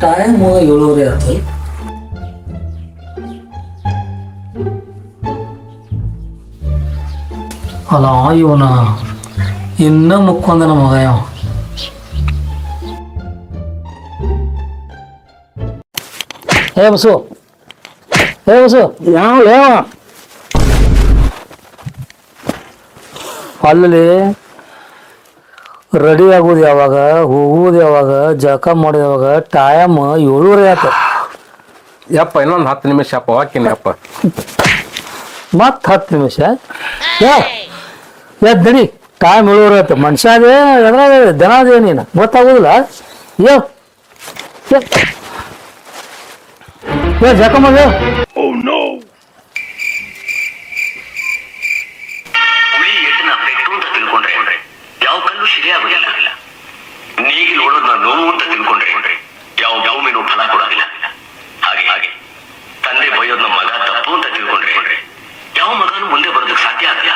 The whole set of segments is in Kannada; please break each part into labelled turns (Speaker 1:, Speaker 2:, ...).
Speaker 1: ಟೈಮ್ 7:30 ಆಯ್ತು. ಅಲ್ಲ ಇವನ ಇನ್ನೂ ಮುಕ್ಕೊಂದ ನಮ್ಮ ಮಗ ಯಾವ. ಬಸು ಯಾವ ಅಲ್ಲಿ ರೆಡಿ ಆಗೋದು ಯಾವಾಗ, ಹೋಗುವುದು ಯಾವಾಗ, ಜಳಕ ಮಾಡೋದು ಯಾವಾಗ? ಟೈಮ್ 7:30 ಆಯ್ತು.
Speaker 2: ಯಪ್ಪ ಇನ್ನೊಂದು 10 ನಿಮಿಷ ಅಪ್ಪ ಹಾಕಿನಿ ಅಪ್ಪ.
Speaker 1: ಮತ್ತೆ 10 ನಿಮಿಷ ಎದ್ದಡಿ. ಟೈಮ್ 7:30 ಆಯ್ತು. ಮನುಷ್ಯ ಅದೇ ಎದ್ರಾಗ ದನ ಅದೇ ನೀನು ಗೊತ್ತಾಗೋದಿಲ್ಲ. ಜಳಕ ಮಾಡಿ
Speaker 3: ಯಾವ ಕಲ್ಲು ಸಿರಿಯಾಗೋದಿಲ್ಲ. ನೀಗಿಲ್ ಓಡೋದ್ ನೋವು ಅಂತ ತಿಳ್ಕೊಂಡ್ರೆ ಯಾವ ಮೇನೂ ಫಲ ಕೊಡೋದಿಲ್ಲ. ಹಾಗೆ ತಂದೆ ಬೈಯೋದ್ನ ಮಗ ತಪ್ಪು ಅಂತ ತಿಳ್ಕೊಂಡ್ರೆ ಯಾವ ಮಗನೂ ಮುಂದೆ ಬರೋದಕ್ಕೆ ಸಾಧ್ಯ ಆಗಲ್ಲ.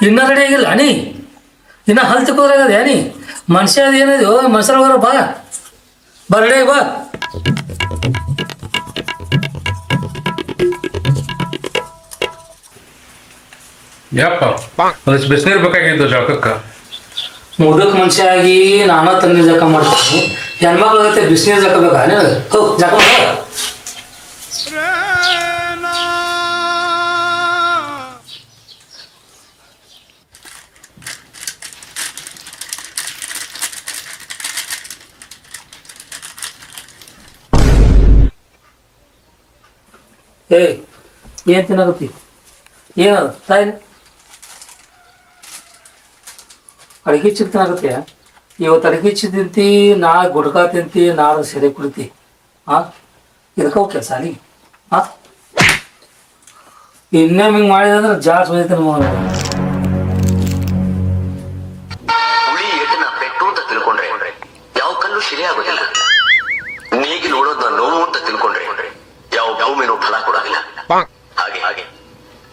Speaker 1: ಇನ್ನ ರೆಡಿ ಆಗಿಲ್ಲ ನೀ? ಇನ್ನ ಹಲ್ ತಿಕ್ಕೋದ್ರಾಗದ ನೀ? ಮನುಷ್ಯ ಅದು ಏನಿದೆಯೋ ಮನುಷ್ಯರ ಬರ ಬಾ ರೆಡಿ ಬಾ.
Speaker 2: ಯಪ್ಪ ಒಂದಿಷ್ಟು ಬಿಸಿನೀರು ಬೇಕಾಗಿದ್ದು ಜಳಕಕ್ಕೆ.
Speaker 1: ಮುದುಕ ಮನುಷ್ಯ ಆಗಿ ನಾನಾ ತಂದೆ ಜಳಕ ಮಾಡ್ತೀನಿ. ಹೆಣ್ಮಕ್ಳು ಆಗತ್ತೆ ಬಿಸಿನೀರು ಜಳಕ ಬೇಕಾ? ಹೋಗ್ ಜಳಕ ಮಾಡ. ಏನ್ ತಿನ್ನಕತ್ತಿ? ಏನದು ತಾಯಿ ಅಡಿಗೆ ಚಿಕ್ಕ ತಿನ್ನಕತ್ತೀಯ? ಇವತ್ತು ಅಡಿಗೆ ಚಿ ತಿಂತಿ, ನಾಳೆ ಗುಡ್ಕಾ ತಿಂತಿ, ನಾಳೆ ಸೆರೆ ಕುಡಿತಿ. ಇದಕ್ಕೆ ಹೋಗಿ ಕೆಲಸ ಅಲ್ಲಿ. ಇನ್ನೇ ಹಿಂಗೆ ಮಾಡಿದ್ರೆ ಜಾಸ್ತಿ ಬಂದೈತೆ ನಮ್ಮ.
Speaker 3: ಹುಳಿ ಏಟನ ಪೆಟ್ಟು ಅಂತ ತಿಳ್ಕೊಂಡ್ರೆ ಯಾವ ಕಲ್ಲು ಸಿರಿಯಾಗೋದಿಲ್ಲ. ನೀಗಿಲ್ ಓಡೋದ್ನ ನೋವು ಅಂತ ತಿಳ್ಕೊಂಡ್ರೆ ಯಾವ ಮೇನೂ ಫಲ ಕೊಡೋದಿಲ್ಲ. ಹಾಗೆ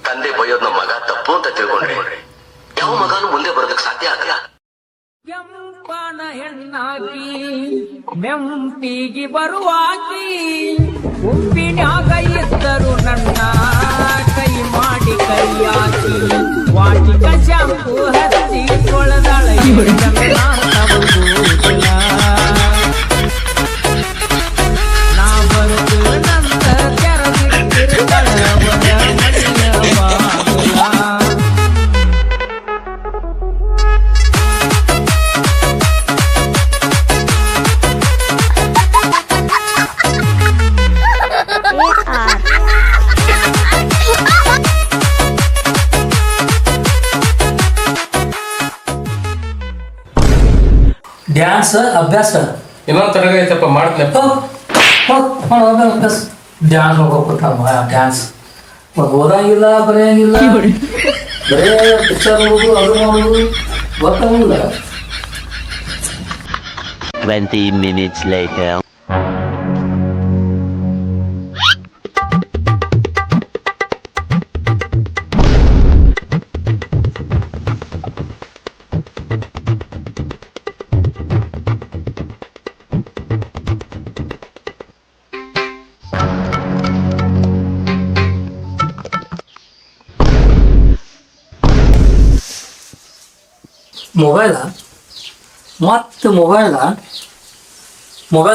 Speaker 3: ತಂದೆ ಬೈಯೋದ್ನ ಮಗ ತಪ್ಪು ಅಂತ ತಿಳ್ಕೊಂಡ್ರೆ ಯಾವ ಮಗನೂ ಮುಂದೆ ಬರೋದಕ್ಕೆ ಸಾಧ್ಯ ಆಗಲ್ಲ.
Speaker 4: ಕೆಂಪನ ಹೆಣ್ಣಾಗಿ ಮೆಂಪಿಗೆ ಬರುವಾಗಿ ಉಪ್ಪಿನಾಗ ಇದ್ದರು ನನ್ನ ಕೈ ಮಾಡಿ ಕೈಯಾಗಿ ವಾಟಿಕ ಶಾಂಪು ಹಚ್ಚಿ ಕೊಳದಳ ನಾ ಬರುದು ನಂತ ಕೆರಗಿಟ್ಟಿರ್ತಾಳ
Speaker 1: ಡ್ಯಾನ್ಸ್ ಅಭ್ಯಾಸ
Speaker 2: ಇನ್ನೊಂದು ತರಗ ಐತಪ್ಪ ಮಾಡ್ತೀನಪ್ಪ.
Speaker 1: ಅಭ್ಯಾಸ ಡ್ಯಾನ್ಸ್ ಹೋಗ್ಬೇಕಮ್ಮ. ಡ್ಯಾನ್ಸ್ ಓದಂಗಿಲ್ಲ, ಬರೆಯಂಗಿಲ್ಲ, ಬರೇ ಪಿಕ್ಚರ್ ನೋಡುದು, ಅದು ನೋಡುದು ಗೊತ್ತಾಗಲ್ಲ.
Speaker 5: 20 minutes later.
Speaker 1: ಮೊಬೈಲ ಮತ್ತು ಮೊಬೈಲ್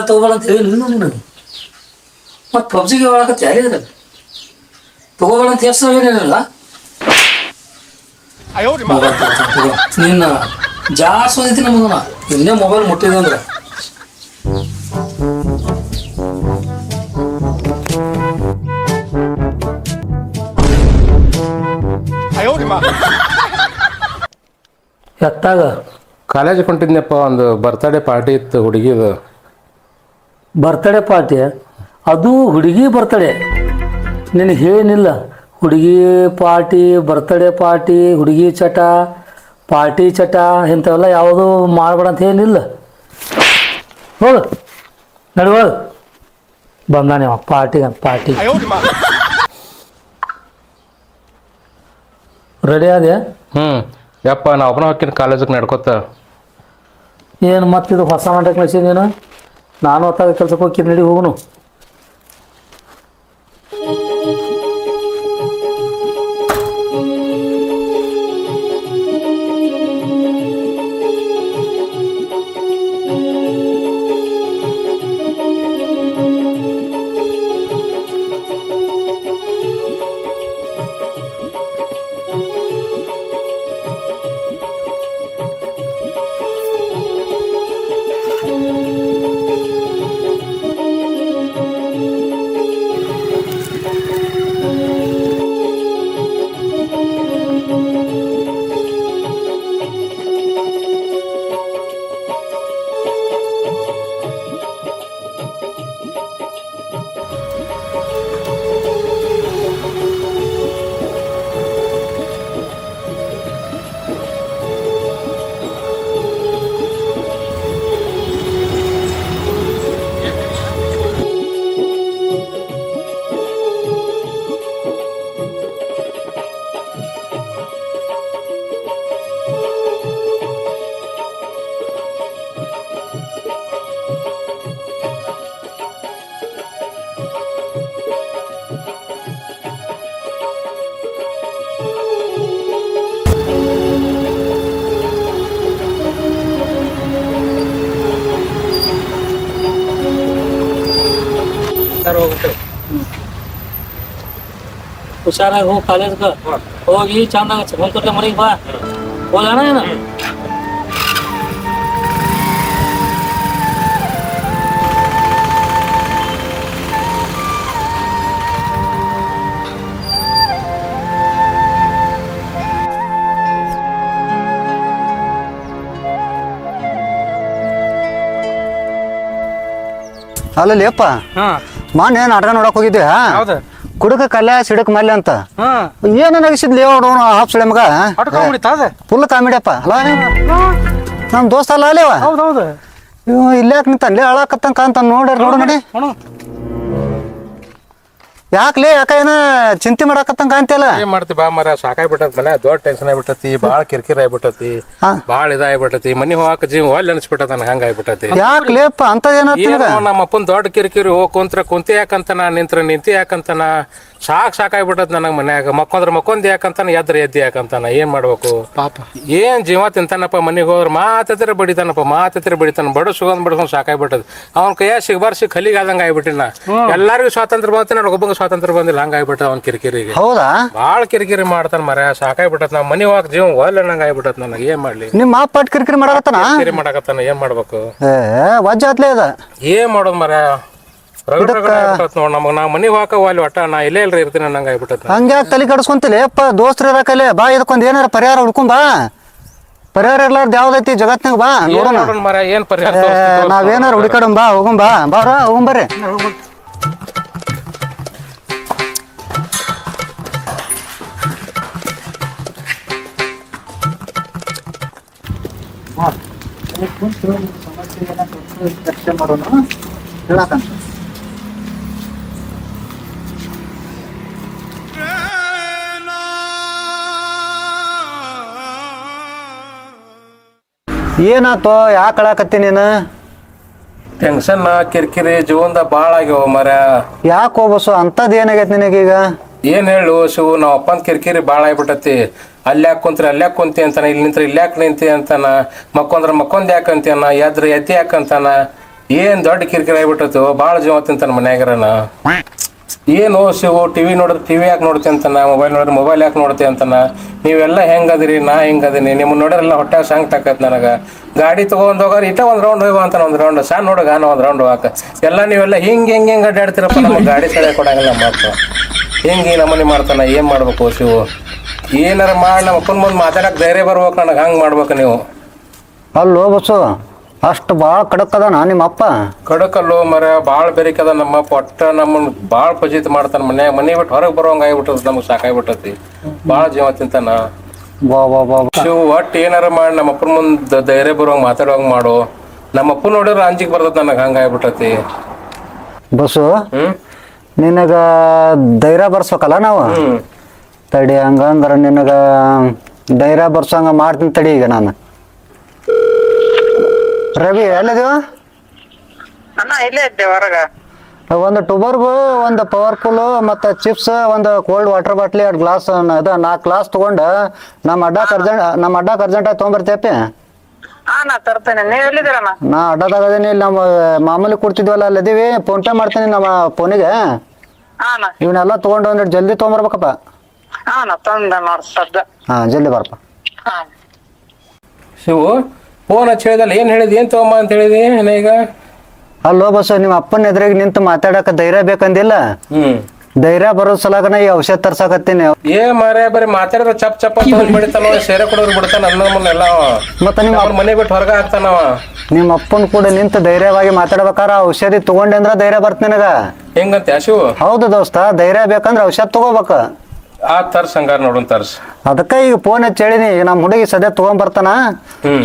Speaker 1: ತೊಗೋಬೇಡ ಅಂತ ಹೇಳಿ ನನಗೆ. ಮತ್ತು ಪಬ್ಜಿಗೆ ಒಳಗತ್ತೆ ಯಾರಿದ್ರೆ ತೊಗೋಬೇಡ ಅಂತ ಎಷ್ಟು ಏನಿರಲ್ಲ. ನಿನ್ನ ಜಾಸ್ತಿ ಓದೈತಿ ನಮಗನ ಇನ್ನೇ ಮೊಬೈಲ್ ಮುಟ್ಟಿದೆ ಅಂದ್ರೆ. ಎತ್ತಾಗ
Speaker 2: ಕಾಲೇಜಿಗೆ ಹೊಂಟಿದ್ನಪ್ಪ. ಒಂದು ಬರ್ತ್ಡೇ ಪಾರ್ಟಿ ಇತ್ತು ಹುಡುಗಿದು.
Speaker 1: ಬರ್ತ್ಡೇ ಪಾರ್ಟಿ ಅದು ಹುಡುಗಿ ಬರ್ತಡೆ. ನಿನಗೆ ಏನಿಲ್ಲ, ಹುಡುಗಿ ಪಾರ್ಟಿ, ಬರ್ತಡೇ ಪಾರ್ಟಿ, ಹುಡುಗಿ ಚಟ, ಪಾರ್ಟಿ ಚಟ ಇಂಥವೆಲ್ಲ ಯಾವುದೂ ಮಾಡಬೇಡ ಅಂತ ಏನಿಲ್ಲ. ಹೋಗು ನಡುವ ಬಂದಾನೆ ಪಾರ್ಟಿ ರೆಡಿ ಆದ್ಯಾ?
Speaker 2: ಯಪ್ಪ ನಾ ಒಬ್ಬನ ಹೋಗ್ತೀನಿ ಕಾಲೇಜಿಗೆ ನಡ್ಕೊತ.
Speaker 1: ಏನು ಮತ್ತಿದು ಹೊಸ ನಾಟಕ ಕಳಿಸಿ ನೀನು? ನಾನು ಹೊತ್ತಾಗ ಕೆಲ್ಸಕ್ಕೆ ಹೋಗ್ತೀನಿ, ನಡಿ ಹೋಗುನು. ಹುಷಾರಾಗಿ ಹೋಗಿ ಕಾಲೇಜ್ಗೆ ಹೋಗಿ ಚಂದಾಗ ಹೊಂದ್ಕೊಟ್ಲೆ ಮನೆಗೆ ಬಾ. ಹೋಗೋಣ ಏನು?
Speaker 6: ಅಲ್ಲಲ್ಲಿ ಅಪ್ಪ ಮೊನ್ನೆ ನಾಟಕ ನೋಡಕ್ ಹೋಗಿದ್ದೆ. ಕುಡುಕ ಕಲ್ಯ ಸಿಡಕ್ ಮಲ್ಯ ಅಂತ ಏನ ನಗಿಸಿದ್ಲಿ ಹಾಪ್ಸಳೆ ಮಗ ಫುಲ್ ಕಾಮಿಡಿ ಅಪ್ಪ. ಅಲ್ಲ ನಮ್ ದೋಸ್ತ ಅಲ್ಲ ಅಲ್ಲಿವ ಇಲ್ಲಾಕ್ ನಿಂತನ್ಲಿ ಅಳಕತ್ತಂಗ ಕಾಂತ ನೋಡ್ರಿ ನೋಡು ನೋಡಿ. ಯಾಕ್ಲಿ ಯಾಕ ಏನ ಚಿಂತೆ ಮಾಡಕತ್ತಂಗ ಕಾಂತಿಯಲ್ಲ?
Speaker 2: ಏನ್ ಮಾಡ್ತಿ ಬಾ ಮರ, ಸಾಕಾಗ್ಬಿಟ್ಟತ್ ಮನೆ, ದೊಡ್ಡ ಟೆನ್ಷನ್ ಆಗ್ಬಿಟ್ಟತಿ, ಬಾಳ ಕಿರಿಕಿರಿ ಆಗ್ಬಿಟ್ಟತಿ, ಬಾಳ ಇದಾಗ್ಬಿಟ್ಟತಿ. ಮನಿ ಹೋಗಾಕ ಜೀವ ಒಳ್ಳೆ ಅನ್ಸ್ಬಿಟ್ಟತ ನನಗೆ, ಹಂಗ ಆಗ್ಬಿಟ್ಟತಿ.
Speaker 6: ಯಾಕ್ಲೇಪ್ಪ ಅಂತ
Speaker 2: ನಮ್ಮ ಅಪ್ಪನ್ ದೊಡ್ಡ ಕಿರಿಕಿರಿ ಹೋಗ್ ಕುಂತಿ ಯಾಕಂತನ, ನಿಂತಿ ಯಾಕಂತನ, ಸಾಕಾಗ್ಬಿಟ್ಟತ್ ನನಗ್ ಮನ್ಯಾಗ. ಮಕ್ಕೊಂದ್ ಯಾಕಂತಾನ, ಎದ್ದಿ ಯಾಕಂತಾನ. ಏನ್ ಮಾಡ್ಬೇಕು ಪಾಪ? ಏನ್ ಜೀವ ತಿಂತಾನಪ್ಪ, ಮನಿಗೆ ಹೋದ್ರ ಮಾತಿದ್ರೆ ಬಡಿತಾನ, ಬಡ ಸುಗಂದ್ ಬಡ್ಕೊಂಡ್ ಸಾಕಾಗ್ಬಿಟ್ಟದ. ಅವ್ನ ಕೈಯ ಸಿಗ್ಬಾರ್ಸಿ ಖಲಿಗೆ ಆದಂಗ ಆಗ್ಬಿಟ್ಟಿನ. ಎಲ್ಲಾರಿಗೂ ಸ್ವಾತಂತ್ರ್ಯ ಬಂತ, ನನಗೆ ಒಬ್ಬಂಗ ಸ್ವಾತಂತ್ರ್ಯ ಬಂದಿಲ್ಲ, ಹಂಗ ಆಗ್ಬಿಟ್ಟ ಅವ್ನ ಕಿರಿಕಿರಿಗೆ.
Speaker 6: ಹೌದಾ?
Speaker 2: ಬಾಳ ಕಿರಿಕಿರಿ ಮಾಡ್ತಾನ ಮರ, ಸಾಕಾಗ್ಬಿಟ್ಟತ್. ನಾವ್ ಮನಿ ಹೋಗಕ್ ಜೀವ ಒಳ್ಳೆ ನಂಗ ಆಗ್ಬಿಟ್ಟತ್ ನನಗೆ. ಏನ್ ಮಾಡ್ಲಿ?
Speaker 6: ನಿಮ್ಮ ಅಪ್ಪ ಕಿರಿಕಿರಿ
Speaker 2: ಮಾಡಕತ್ತಾನ, ಏನ್ ಮಾಡ್ಬೇಕು?
Speaker 6: ವಜ್ಜ ಆತ್ಲೇ ಅದ.
Speaker 2: ಏನ್ ಮಾಡೋದ್ ಮರ, ನೋಡ್ ನಮಗ್ ನಾ ಮನಿಗ್ ಹೋಗಕ ಅಲ್ಲಿ ಒಟ್ಟ ನಾ ಇಲ್ಲೇ ಇಲ್ರಿ ಇರ್ತೀನಿ ನಂಗ ಆಗ್ಬಿಟ್ಟತ್.
Speaker 6: ಹಂಗ್ಯಾಕ ತಲೆ ಕಡಿಸ್ಕೊಂತಿಲ್ಲ ಅಪ್ಪ? ದೋಸ್ತ್ರ ಇರಕಲೆ ಬಾ, ಇದಕ್ಕೊಂದ್ ಏನಾರ ಪರಿಹಾರ ಹುಡ್ಕೊಂಡ್ ಬಾ. ಪರಿಹಾರ ಇರ್ಲಾರ್ದ ಯಾವ್ದೈತಿ ಜಗತ್ನಾಗ? ಬಾ ನೋಡೋಣ
Speaker 2: ಮರ, ಏನ್ ಪರಿಹಾರ
Speaker 6: ನಾವೇನಾರ ಹುಡುಕಾಡಂ ಬಾ. ಹೋಗಂಬಾ ಬಾರ, ಹೋಗಂಬರ್ರಿ. ಚರ್ಚೆ ಮಾಡೋಣ ಹೇಳಕಂತ. ಏನಾತೋ? ಯಾಕೆ ಅಳಾಕತ್ತಿ ನೀನು?
Speaker 2: ಟೆನ್ಷನ್ ಕಿರಿಕಿರಿ ಜೀವನದ ಬಾಳ ಆಗ್ಯಾವ ಮರ.
Speaker 6: ಯಾಕೆ ಹೋಗ್ಬಸು ಅಂತದ್ ಏನಾಗೈತಿ ನಿನಗೀಗ?
Speaker 2: ಏನ್ ಹೇಳು ಶಿವು, ನಾವ್ ಅಪ್ಪನ್ ಕಿರಿಕಿರಿ ಬಾಳ ಆಗ್ಬಿಟ್ಟತಿ. ಅಲ್ಯಾಕ್ ಕುಂತಿ ಅಂತಾನ, ಇಲ್ಲಿ ನಿಂತ್ರ ಇಲ್ಯಾಕ್ ನಿಂತಿ ಅಂತಾನ, ಮಕ್ಕೊಂದ್ ಯಾಕ ಅಂತಾನ, ಎದ್ದಿ ಯಾಕಂತಾನ. ಏನ್ ದೊಡ್ಡ ಕಿರಿಕಿರಿ ಆಗ್ಬಿಟ್ಟತು, ಬಾಳ ಜೀವ ತಿಂತಾನ ಮನ್ಯಾಗರನ. ಏನು ಶಿವು, ಟಿವಿ ನೋಡಿದ್ರೆ ಟಿವಿ ಯಾಕೆ ನೋಡ್ತಿ ಅಂತಾನ, ಮೊಬೈಲ್ ನೋಡಿದ್ರೆ ಮೊಬೈಲ್ ಯಾಕೆ ನೋಡ್ತಿ ಅಂತಾನ. ನೀವೆಲ್ಲ ಹೆಂಗದಿರಿ, ನಾ ಹೆಂಗದೀನಿ, ನಿಮ್ ನೋಡ್ರೆಲ್ಲ ಹೊಟ್ಟೆ ಸಂಗ್ ತಾಕತ್ ನನಗ. ಗಾಡಿ ತಗೊಂಡ್ ಹೋಗಾರ ಇಟ್ಟ ಒಂದ್ ರೌಂಡ್ ಹೋಗುವ ಅಂತಾನ, ಒಂದ್ ರೌಂಡ್ ಸಣ್ಣ ಹುಡುಗ ಒಂದ್ ರೌಂಡ್ ಹೋಗಾಕ. ಎಲ್ಲ ನೀವೆಲ್ಲ ಹಿಂಗ್ ಅಡ್ಡಾಡ್ತಿರಪ್ಪ, ನಮ್ಗೆ ಗಾಡಿ ಸರಿಯಾಗಿ ಕೊಡಂಗಿಲ್ಲ ಮಾತು. ಹಿಂಗೆ ನಮ್ಮನೆ ಮಾಡ್ತಾನ. ಏನ್ ಮಾಡ್ಬೇಕು ಶಿವು? ಏನಾರ ಮಾಡಿ ನಮ್ಮ ಅಪ್ಪನ ಮುಂದೆ ಮಾತಾಡಕ್ ಧೈರ್ಯ ಬರ್ಬೇಕು ನನಗೆ. ಹಂಗೆ ಮಾಡ್ಬೇಕು ನೀವು.
Speaker 6: ಅಲ್ಲೋ ಬಸ್ಸು, ಅಷ್ಟು ಭಾಳ ಖಡಕ್ ಅದಾನ ನಿಮ್ಮ ಅಪ್ಪ.
Speaker 2: ಕಡಕಲ್ಲು ಮರ ಭಾಳ ಬೆರಿಕದ ನಮ್ಮ ಒಟ್ಟ ನಮ್ಮನ್ನ ಭಾಳ ಪಜಿತ್ ಮಾಡ್ತಾನ ಮನ್ಯಾಗ ಮನೆ ಬಿಟ್ಟು ಹೊರಗೆ ಬರೋಂಗ ಆಗ್ಬಿಟ್ಟದ ನಮ್ಗೆ ಸಾಕಾಗ್ಬಿಟ್ಟತಿ ಭಾಳ ಜೀವ ತಿಂತಾನ.
Speaker 6: ಬಾ ಬಾ ಬಾ
Speaker 2: ಶಿವ್ ಒಟ್ಟು ಏನಾರ ಮಾಡಿ ನಮ್ಮ ಅಪ್ಪನ ಮುಂದೆ ಧೈರ್ಯ ಬರೋಂಗ ಮಾತಾಡೋಂಗ ಮಾಡು. ನಮ್ಮ ಅಪ್ಪ ನೋಡಿದ್ರೆ ಅಂಜಿಗೆ ಬರ್ತದ ನನಗೆ ಹಂಗಾಗ್ಬಿಟ್ಟತಿ.
Speaker 6: ಬಸ್ಸು ನಿನಗ ಧೈರ್ಯ ಬರ್ಸ್ಬೇಕಲ್ಲ ನಾವು. ತಡಿ ಹಂಗಂದ್ರ ನಿನಗ ಧೈರ್ಯ ಬರ್ಸಂಗ ಮಾಡ್ತೀನಿ ತಡಿ. ಈಗ ನಾನು ರವಿ ಎಲ್ಲಿದೀವ?
Speaker 7: ಇಲ್ಲೇ ಇದ್ದೆ ಹೊರಗ.
Speaker 6: ಒಂದು ಟುಬರ್ಗು, ಒಂದು ಪವರ್ಫುಲ್, ಮತ್ತು ಚಿಪ್ಸ್, ಒಂದು ಕೋಲ್ಡ್ ವಾಟರ್ ಬಾಟ್ಲಿ, 2 ಗ್ಲಾಸ್, ಅದು 4 ಗ್ಲಾಸ್ ತಗೊಂಡು ನಮ್ಮ ಅಡ್ಡಕ್ಕೆ ಅರ್ಜೆಂಟಾಗಿ ತೊಗೊಂಬರ್ತೇಪಿ.
Speaker 7: ನಾ ತರ್ತೇನೆ. ನೀವ್ ಎಲ್ಲಿದ್ದೀರಣ್ಣ?
Speaker 6: ನಾ ಅಡ್ಡದಾಗದೇನಿ. ಇಲ್ಲಿ ನಮ್ಮ ಮಾಮೂಲಿ ಕೊಡ್ತಿದ್ವಲ್ಲ ಅಲ್ಲಿದ್ದೀವಿ. ಫೋನ್ ಪೇ ಮಾಡ್ತೀನಿ ನಮ್ಮ ಫೋನಿಗೆ. ಇವನ್ನೆಲ್ಲ ತೊಗೊಂಡು ಒಂದಿಟ್ಟು ಜಲ್ದಿ ತೊಗೊಂಬರ್ಬೇಕಪ್ಪ.
Speaker 7: ತಂದ ನೋಡ್ ಸದ್ದ.
Speaker 6: ಜಲ್ದಿ ಬರಪ್ಪ.
Speaker 2: ಶಿವು ಫೋನ್ ಹಚ್ಚಿ ಹೇಳಿದಲ್ಲ, ಏನು ಹೇಳಿದ್, ಏನು ತಗೊಂಬ ಅಂತ ಹೇಳಿದಿ ಈಗ?
Speaker 6: ಅಲ್ಲೋ ಬಸ್ಸು, ನಿಮ್ಮ ಅಪ್ಪನ ಎದುರಿಗೆ ನಿಂತು ಮಾತಾಡಕ ಧೈರ್ಯ ಬೇಕಂದಿಲ್ಲ. ಧೈರ್ಯ ಬರೋ ಸಲಾಗನ ಈ ಔಷಧ ತರ್ಸಾಕತ್ತೀನಿ.
Speaker 2: ಮಾರೇ ಬರೀ ಮಾತಾಡಿದ್ರೆ ಚಪ್ ಚಪ್ ಬಿಡ್ತಾನ, ಸೇರೆ ಕೊಡೋರು ಬಿಡ್ತಾನ ಅನ್ನೋಲ್ಲ.
Speaker 6: ಮತ್ತೆ ನಿಮ್ಮ
Speaker 2: ಮನೆ ಬಿಟ್ಟು ಹೊರಗ ಹಾಕ್ತಾನವ.
Speaker 6: ನಿಮ್ಮ ಅಪ್ಪನ ಕೂಡ ನಿಂತು ಧೈರ್ಯವಾಗಿ ಮಾತಾಡ್ಬೇಕಾರ ಔಷಧಿ ತಗೊಂಡೆ ಅಂದ್ರ ಧೈರ್ಯ ಬರ್ತ ನಿನಗ.
Speaker 2: ಹೆಂಗಂತ ಶಿವು?
Speaker 6: ಹೌದು ದೋಸ್ತ, ಧೈರ್ಯ ಬೇಕಂದ್ರ ಔಷಧ ತಗೋಬೇಕ.
Speaker 2: ತರ್ಸ್ ಹಂಗಾರ ನೋಡೋಣ ತರ್ಸ್.
Speaker 6: ಅದಕ್ಕ ಈಗ ಫೋನ್ ಹಚ್ಚಿ ಹೇಳಿನಿ. ಈಗ ನಮ್ಮ ಹುಡುಗಿ ಸದ್ಯ ತಗೊಂಡ್ಬರ್ತಾನ,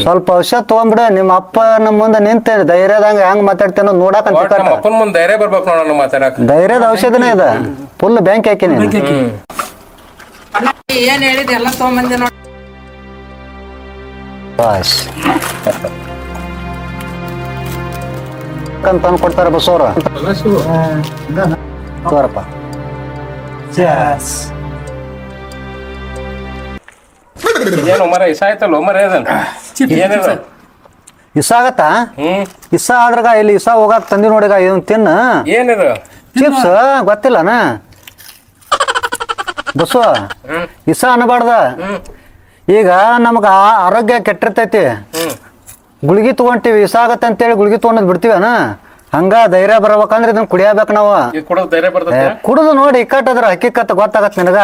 Speaker 6: ಸ್ವಲ್ಪ ಔಷಧ ತಗೊಂಡ್ಬಿಡ. ನಿಮ್ಮ ಅಪ್ಪ ನಮ್ಮ ಮುಂದೆ ನಿಂತ ಧೈರ್ಯದಂಗ ಹೆಂಗ್ ಮಾತಾಡ್ತೇನೋ ನೋಡಾಕ.
Speaker 2: ಅಪ್ಪನ ಮುಂದೆ ಧೈರ್ಯ ಬರ್ಬೇಕು ನೋಡೋಣ ಮಾತಾಡಕ್.
Speaker 6: ಧೈರ್ಯದ ಔಷಧನೇ ಇದೆ. ಫುಲ್ ಬ್ಯಾಂಕ್ ಹಾಕಿನಿ.
Speaker 7: ಏನ್ ಹೇಳಿದೆ ಎಲ್ಲ ತಗೊಂಬಂದೆ ನೋಡಿ.
Speaker 6: ತಂದು ಕೊಡ್ತಾರ ಬಸ್ಸವ್ರ. ತೋರಪ್ಪ.
Speaker 2: ಏನು ಮರ ಇಸ ಆಯ್ತಲ್ಲ ಮರ ಏನಿಲ್ಲ
Speaker 6: ಇಸ ಆಗತ್ತಾ? ಇಸ ಆದ್ರಾಗ ಇಲ್ಲಿ ಇಸ ಹೋಗಾಕ ತಂದಿ ನೋಡಿಗ. ಇದನ್ ತಿನ್ನ.
Speaker 2: ಏನಿದು?
Speaker 6: ಚಿಪ್ಸ್ ಗೊತ್ತಿಲ್ಲನ ಬಸ್ಸು? ಇಸ ಅನ್ಬಾರ್ದ. ಈಗ ನಮಗ ಆರೋಗ್ಯ ಕೆಟ್ಟಿರ್ತೈತಿ. ಗುಳಿಗೆ ತಗೊಂತೀವಿ, ಇಸ ಆಗತ್ತೆ ಅಂತೇಳಿ ಗುಳಿಗೆ ತಗೊಂಡ್ ಬಿಡ್ತೀವನ. ಹಂಗ ಧೈರ್ಯ ಬರ್ಬೇಕಂದ್ರೆ ಇದನ್ನ ಕುಡಿಯಬೇಕು ನಾವು. ಕುಡಿದು ನೋಡಿ ಇಕ್ಕಟ್ಟದ್ರ ಹಕ್ಕಿಕತ್ತ ಗೊತ್ತಾಗತ್ ನಿನಗ.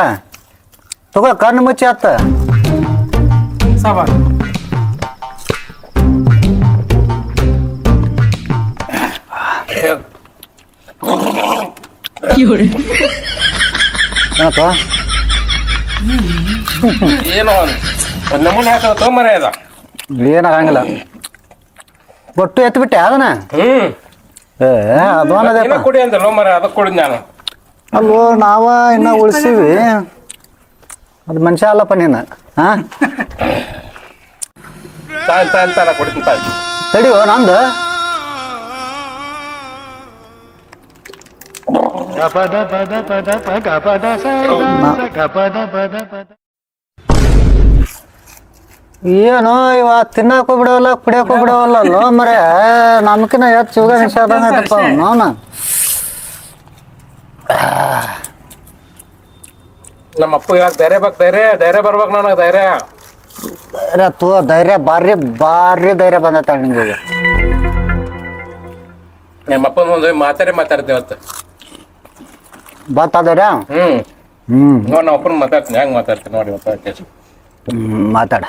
Speaker 6: ತಗೋ, ಕಣ್ಣು ಮುಚ್ಚಿ ಆತ.
Speaker 2: ಏನೋ ನಮೂನೆ ಹಾಕೋ ಮರ ಅದ.
Speaker 6: ಏನಾಗಂಗಿಲ್ಲ. ಒಟ್ಟು ಎತ್ ಬಿಟ್ಟೆ ಅದನ್ನ. ಅದು
Speaker 2: ಕುಡಿ ಅಂತ ಮರ ಅದಕ್ಕೆ ಕುಡಿದ್ ನಾನು.
Speaker 6: ಅಲ್ವೋ ನಾವ ಇನ್ನ ಉಳಿಸೀವಿ. ಅದು ಮನುಷ್ಯ ಅಲ್ಲಪ್ಪ ನೀನು. ತಡಿಯೋ ನಂದು. ಏನು ಇವ ತಿನ್ನಕ್ ಹೋಗ್ಬಿಡವಲ್ಲ, ಕುಡಿಯಕ್ ಹೋಗ್ಬಿಡವಲ್ಲ. ಲೋ ಮರ ನಮ್ಕಿನ ಹೆಚ್ಚು ಚೂಗ ನಿಷೇಧಪ್ಪ ನೋನ.
Speaker 2: ನಮ್ಮ ಅಪ್ಪ ಇವಾಗ ಧೈರ್ಯ ಬರ್ಬೇಕು ನನಗೆ.
Speaker 6: ಧೈರ್ಯ ಭಾರಿ ಭಾರಿ ಧೈರ್ಯ ಬಂದತ್ತ ನಿಂಗೆ.
Speaker 2: ನಮ್ಮ ಅಪ್ಪನ ಮುಂದೆ ಮಾತಾಡ್ತೀವಿ ಅವತ್ತು.
Speaker 6: ಬಂತ ಧೈರ್ಯ?
Speaker 2: ನೋಡಿ ನಮ್ಮ ಅಪ್ಪನ ಮಾತಾಡ್ತೀನಿ. ಹೆಂಗ್ ಮಾತಾಡ್ತೀನಿ ನೋಡಿ
Speaker 6: ಮಾತಾಡ.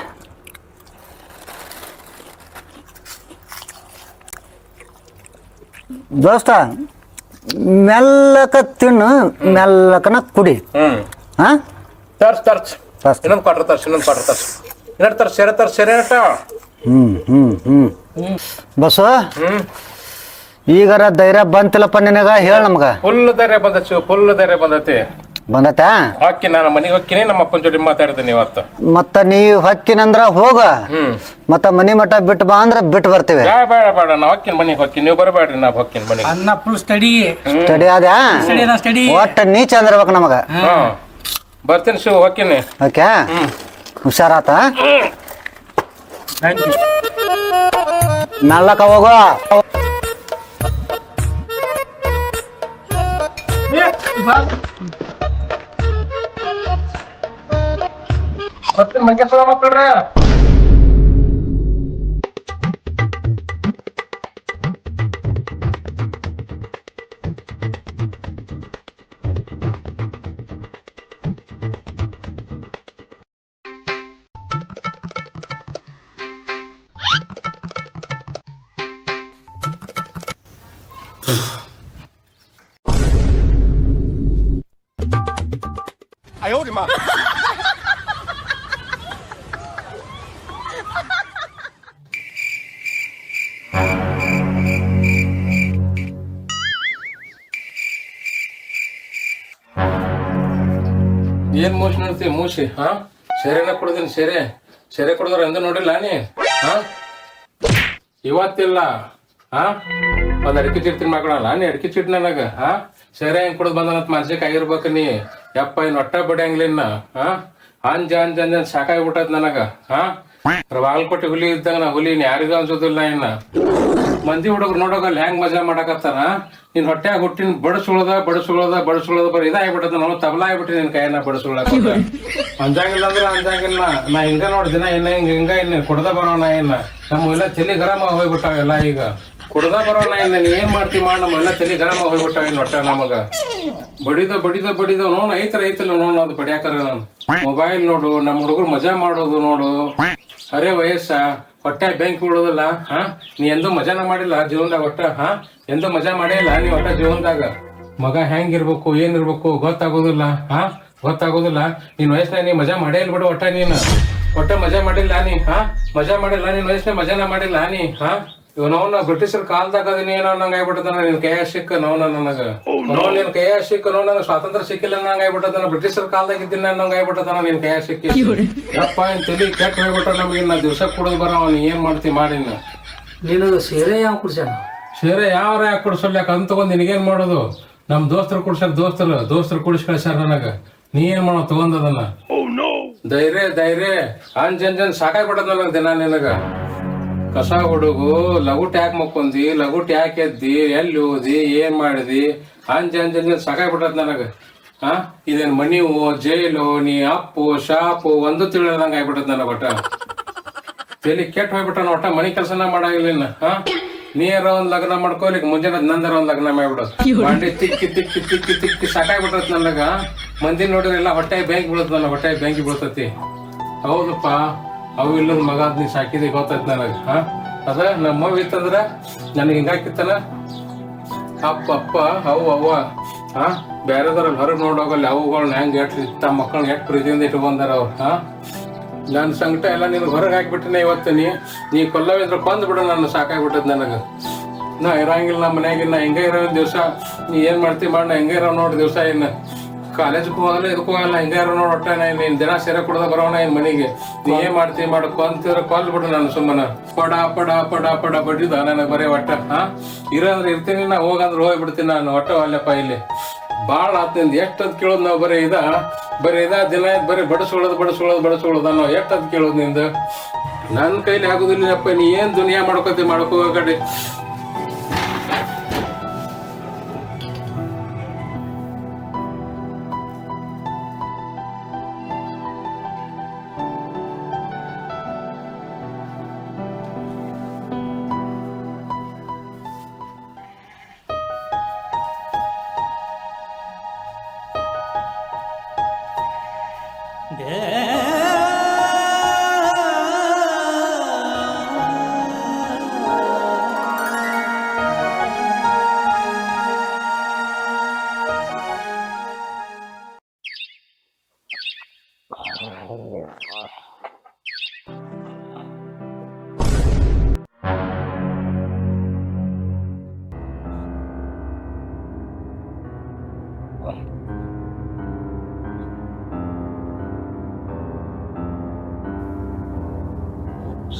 Speaker 6: ದೋಸ್ತ, ಮೆಲ್ಲಕ ತಿನ್ನು, ಮೆಲ್ಲಕನ ಕುಡಿ.
Speaker 2: ತರ್ಸ್ ಇನ್ನೊಂದು ಕ್ವಾಟ್ರ್ ತರ್ಸ್ ಸೆರೆ
Speaker 6: ಬಸ್ಸು, ಈಗಾರ ಧೈರ್ಯ ಬಂತಿಲ್ಲಪ್ಪ ನಿನಗ. ಹೇಳ ನಮ್ಗ.
Speaker 2: ಫುಲ್ ಧೈರ್ಯ ಬಂದೈತಿ.
Speaker 6: ಬಂದತ?
Speaker 2: ಹಾಕಿ ನಾನು ಮನೆಗೆ ಹೋಗ್ತೀನಿ, ನಮ್ಮ ಅಪ್ಪನ ಜೊತೆ ಮಾತಾಡ್ತೀನಿ ಇವತ್ತು.
Speaker 6: ಮತ್ತ ನೀವ್ ಹೊಕ್ಕಿನಂದ್ರ ಹೋಗ. ಮತ್ತ ಮನಿ ಮಠ ಬಿಟ್ಟು ಬಾ ಅಂದ್ರ ಬಿಟ್ಟು ಬರ್ತೀವಿ.
Speaker 2: ಬೇಡ ನಾ ಹೊಕ್ಕಿನ ಮನೆಗೆ ಹೋಗ್ತೀನಿ, ನೀವು ಬರಬೇಡ್ರಿ. ನಾ ಹೊಕ್ಕಿನ ಮನೆಗೆ.
Speaker 4: ಅನ್ನ ಫುಲ್ ಸ್ಟಡಿ
Speaker 6: ಅದ್ಯಾ?
Speaker 4: ಸ್ಟಡಿ
Speaker 6: ಒಟ್ಟ ನೀ ಚಂದ ಇರ್ಬೇಕು ನಮಗ.
Speaker 2: ಬರ್ತೀನಿ ಶಿವ, ಹೊಕ್ಕಿನಿ.
Speaker 6: ಓಕೆ, ಹುಷಾರಾತ. ಮೆಲ್ಲಕ ಹೋಗೋ.
Speaker 2: ಮಕ್ಕಳ್ರೆ ಏನ್ ಮೂಸಿ ನೋಡ್ತೀವಿ ಮೂಸಿ ಹಾ ಸೆರೆನ ಕೊಡ್ತೀನಿ ಸೆರೆ ಕೊಡೋದ್ರ ಎಂದ ನೋಡಿಲ್ಲ ನೀ ಹಾ ಇವತ್ತಿಲ್ಲ ಹಾ ಒಂದ್ ಅಡಿಕೆ ಚಿಡ್ತೀನಿ ಮಾಡ್ಕೊಳಲ್ಲ ನೀ ಅಡಿಕೆ ಚಿಟ್ ನನಗ ಹಾ ಸೆರೆ ಹೆಂಗ್ ಕುಡ್ದು ಬಂದನಂತ ಮನ್ಸಿಗೆ ಆಗಿರ್ಬೇಕ ನೀ ಯಪ್ಪ ಇನ್ ಒಟ್ಟ ಬಡಿಯಂಗ್ಲಿನ್ನ ಹಾ ಅಂಜ ಅಂಜ ಅಂಜ ಸಾಕಾಗ್ಬಿಟ್ಟತ್ ನನಗ ಹಾ ಬಾಗಲಕೋಟೆ ಹುಲಿ ಇದ್ದಂಗ ನಾ ಹುಲಿ ಯಾರಿಗೂ ಅನ್ಸೋದಿಲ್ಲ ಇನ್ನ ಮಂದಿ ಹುಡುಗರು ನೋಡೋಕಲ್ಲ ಹೆಂಗ್ ಮಜಾ ಮಾಡಕತ್ತಾರ ನಿನ್ ಹೊಟ್ಯಾಗ ಹುಟ್ಟಿನ ಬಡಸುಳದ ಬರೀ ಇದಾಗ್ಬಿಟ್ಟದ ನಾವು ತಬಲಾ ಆಗ್ಬಿಟ್ಟಿ ನಿನ್ ಕೈಯನ್ನ ಬಡಸುಳಕ ಅಂಜಾಗಿಲ್ಲ ಅಂದ್ರ ಅಂಜಾಗಿಲ್ಲ ನಾ ಹಿಂಗ ನೋಡ್ದಿನ ಹಿಂಗ ಇನ್ನ ಕುಡ್ದ ಬರೋಣ ಇನ್ನ ನಮ್ಮೆಲ್ಲ ತಲೆ ಗರಮ ಹೋಗ್ಬಿಟ್ಟಾವೆಲ್ಲ ಈಗ ಕುಡ್ದ ಬರೋಣ ಇನ್ನ ನೀ ಏನ್ ಮಾಡ್ತಿ ನಮ್ಮೆಲ್ಲ ತಲೆ ಗರಮ ಹೋಗ್ಬಿಟ್ಟಾವ ಇನ್ ಹೊಟ್ಟ ನಮಗ ಬಡಿದ ನೋಡ್ ಐತಲ್ಲ ನೋಡ್ ಅದು ಬಡಿಯಾಕರ ಮೊಬೈಲ್ ನೋಡು ನಮ್ ಹುಡುಗರು ಮಜಾ ಮಾಡೋದು ನೋಡು ಅರೆ ವಯಸ್ಸ ಹೊಟ್ಟೆ ಬೆಂಕಿ ಬಿಡೋದಿಲ್ಲ ಹಾ ನೀ ಎಂದೂ ಮಜಾನ ಮಾಡಿಲ್ಲ ಜೀವನದಾಗ ಒಟ್ಟ ಹಾ ಎಂದೂ ಮಜಾ ಮಾಡಿಲ್ಲ ನೀ ಒಟ್ಟ ಜೀವನದಾಗ ಮಗ ಹೆಂಗಿರ್ಬೇಕು ಏನಿರ್ಬೇಕು ಗೊತ್ತಾಗೋದಿಲ್ಲ ಹಾ ಗೊತ್ತಾಗೋದಿಲ್ಲ ನೀನ್ ವಯಸ್ಸಿನಾಗ ನೀ ಮಜಾ ಮಾಡೇ ಇಲ್ಲ ಬಿಡು ಒಟ್ಟ ಮಜಾ ಮಾಡಿಲ್ಲ ನೀ ಹಾ ಮಜಾ ಮಾಡಿಲ್ಲ ನೀನ್ ವಯಸ್ಸಿನಾಗ ಮಜಾನ ಮಾಡಿಲ್ಲ ನೀ ಹಾ ಇವನವನ್ನ ಬ್ರಿಟಿಷರ್ ಕಾಲದಾಗ ಏನೋ ನಂಗೆ ಆಗ್ಬಿಟ್ಟದ ನಿನ್ ಕೈಯಾಗ ಸಿಕ್ಕ ನೋನ ನನಗ ನಿನ್ ಕೈಯಾಗ ಸಿಕ್ಕ ನನಗೆ ಸ್ವಾತಂತ್ರ್ಯ ಸಿಕ್ಕಿಲ್ಲ ನಂಗೆ ಆಗ್ಬಿಟ್ಟದ ಬ್ರಿಟಿಷರ್ ಕಾಲದಾಗ ಇದ್ದೀನಿ ನಂಗೆ ಆಗ್ಬಿಟ್ಟದ ನಿನ್ ಕೈಯಾಗ ಸಿಕ್ಕಿ ಯಪ್ಪ ಏನ್ ತಲಿ ಕೆಟ್ಟ ಹೋಗ್ಬಿಟ್ಟ ನಮ್ಗೆ ನಾ ದಿವ್ಸ ಕುಡಿದ್ ಬರೋ ನೀ ಏನ್ ಮಾಡ್ತಿ ಮಾಡಿನ
Speaker 1: ನಿನಗ ಸೇರೆ ಯಾವ ಕುಡ್ಸ್ಯಾನ
Speaker 2: ಸೀರೆ ಯಾವ್ರ ಯಾಕೆ ಕುಡ್ಸಲ್ಯಾಕ ಅಂತ ತಗೊಂಡ್ ನಿನಗೇನ್ ಮಾಡೋದು ನಮ್ ದೋಸ್ತರು ಕುಡ್ಸಾರ ದೋಸ್ತರು ಕುಡಿಸ್ ಕಳ್ಸ್ಯಾರ ನನಗ ನೀ ಏನ್ ಮಾಡೋ ತಗೊಂಡದನ್ನ ಧೈರ್ಯ ಅಂಜನ್ ಸಾಕಾಗ್ಬಿಟ್ಟದ ನನಗ ದಿನ ನಿನಗ ಕಸ ಹುಡುಗು ಲಗುಟ್ ಯಾಕೆ ಮಕ್ಕೊಂದಿ ಲಗುಟ್ ಯಾಕೆ ಎದ್ದಿ ಎಲ್ಲಿ ಓದಿ ಏನ್ ಮಾಡಿದಿ ಅಂಜ ಸಾಕಾಗ್ಬಿಟ್ಟದ ನನಗ ಹಾ ಇದೇನ್ ಮನಿವು ಜೈಲು ನೀ ಅಪ್ಪು ಶಾಪು ಒಂದು ತಿಳಿದಂಗ ಆಗ್ಬಿಟ್ಟದ ನನಗ ಒಟ್ಟ ತಲಿ ಕೆಟ್ಟ ಹೋಗ್ಬಿಟ್ಟ ಒಟ್ಟ ಮನಿ ಕೆಲ್ಸನ ಮಾಡಾಗಿಲ್ಲ ಹಾ ನೀರ ಒಂದ್ ಲಗ್ನ ಮಾಡ್ಕೋಲಿಕ್ ಮುಂಜಾನೆ ನಂದರ ಒಂದ್ ಲಗ್ನ ಮಾಡ್ಬಿಡೋದು ಮಾಡಿ ತಿಕ್ಕಿ ಸಾಕಾಗ್ಬಿಟ್ಟತ್ ನನಗ ಮಂದಿ ನೋಡಿದ್ರೆ ಎಲ್ಲ ಹೊಟ್ಟೆ ಬ್ಯಾಂಕ್ ಬೀಳತ್ ನನ್ನ ಹೊಟ್ಟೆ ಬ್ಯಾಂಕಿ ಬೀಳ್ತತಿ ಹೌದಪ್ಪ ಅವು ಇಲ್ಲದ ಮಗ ನೀ ಸಾಕಿದೆ ಗೊತ್ತೈತ್ ನನಗ ಹಾ ಅದ ನಮ್ಮವ್ ಇತ್ತಂದ್ರ ನನಗೆ ಹಿಂಗಾಕಿತ್ತನ ಅಪ್ಪ ಅವ್ವ ಹಾ ಬೇರೆದವ್ರಲ್ಲಿ ಹೊರಗೆ ನೋಡೋಗಲ್ಲ ಅವುಗಳನ್ನ ಹೆಂಗ್ ತಮ್ಮ ಮಕ್ಕಳನ್ನ ಎಟ್ ಪ್ರೀತಿಯಿಂದ ಇಟ್ಟು ಬಂದಾರ ಅವ್ರು ಹಾ ನನ್ನ ಸಂಕಟ ಎಲ್ಲ ನಿನ್ ಹೊರಗೆ ಹಾಕ್ಬಿಟ್ಟಿನ ಇವತ್ತು ನೀ ಕೊಲ್ಲವಿದ್ರ ಕೊಂದ್ ಬಿಡು ನನ್ನ ಸಾಕಾಗ್ಬಿಟ್ಟದ್ ನನಗ ನಾ ಇರಂಗಿಲ್ಲ ನಮ್ಮ ಮನ್ಯಾಗ ನಾ ಹಿಂಗ ಇರೋ ದಿವ್ಸ ನೀ ಏನ್ ಮಾಡ್ತಿ ಮಾಡ ನಾ ಹಿಂಗ ಇರೋ ನೋಡ್ ದಿವ್ಸ ಇನ್ನ ಕಾಲೇಜ್ಗೂ ಹೋಗಲ್ಲ ಇದಕ್ಕೂ ಹೋಗಲ್ಲ ಹಿಂಗ ಇರೋ ನೋಡ್ ಒಟ್ಟ ನೀನ್ ದಿನ ಸೀರೆ ಕುಡ್ದ ಬರೋಣ ಇನ್ ಮನಿಗೆ ನೀ ಏನ್ ಮಾಡ್ತಿ ಮಾಡ ಕೊಂತಿದ್ರ ಕೊಲ್ ಬಿಡು ನಾನು ಸುಮ್ಮನ ಪಡ ಬಡಿದ ನನಗೆ ಬರೀ ಒಟ್ಟ ಹಾ ಇರಂದ್ರೆ ಇರ್ತೀನಿ ನಾ ಹೋಗಂದ್ರೆ ಹೋಗ್ಬಿಡ್ತೀನಿ ನಾನು ಒಟ್ಟ ಅಲ್ಲಪ್ಪ ಇಲ್ಲಿ ಬಾಳ ಆತಿಂದ ಎಷ್ಟದ್ ಕೇಳೋದ್ ನಾವ್ ಬರೀ ಇದ ದಿನ ಬರೀ ಬಡಸೋಳೋದು ಅನ್ನೋ ಎಷ್ಟದ್ ಕೇಳೋದ್ ನಿಂದ ನನ್ ಕೈಲಿ ಆಗುದಿಲ್ಲಪ್ಪ ನೀ ಏನ್ ದುನಿಯಾ ಮಾಡ್ಕೋತಿ ಮಾಡ್ಕೋ ಕಡೆ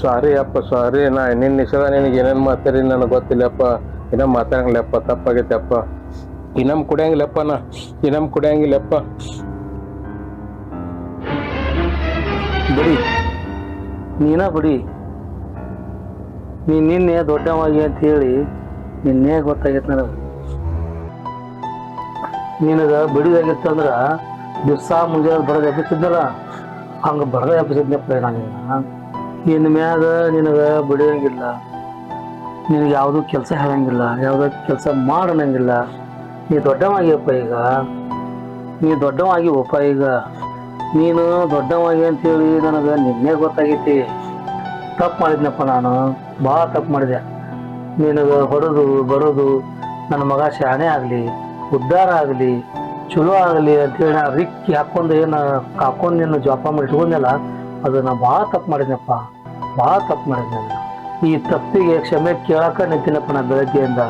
Speaker 2: ಸಾರಿ ಅಪ್ಪ ಸಾರಿ ನಾ ನಿನ್ನ ನಿಷೇಧ ನಿನಗೆ ಏನೇನ್ ಮಾತಾಡಿ ನನಗೆ ಗೊತ್ತಿಲ್ಲಪ್ಪ ಇನ್ನೂ ಮಾತಾಡಂಗಿಲ್ಲಪ್ಪ ತಪ್ಪಾಗೈತೆ ಅಪ್ಪ ಇನ್ನಮ್ ಕುಡಿಯಂಗಿಲ್ಲಪ್ಪ
Speaker 1: ಬಿಡಿ ನೀನ ಬಿಡಿ ನೀನ್ ನಿನ್ನೆ ದೊಡ್ಡವಾಗಿ ಅಂತ ಹೇಳಿ ನಿನ್ನೆ ಗೊತ್ತಾಗೈತೆ ನನಗೆ ನಿನಗ ಬಿಡಿದಾಗಿತ್ತಂದ್ರ ದಿವ್ಸ ಮುಂಜಾನೆ ಬರೋದು ಎಬ್ಬಿಸಿದ್ನಲ್ಲ ಹಂಗ ಬರೋದ ಎಬ್ಬಿಸಿದ್ನಪ್ಪ ನಾನು ನಿನ್ನ ಮ್ಯಾಗ ನಿನಗ ಬಿಡಿಯಂಗಿಲ್ಲ ನಿನಗೆ ಯಾವುದೂ ಕೆಲಸ ಹೇಳಂಗಿಲ್ಲ ಯಾವುದೋ ಕೆಲಸ ಮಾಡಂಗಿಲ್ಲ ನೀ ದೊಡ್ಡವಾಗಿಯಪ್ಪ ಈಗ ನೀನು ದೊಡ್ಡವಾಗಿ ಅಂತೇಳಿ ನನಗೆ ನಿನ್ನೆ ಗೊತ್ತಾಗೈತಿ ತಪ್ಪು ಮಾಡಿದ್ನಪ್ಪ ನಾನು ಭಾಳ ತಪ್ಪು ಮಾಡಿದೆ ನಿನಗೆ ಹೊಡೆದು ಬರೋದು ನನ್ನ ಮಗ ಶಾಣೆ ಆಗಲಿ, ಉದ್ಧಾರ ಆಗಲಿ, ಚಲೋ ಆಗಲಿ ಅಂತೇಳಿ ನಾ ರಿಕ್ಕಿ ಹಾಕೊಂಡು ಏನು ಕಾಕೊಂಡು ನಿನ್ನ ಜೋಪಾನ ಮಾಡಿ ಇಟ್ಕೊಂಡೆಲ್ಲ ಅದು ನಾ ಭಾಳ ತಪ್ಪು ಮಾಡಿದ್ನಪ್ಪ, ಭಾಳ ತಪ್ಪು ಮಾಡಿದ್ನೆ ನಾನು. ಈ ತಪ್ಪಿಗೆ ಕ್ಷಮೆ ಕೇಳಕ ನಿಂತಿನಪ್ಪ ನಾ ಬೆಳಗ್ಗೆಯಿಂದ.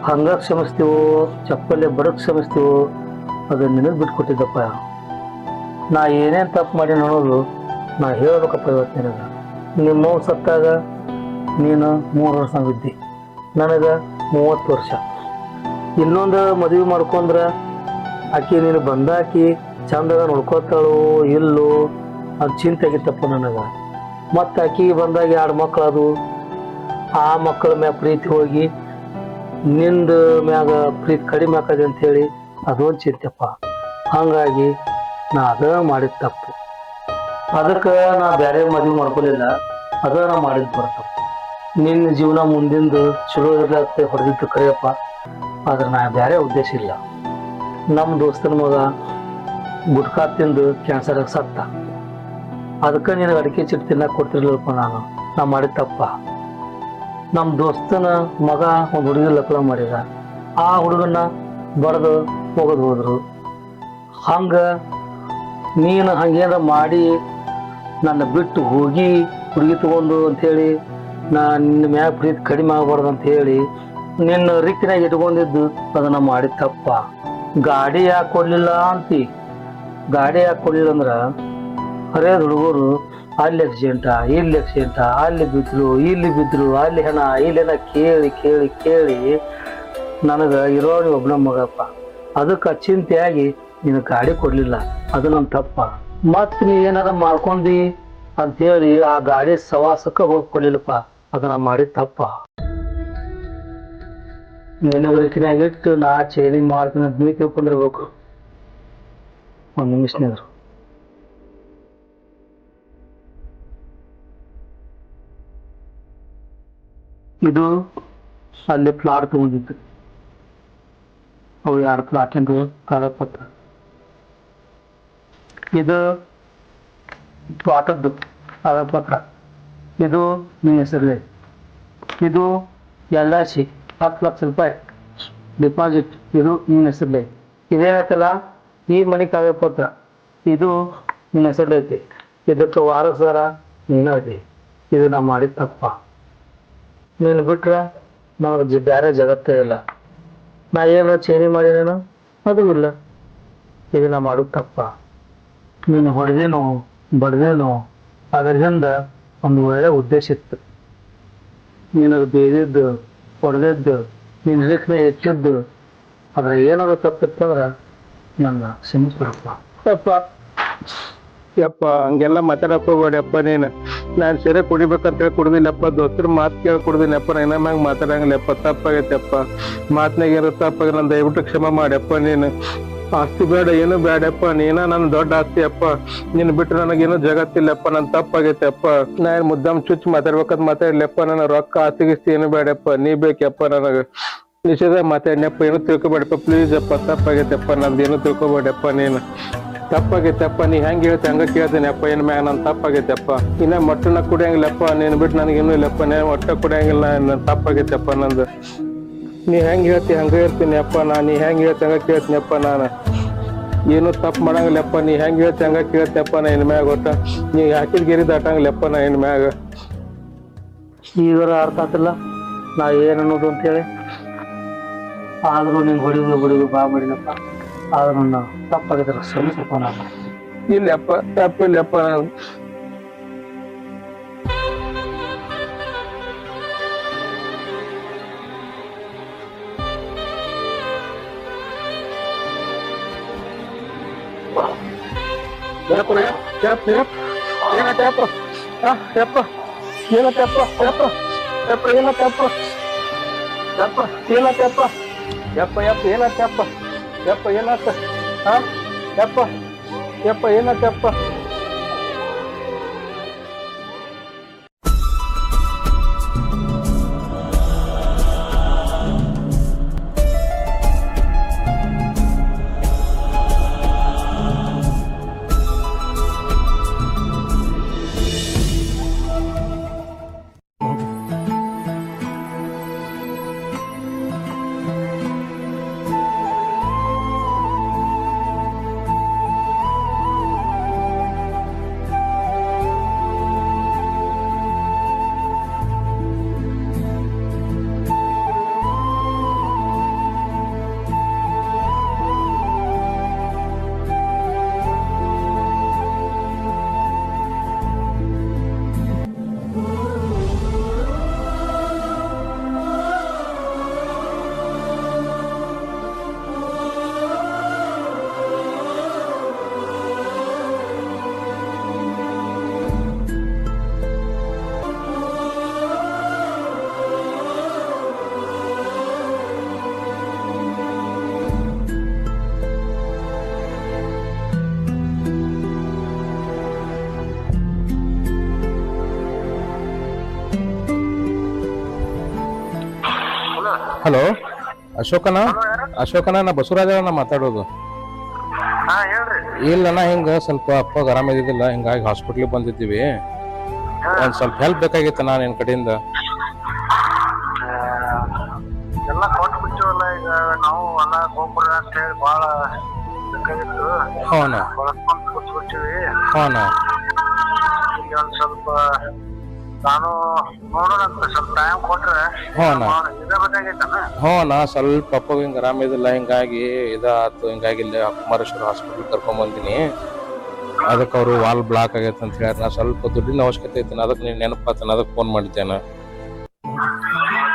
Speaker 1: ಹಂಗ ಕ್ಷಮಿಸ್ತೀವೋ ಚಪ್ಪಲಿ ಬಡಕ್ ಕ್ಷಮಿಸ್ತೀವೋ ಅದು ನಿನಗೆ ಬಿಟ್ಕೊಟ್ಟಿದ್ದಪ್ಪ. ನಾ ಏನೇನು ತಪ್ಪು ಮಾಡಿ ಅನ್ನೋದು ನಾ ಹೇಳ್ಬೇಕಪ್ಪ ಇವತ್ತು ನಿನಗೆ. ನಿಮ್ಮ ಸತ್ತಾಗ ನೀನು 3 ವರ್ಷ ಇದ್ದಿ, ನನಗೆ 30 ವರ್ಷ. ಇನ್ನೊಂದು ಮದುವೆ ಮಾಡ್ಕೊಂಡ್ರೆ ಆಕಿ ನೀನು ಬಂದಾಕಿ ಚಂದಾಗ ನೋಡ್ಕೋತಾಳು ಇಲ್ಲೋ ಅದು ಚಿಂತೆ ಆಗಿತ್ತಪ್ಪ ನನಗೆ. ಮತ್ತು ಆಕಿಗೆ ಬಂದಾಗ 2 ಮಕ್ಳು ಅದು, ಆ ಮಕ್ಕಳ ಮ್ಯಾಗ ಪ್ರೀತಿ ಹೋಗಿ ನಿಂದು ಮ್ಯಾಗ ಪ್ರೀತಿ ಕಡಿಮೆ ಆಕದೆ ಅಂಥೇಳಿ ಅದೊಂದು ಚಿಂತೆಪ್ಪ. ಹಾಗಾಗಿ ನಾ ಅದ ಮಾಡಿದ ತಪ್ಪು. ಅದಕ್ಕೆ ನಾ ಬೇರೆ ಮದುವೆ ಮಾಡ್ಕೊಲಿಲ್ಲ, ಅದ ನಾ ಮಾಡಿದ್ ಬರ್ತಪ್ಪ. ನಿನ್ನ ಜೀವನ ಮುಂದಿಂದು ಚಲೋ ಇರ್ಲತ್ತೆ ಹೊಡೆದಿದ್ದು ಕರೆಯಪ್ಪ, ಆದ್ರೆ ನಾ ಬೇರೆ ಉದ್ದೇಶ ಇಲ್ಲ. ನಮ್ಮ ದೋಸ್ತನ ಮಗ ಗುಟ್ಕಾ ತಿಂದು ಕ್ಯಾನ್ಸರ್ ಸತ್ತ. ಅದಕ್ಕೆ ನಿನಗೆ ಅಡಿಕೆ ಚಿಟ್ಟು ತಿನ್ನಕ್ಕೆ ಕೊಡ್ತಿರ್ಲಿಲ್ಲಪ್ಪ. ನಾ ಮಾಡಿದ ತಪ್ಪ. ನಮ್ಮ ದೋಸ್ತನ ಮಗ ಒಂದು ಹುಡುಗಿ ಲಗ್ನ ಮಾಡಿದ, ಆ ಹುಡುಗನ್ನ ಬಡ್ದು ಹೋಗೋದು ಹೋದ್ರು. ಹಂಗೆ ನೀನು ಹಂಗೇನಾರ ಮಾಡಿ ನನ್ನ ಬಿಟ್ಟು ಹೋಗಿ ಹುಡುಗಿ ತಗೊಂಡು ಅಂಥೇಳಿ ನಾ ನಿನ್ನ ಮ್ಯಾಗ ಪ್ರೀತಿ ಕಡಿಮೆ ಆಗಬಾರ್ದು ಅಂಥೇಳಿ ನಿನ್ನ ರಿಕ್ಕಿನಾಗ ಇಟ್ಕೊಂಡಿದ್ದು ಅದನ್ನ ಮಾಡಿದ ತಪ್ಪ. ಗಾಡಿ ಯಾಕೆ ಕೊಡಲಿಲ್ಲ ಅಂತಿ, ಗಾಡಿ ಯಾಕೆ ಕೊಡಲಿಲ್ಲ ಅಂದ್ರೆ ಹರಿಯದ ಹುಡುಗರು ಅಲ್ಲಿ ಆಕ್ಸಿಡೆಂಟ, ಇಲ್ಲಿ ಆಕ್ಸಿಡೆಂಟ, ಅಲ್ಲಿ ಬಿದ್ರು, ಇಲ್ಲಿ ಬಿದ್ರು, ಅಲ್ಲಿ ಹೆಣ, ಇಲ್ಲಿ ಹೆಣ ಕೇಳಿ ಕೇಳಿ ಕೇಳಿ ನನಗೆ ಇರೋನು ಒಬ್ಬನ ಮಗಪ್ಪ. ಅದಕ್ಕೆ ಚಿಂತೆಯಾಗಿ ನೀನು ಗಾಡಿ ಕೊಡಲಿಲ್ಲ, ಅದು ನಮ್ಮ ತಪ್ಪ. ಮತ್ತು ನೀ ಏನಾರ ಮಾಡ್ಕೊಂಡಿ ಅಂಥೇಳಿ ಆ ಗಾಡಿ ಸವಾಸಕ್ಕೆ ಹೋಗಿ ಕೊಡಲಿಲ್ಲಪ್ಪ, ಅದು ನಾ ಮಾಡಿದ ತಪ್ಪ. ನಿನ್ನವರಿಕಿನಾಗಿಟ್ಟು ನಾ ಚೇಂಜಿಂಗ್ ಮಾಡ್ತೀನಿ ಅಂತ ನೀವು ತಿಳ್ಕೊಂಡಿರ್ಬೇಕು. ಒಂದು ನಿಮಿಷನಾದ್ರು ಇದು ಅಲ್ಲಿ ಪ್ಲಾಟ್ ತಗೊಂಡಿದ್ದು, ಅವು 2 ಪ್ಲಾಟಿಂದು ಕಾಗದ ಪತ್ರ. ಇದು ತೋಟದ್ದು ಕಾಗದ ಪತ್ರ, ಇದು ನಿಮ್ಮ ಹೆಸರಿದೆ. ಇದು LIC 10 ಲಕ್ಷ ರೂಪಾಯಿ ಡಿಪಾಸಿಟ್, ಇದು ನಿಮ್ಮ ಹೆಸರಿದೆ. ಇದೇನೈತಲ್ಲ ಈ ಮನೆ ಕಾಗದ ಪತ್ರ, ಇದು ನಿಮ್ಮ ಹೆಸರೈತಿ. ಇದಕ್ಕೆ ವಾರಸಾರ ನೀನು ಐತಿ. ಇದು ನಾ ಮಾಡಿದ ತಪ್ಪ. ನೀನು ಬಿಟ್ರೆ ನಾವು ಬೇರೆ ಜಗತ್ತೇ ಇಲ್ಲ. ನಾ ಏನೋ ಚೇಂಜ್ ಮಾಡಿದೇನೋ ಅದು ಇಲ್ಲ. ಇದು ನಾ ಮಾಡೋದು ತಪ್ಪ. ನೀನು ಹೊಡೆದೇನೋ ಬಡ್ದೇನೋ ಅದರಿಂದ ಒಂದು ಒಳ್ಳೆ ಉದ್ದೇಶ ಇತ್ತು. ನೀನು ಬೇದಿದ್ದು ಹೊಡೆದಿದ್ದು ನೀನು ರಿಕ್ನ ಹೆಚ್ಚಿದ್ದು ಅದ್ರ ಏನಾದ್ರು ತಪ್ಪಿತ್ತಂದ್ರೆ ನನ್ನ ಕ್ಷಮಿಸ್ಬಿಡಪ್ಪ.
Speaker 2: ಯಪ್ಪ ಹಂಗೆಲ್ಲ ಮಾತಾಡಕ್ ಹೋಗ್ಬೇಡಪ್ಪ ನೀನು. ನಾನು ಸರಿ ಕುಡಿಬೇಕಂತೇಳಿ ಕುಡ್ದಿಲ್ಲಪ್ಪ, ದೋಸ್ತರ ಮಾತು ಕೇಳಿ ಕುಡ್ದಿನಪ್ಪ. ನಾನು ಮ್ಯಾಗ ಮಾತಾಡಂಗಿಲ್ಲಪ್ಪ, ತಪ್ಪಾಗೈತೆಪ್ಪ. ಮಾತನಾಗ ಏನೋ ತಪ್ಪಾಗ ನಾನು ದಯವಿಟ್ಟು ಕ್ಷಮ ಮಾಡ್ಯಪ್ಪ. ನೀನು ಆಸ್ತಿ ಬೇಡ ಏನು ಬೇಡಪ್ಪ, ನೀನ ನನ್ನ ದೊಡ್ಡ ಆಸ್ತಿ ಅಪ್ಪ. ನೀನು ಬಿಟ್ಟು ನನಗೇನು ಜಗತ್ತಿಲ್ಲಪ್ಪ, ನನ್ ತಪ್ಪಾಗೈತೆಪ್ಪ. ನಾನು ಮುದ್ದಾಮ್ ಚುಚ್ಚು ಮಾತಾಡ್ಬೇಕಂತ ಮಾತಾಡ್ಲಪ್ಪ. ನನ್ನ ರೊಕ್ಕ ಆಸ್ತಿ ಗಿಸ್ತಿ ಏನು ಬೇಡಪ್ಪ, ನೀ ಬೇಕಪ್ಪ ನನಗೆ. ನಿಷೇಧ ಮಾತಾಡ್ನಪ್ಪ, ಏನು ತಿಳ್ಕೊಬೇಡಪ್ಪ ಪ್ಲೀಸ್ ಅಪ್ಪ. ತಪ್ಪಾಗೈತೆಪ್ಪ, ನಂದೇನು ತಿಳ್ಕೊಬೇಡಪ್ಪ. ನೀನು ತಪ್ಪಾಗೈತೆಪ್ಪ. ನೀ ಹೆಂಗೆ ಹೇಳ್ತಿ ಹಂಗ ಕೇಳ್ತೇನೆಪ್ಪ. ಏನ್ ಮ್ಯಾಗ ನಾನು ತಪ್ಪಾಗೈತೆಪ್ಪ. ಇನ್ನ ಮೊಟ್ಟನ ಕುಡಿಯಂಗಿಲ್ಲಪ್ಪ, ನೀನು ಬಿಟ್ಟು ನನಗೇನು ಇಲ್ಲಪ್ಪ. ನಾನು ಮೊಟ್ಟ ಕುಡಿಯಂಗಿಲ್ಲ, ನನ್ನ ತಪ್ಪಾಗೈತೆಪ್ಪ ನಂದು. ನೀ ಹೆಂಗೆ ಹೇಳ್ತಿ ಹಂಗ ಇರ್ತೀನಿ ಅಪ್ಪ. ನೀ ಹೆಂಗೆ ಹೇಳ್ತಿ ಹಂಗ ಕೇಳ್ತೀನಿಯಪ್ಪ. ನಾನು ಏನು ತಪ್ಪು ಮಾಡಂಗಿಲ್ಲಪ್ಪ. ನೀ ಹೆಂಗೆ ಹೇಳ್ತಿ ಹಂಗ ಕೇಳ್ತೀಯಪ್ಪ. ನಾ ಇನ್ ಮ್ಯಾಗ ಒಟ್ಟ ನೀ ಹಾಕಿದ ಗಿರಿ ದಾಟಂಗಿಲ್ಲಪ್ಪ. ನಾ ಇನ್ ಮ್ಯಾಗ
Speaker 1: ಈಗ ಅರ್ಥ ಆಗ್ತಿಲ್ಲ ನಾ ಏನು ಅನ್ನೋದು ಅಂತೇಳಿ. ಆದ್ರೂ ನಿಂಗೆ ಹೊಡಿದು ಬಾ ಮಾಡಿದಪ್ಪ. ಆದ್ರೂ ನನ್ನ ತಪ್ಪಾಗಿದ್ರೆ ಶ್ರಮಿಸಪ್ಪ. ನಾನು
Speaker 2: ಇಲ್ಲಪ್ಪ, ತಪ್ಪಿಲ್ಲಪ್ಪ. ಏನತ್ತಪ್ಪ ಹಲೋ ಅಶೋಕನ ನಾ ಬಸವರಾಜನ ಮಾತಾಡೋದು.
Speaker 7: ಹಾ ಹೇಳ್ರಿ.
Speaker 2: ಇಲ್ಲಣ್ಣ ಹಿಂಗ ಸ್ವಲ್ಪ ಅಪ್ಪಾಗ ಆರಾಮಿದ್ದಿಲ್ಲ, ಹಿಂಗಾಗಿ ಹಾಸ್ಪಿಟ್ಲಿಗೆ ಬಂದಿದ್ದೀವಿ. ಒಂದ್ ಸ್ವಲ್ಪ ಹೆಲ್ಪ್ ಬೇಕಾಗಿತ್ತಣ್ಣ ನಿನ್ ಕಡೆಯಿಂದ.
Speaker 7: ಎಲ್ಲ ಕೊಟ್ಟು ಬಿಟ್ಟಿವಲ್ಲ ಈಗ ನಾವು ಹೊಲ ಗೊಬ್ಬರ ಅಂತ ಹೇಳಿ ಬಾಳ ಬೇಕಾಗಿತ್ತು.
Speaker 2: ಹೌಣ
Speaker 7: ಬಳಸ್ಕೊಂಡ್ ಕೂತ್ಬಿಟ್ಟಿವಿ.
Speaker 2: ಹೌಣ
Speaker 7: ಈಗ ಒಂದ್ ಸ್ವಲ್ಪ ನಾನು ನೋಡೋಣ ಅಂತ ಸ್ವಲ್ಪ ಟೈಮ್ ಕೊಟ್ರೆ ಇದೇ ಬೇಕಾಗಿತ್ತಣ್ಣ.
Speaker 2: ಹ್ಞೂ ಸ್ವಲ್ಪ ಅಪ್ಪಾಗ ಹಿಂಗ ಆರಾಮಿದಿಲ್ಲ, ಹಿಂಗಾಗಿ ಇದಾತು. ಹಿಂಗಾಗಿ ಇಲ್ಲಿ ಕುಮಾರೇಶ್ವರ ಹಾಸ್ಪಿಟ್ಲ್ ಕರ್ಕೊಂಡ್ ಬಂದಿನಿ. ಅದಕ್ಕೆ ಅವರು ವಾಲ್ ಬ್ಲಾಕ್ ಆಗೈತೆ ಅಂತ ಹೇಳಿ ನಾ ಸ್ವಲ್ಪ ದುಡ್ಡಿನ ಅವಶ್ಯಕತೆ ಐತೆ, ಅದಕ್ಕೆ ನೀನು ನೆನಪಾತನ, ಅದಕ್ಕೆ ಫೋನ್ ಮಾಡಿದ್ದೇನೆ.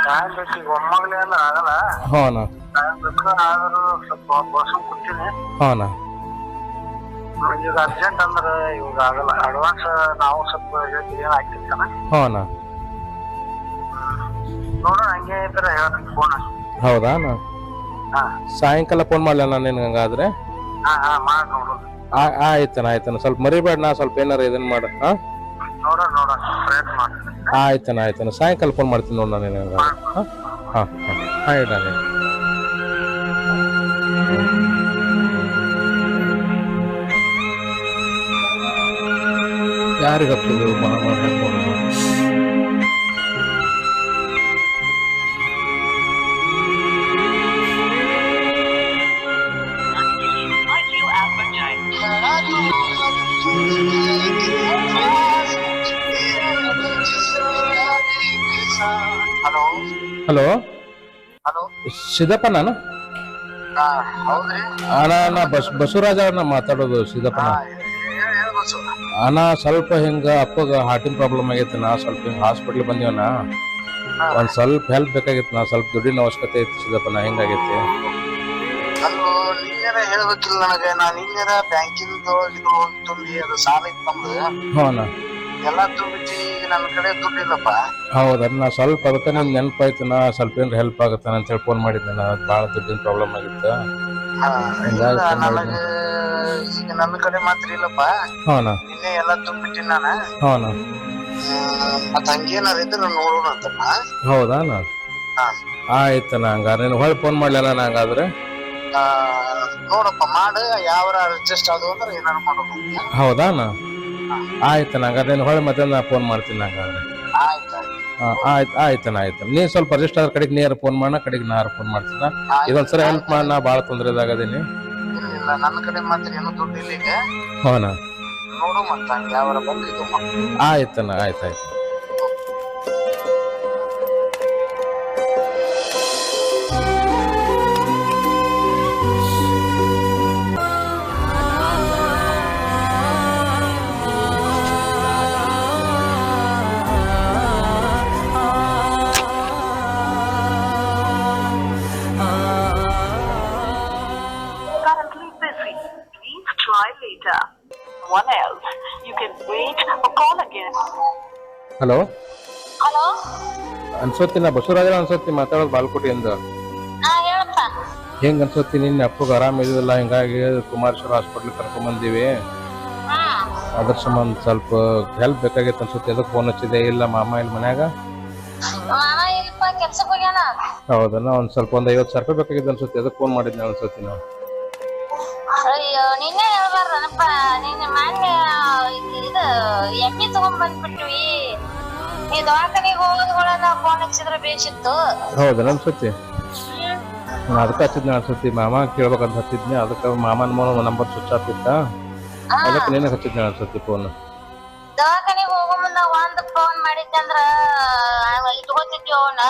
Speaker 7: ಟೈಮ್ ಬೇಕು ಈಗ ಒಮ್ಮಗಲೇ ಎಲ್ಲ ಆಗಲ್ಲ.
Speaker 2: ಹೌಣ
Speaker 7: ಟೈಮ್ ಬೇಕು, ಆದ್ರೂ ಸ್ವಲ್ಪ ಬಳಸ್ಕೊಂಡ್ ಕೂತೀನಿ.
Speaker 2: ಹೌಣ
Speaker 7: ಈಗ ಅರ್ಜೆಂಟ್ ಅಂದ್ರೆ ಇವಾಗ ಆಗಲ್ಲ. ಅಡ್ವಾನ್ಸ್ ನಾವು ಸ್ವಲ್ಪ ಏನ್ ಹಾಕಿರ್ತಾನ.
Speaker 2: ಹೌಣ
Speaker 7: ನೋಡೋಣ, ಹಂಗೆ ಇದ್ರೆ ಹೇಳ್ತೀನಿ ಫೋನ್.
Speaker 2: ಹೌದಾ
Speaker 7: ಹಾ
Speaker 2: ಸಾಯಂಕಾಲ ಫೋನ್ ಮಾಡ್ಲ ನಾನು ನಿನ್ಗೆ ಹಂಗಾದ್ರೆ.
Speaker 7: ಹಾ ಮಾಡಿ ನೋಡೋಣ.
Speaker 2: ಆಯ್ತಣ್ಣ ಸ್ವಲ್ಪ ಮರಿಬೇಡ, ನಾ ಸ್ವಲ್ಪ ಏನಾರ ಇದನ್ನ ಮಾಡ.
Speaker 7: ನೋಡೋಣ ಪ್ರಯತ್ನ ಮಾಡಿ.
Speaker 2: ಆಯ್ತಣ್ಣ ಸಾಯಂಕಾಲ ಫೋನ್ ಮಾಡ್ತೀನಿ ನೋಡ ನಾನು ನಿನಗೆ. ಹಾಂ ಇಡ ಯಾರಿಗಪ್ಪದು ಹಲೋ ಸಿದ್ದಪ್ಪ ನಾನು
Speaker 7: ಹೌದ್ರಿ
Speaker 2: ನಾ ಬಸವರಾಜ ಅವ್ರನ್ನ ಮಾತಾಡೋದು. ಸಿದ್ದಪ್ಪನ ಅಣ್ಣ ಸ್ವಲ್ಪ ಹಿಂಗ ಅಪ್ಪಗ ಹಾರ್ಟಿನ ಪ್ರಾಬ್ಲಮ್ ಆಗೈತೆ, ನಾ ಸ್ವಲ್ಪ ಹಿಂಗ ಹಾಸ್ಪಿಟ್ಲ್ ಬಂದಿವಣ್ಣ. ಒಂದ್ ಸ್ವಲ್ಪ ಹೆಲ್ಪ್ ಬೇಕಾಗಿತ್ತು, ನಾ ಸ್ವಲ್ಪ ದುಡ್ಡಿನ ಅವಶ್ಯಕತೆ ಐತಿ ಸಿದ್ದಪ್ಪನ. ಹಿಂಗಾಗೈತಿ
Speaker 7: ಅಲ್ಲೋ, ನಿನ್ನೆರ ಹೇಳ್ಬೇಕಿಲ್ಲ ನನಗೆ. ನಾ ನಿನ್ನೆರ ಬ್ಯಾಂಕಿಂದ ಇದು ಹೋಗಿ ತುಂಬಿ ಅದು ಸಾಲ ಇತ್ತು ನಮ್ದು.
Speaker 2: ಹೌದಾ
Speaker 7: ಎಲ್ಲಾ ತುಂಬಿಸಿ ಈಗ ನನ್ನ ಕಡೆ ದುಡ್ಡಿಲ್ಲಪ್ಪ.
Speaker 2: ಹೌದಾ ನಾ ಸ್ವಲ್ಪ ಅದಕ್ಕೆ ನಿನ್ ನೆನಪಾಯ್ತು, ನಾ ಸ್ವಲ್ಪ ಏನ್ರ ಹೆಲ್ಪ್ ಆಗುತ್ತಾನ ಅಂತ ಹೇಳಿ ಫೋನ್ ಮಾಡಿದ್ದೆ. ನಾ ಭಾಳ ದುಡ್ಡಿನ ಪ್ರಾಬ್ಲಮ್ ಆಗಿತ್ತು.
Speaker 7: ನನಗೆ ಈಗ ನನ್ನ ಕಡೆ ಮಾತ್ರ ಇಲ್ಲಪ್ಪ.
Speaker 2: ಹೌನಾ
Speaker 7: ನಿನ್ನೆ ಎಲ್ಲಾ ತುಂಬಿಟ್ಟಿನಿ ನಾನು.
Speaker 2: ಹೌನಾ
Speaker 7: ಮತ್ತ ಹಂಗೇನಾರ ಇದ್ರೆ ನೋಡೋಣ ಅಂತ.
Speaker 2: ಹೌದಾ ಆಯ್ತಣ್ಣ, ಹಂಗಾರೆ ನೀನು ಹೊಳ್ಳಿ ಫೋನ್ ಮಾಡ್ಲಿಲ್ಲ ಹಂಗಾದ್ರೆ.
Speaker 7: ನೋಡಪ್ಪ ಮಾಡು, ಯಾವ ಅಡ್ಜಸ್ಟ್ ಆದವು ಅಂದ್ರೆ ಏನಾರು ಮಾಡೋದು.
Speaker 2: ಹೌದಾನ ಆಯ್ತಣ್ಣ, ಹಂಗಾರೆ ನೀನು ಹೊಳ್ಳಿ ಮತ್ತೆ ನಾ ಫೋನ್ ಮಾಡ್ತೀನಿ ಹಂಗಾದ್ರೆ. ಆಯ್ತಣ್ಣ. ನೀನ್ ಸ್ವಲ್ಪ ಅಡ್ಜಸ್ಟ್ ಆದ್ರ ಕಡೆಗೆ ನೀರು ಫೋನ್ ಮಾಡೋಣ, ಕಡೆಗೆ ನಾರು ಫೋನ್ ಮಾಡ್ತೀನ. ಇದೊಂದ್ಸರಿ ಹೆಲ್ಪ್ ಮಾಡಿ, ನಾ ಭಾಳ ತೊಂದರೆದಾಗದೀನಿ.
Speaker 7: ಇಲ್ಲ ನನ್ನ ಕಡೆ ಮಾತ್ರ ಏನು ದುಡ್ಡು ಇಲ್ಲ ಈಗ.
Speaker 2: ಹೌನಾ
Speaker 7: ನೋಡು ಮತ್ತ ಹಂಗೆ ಯಾವ ಬಂದು ಇದು
Speaker 2: ಆಯ್ತಣ್ಣ ಆಯ್ತಾಯ್ತು.
Speaker 8: Currently busy. Please try later. One else. You can wait or call again.
Speaker 2: Hello
Speaker 8: hello.
Speaker 2: ಅನ್ಸೋತಿ ನಾ ಬಸವರಾಜ ಅನ್ಸೋತಿ ಮಾತಾಡೋದು ಬಾಲ್ಕೋಟಿಯಿಂದ.
Speaker 8: ಹೇಳಪ್ಪ.
Speaker 2: ಹೆಂಗ್ ಅನ್ಸೋತಿ ನಿನ್ನ ಅಪ್ಪಗೆ ಆರಾಮ ಇದಿಲ್ಲ, ಹಿಂಗಾಗಿ ಕುಮಾರೇಶ್ವರ ಹಾಸ್ಪಿಟ್ಲ್ ಕರ್ಕೊಂಡ್ ಬಂದೀವಿ. ಅದ್ರ ಸಂಬಂಧ ಸ್ವಲ್ಪ ಹೆಲ್ಪ್ ಬೇಕಾಗಿತ್ತು ಅನ್ಸುತ್ತೆ. ಅದಕ್ಕೆ ಫೋನ್ ಹಚ್ಚಿದೆ. ಇಲ್ಲ ಮಾಮ ಇಲ್ಲಿ ಮನ್ಯಾಗ.
Speaker 8: ಮಾಮ ಇಲ್ಪ ಕೆಲ್ಸಕ್ಕೆ ಹೋಗ್ಯಾನ.
Speaker 2: ಹೌದಾ ಒಂದ್ ಸ್ವಲ್ಪ 50,000 ರೂಪಾಯಿ ಬೇಕಾಗಿತ್ತು ಅನ್ಸುತ್ತೆ. ಅದಕ್ಕೆ ಫೋನ್ ಮಾಡಿದ್ನೆ ಅನ್ಸುತ್ತೆ ನಾವು.
Speaker 8: ಅಯ್ಯೋ ನಿನ್ನೆ ಹೇಳ್ಬಾರ್ದನಪ್ಪ. ನಿನ್ನೆ ಮೊನ್ನೆ ಇದು ಎಮ್ಮಿ ತಗೊಂಡ್ ಬಂದ್ಬಿಟ್ವಿ. ಈ ದವಾಖಾನಿಗೆ ಹೋಗೋದ್ಗಳನ್ನ ಫೋನ್ ಹಚ್ಚಿದ್ರೆ ಬೇಸಿತ್ತು.
Speaker 2: ಹೌದಾ ಅನ್ಸುತ್ತೆ. ನಾನು ಅದಕ್ಕೆ ಹಚ್ಚಿದ್ನೆ ಅನ್ಸುತ್ತೆ. ಮಾಮ ಕೇಳ್ಬೇಕಂತ ಹಚ್ಚಿದ್ನೆ. ಅದಕ್ಕೆ ಮಾಮನ ನಂಬರ್ ಸ್ವಿಚ್ ಆಫ್ ಇತ್ತ. ಅದಕ್ಕೆ ನೀನೇ ಹಚ್ಚಿದ್ನೆ ಅನ್ಸುತ್ತೆ ಫೋನ್.
Speaker 8: ದವಾಖಾನಿಗೆ ಹೋಗೋ ಮುಂದ ಒಂದ್ ಫೋನ್ ಮಾಡಿದ್ದಂದ್ರ ಇಟ್ಕೋತಿದ್ವಿ. ಅವನ್ನ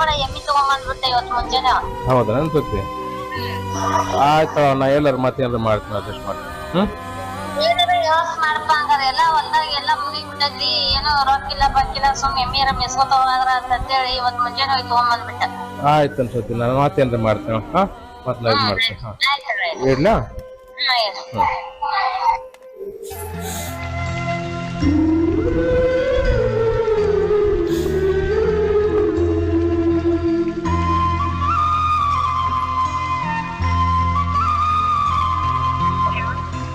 Speaker 8: ಬಡ ಎಮ್ಮಿ ತಗೊಂಡ್ ಬಂದ್ಬಿಟ್ಟೆ ಇವತ್ತು ಮುಂಜಾನೆ.
Speaker 2: ಹೌದಾ ಅನ್ಸುತ್ತೆ. ಆಯ್ತು, ನಾ ಎಲ್ಲಾರು ಮತ್ತೇನಾದ್ರು ಮಾಡ್ತೀನಿ, ಅಡ್ಜಸ್ಟ್ ಮಾಡ್ತೀನಿ.
Speaker 8: ಏನಾರ ವ್ಯವಸ್ಥೆ ಮಾಡಪ್ಪ. ಹಂಗಾರ ಎಲ್ಲ ಹೊಲ್ದಾಗ ಎಲ್ಲ ಮುಗಿಬಿಟ್ಟೈತಿ. ಏನೋ ರೊಕ್ಕಿಲ್ಲ ಬಕ್ಕಿಲ್ಲ, ಸುಮ್ ಎಮ್ಮಿಯರ ಮೆಸ್ಕೋತ ಹೋದ್ರ ಅಂತೇಳಿ ಇವತ್ತು ಮುಂಜಾನೆ ಹೋಗಿ ತಗೊಂಡ್ ಬಂದ್ಬಿಟ್ಟ.
Speaker 2: ಆಯ್ತು ಅನ್ಸುತ್ತೆ. ನಾನು ಮತ್ತೇನಾದ್ರು ಮಾಡ್ತೀನಿ. ಮತ್ತೆ ಲೈವ್ ಮಾಡ್ತೀನಿ. ಇಡ್ಲಾ?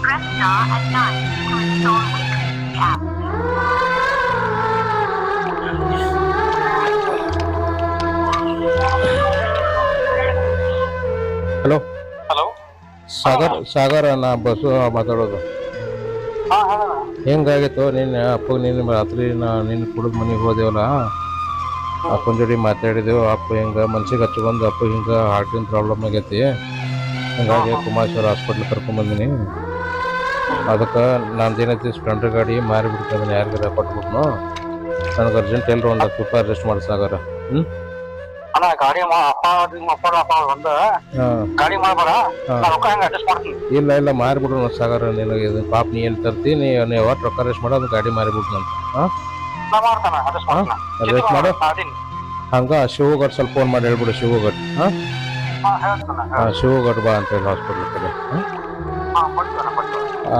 Speaker 8: Press star at 9 to install the app.
Speaker 2: Hello
Speaker 7: hello
Speaker 2: Sagar ನಾ ಬಸ್ಸು ಮಾತಾಡೋದು. ಹೆಂಗಾಗಿತ್ತು ನಿನ್ನೆ ಅಪ್ಪ ನಿನ್ನ ರಾತ್ರಿ ನಿನ್ನ ಕುಡಿದು ಮನೆಗೆ ಹೋದೆವಲ್ಲ, ಅಪ್ಪನ ಜೋಡಿ ಮಾತಾಡಿದೆವು. ಅಪ್ಪ ಹಿಂಗೆ ಮನ್ಸಿಗೆ ಹಚ್ಕೊಂಡು ಅಪ್ಪ ಹಿಂಗೆ ಹಾರ್ಟಿನ ಪ್ರಾಬ್ಲಮ್ ಆಗೈತಿ, ಹಂಗಾಗಿ ಕುಮಾರೇಶ್ವರ ಹಾಸ್ಪಿಟ್ಲ್ ಕರ್ಕೊಂಬಂದಿನಿ. ಅದಕ್ಕೆ ನಂದೇನೈತಿ ಸ್ಪ್ಲೆಂಡರ್ ಗಾಡಿ ಮಾರಿಬಿಡ್ತೀನಿ, ಅದನ್ನು ಯಾರಿಗಾರ ಕೊಟ್ಬಿಟ್ನು. ನನಗೆ ಅರ್ಜೆಂಟ್ ಎಲ್ಲರೂ ಒಂದು 10 ರೂಪಾಯಿ ರೆಸ್ಟ್ ಮಾಡಿ ಸಾಗರ.
Speaker 7: ಅಣ್ಣ ಗಾಡಿ ಗಾಡಿ ಮಾಡ್ಬೇಡ, ರೊಕ್ಕ ಹೆಂಗ ಅಡ್ಜಸ್ಟ್ ಮಾಡ್ತೀನಿ.
Speaker 2: ಇಲ್ಲ ಮಾರಿಬಿಡು ಸಾಗರ. ನಿನಗೆ ಇದು ಪಾಪ ನೀ ಏನು ತರ್ತೀನಿ, ನೀವು ಯಾವತ್ತು ರೊಕ್ಕ ರೆಸ್ಟ್ ಮಾಡೋ ಅದು ಗಾಡಿ ಮಾರಿಬಿಟ್ಟು ನಂತ.
Speaker 7: ಮಾಡ್ತಾನ ಅಡ್ಜಸ್ಟ್ ಮಾಡ್ತಾನ.
Speaker 2: ರೆಸ್ಟ್ ಮಾಡು. ಹಂಗೆ ಶಿವಗಡ್ ಸ್ವಲ್ಪ ಫೋನ್ ಮಾಡಿ ಹೇಳ್ಬಿಡು. ಶಿವಗಡ್ ಶಿವಗಡ್ ಬಾ ಅಂತೇಳಿ ಹಾಸ್ಪಿಟ್ಲ್ ಕಡೆ.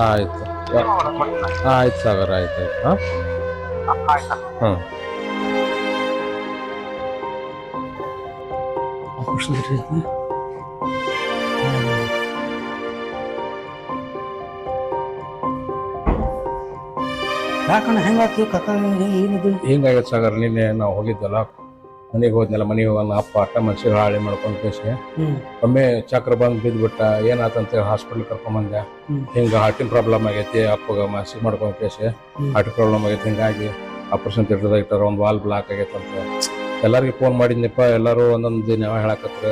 Speaker 2: ಆಯ್ತು ಆಯ್ತು ಸಾಗರ, ಆಯ್ತು ಹಾಂ.
Speaker 1: ಯಾಕಣ್ಣ ಹೆಂಗಾಗ್ತಿ ಕಕ್ಕ ಏನಿದು?
Speaker 2: ಹಿಂಗಾಗೈತೆ ಸಾಗರ. ನಿನ್ನೆ ನಾವು ಹೋಗಿದ್ದಲ್ಲ, ಮನೆಗೆ ಹೋದ್ನಲ್ಲ, ಮನೆಗೆ ಹೋಗೋಣ ಅಪ್ಪ ಅಟ್ಟ ಮನುಷ್ಯರು ಹಾಳಿ ಮಾಡ್ಕೊಂಡು ಕೇಸಿ ಒಮ್ಮೆ ಚಕ್ರ ಬಂದು ಬಿದ್ದುಬಿಟ್ಟ. ಏನಾತಂತೇಳಿ ಹಾಸ್ಪಿಟ್ಲ್ ಕರ್ಕೊಂಬಂದೆ. ಹಿಂಗೆ ಹಾರ್ಟಿನ ಪ್ರಾಬ್ಲಮ್ ಆಗೈತಿ, ಅಪ್ಪಗೆ ಮಾಸಿ ಮಾಡ್ಕೊಂಡು ಕೇಸಿ ಹಾರ್ಟ್ ಪ್ರಾಬ್ಲಮ್ ಆಗೈತಿ. ಹಿಂಗಾಗಿ ಆಪರೇಷನ್ ಥಿಯೇಟರ್ದಾಗ ಇಟ್ಟಾರ, ಒಂದು ವಾಲ್ ಬ್ಲಾಕ್ ಆಗೈತಂತ. ಎಲ್ಲರಿಗೂ ಫೋನ್ ಮಾಡಿದ್ನಪ್ಪ, ಎಲ್ಲರೂ ಒಂದೊಂದು ದಿನ ಹೇಳಕತ್ರ.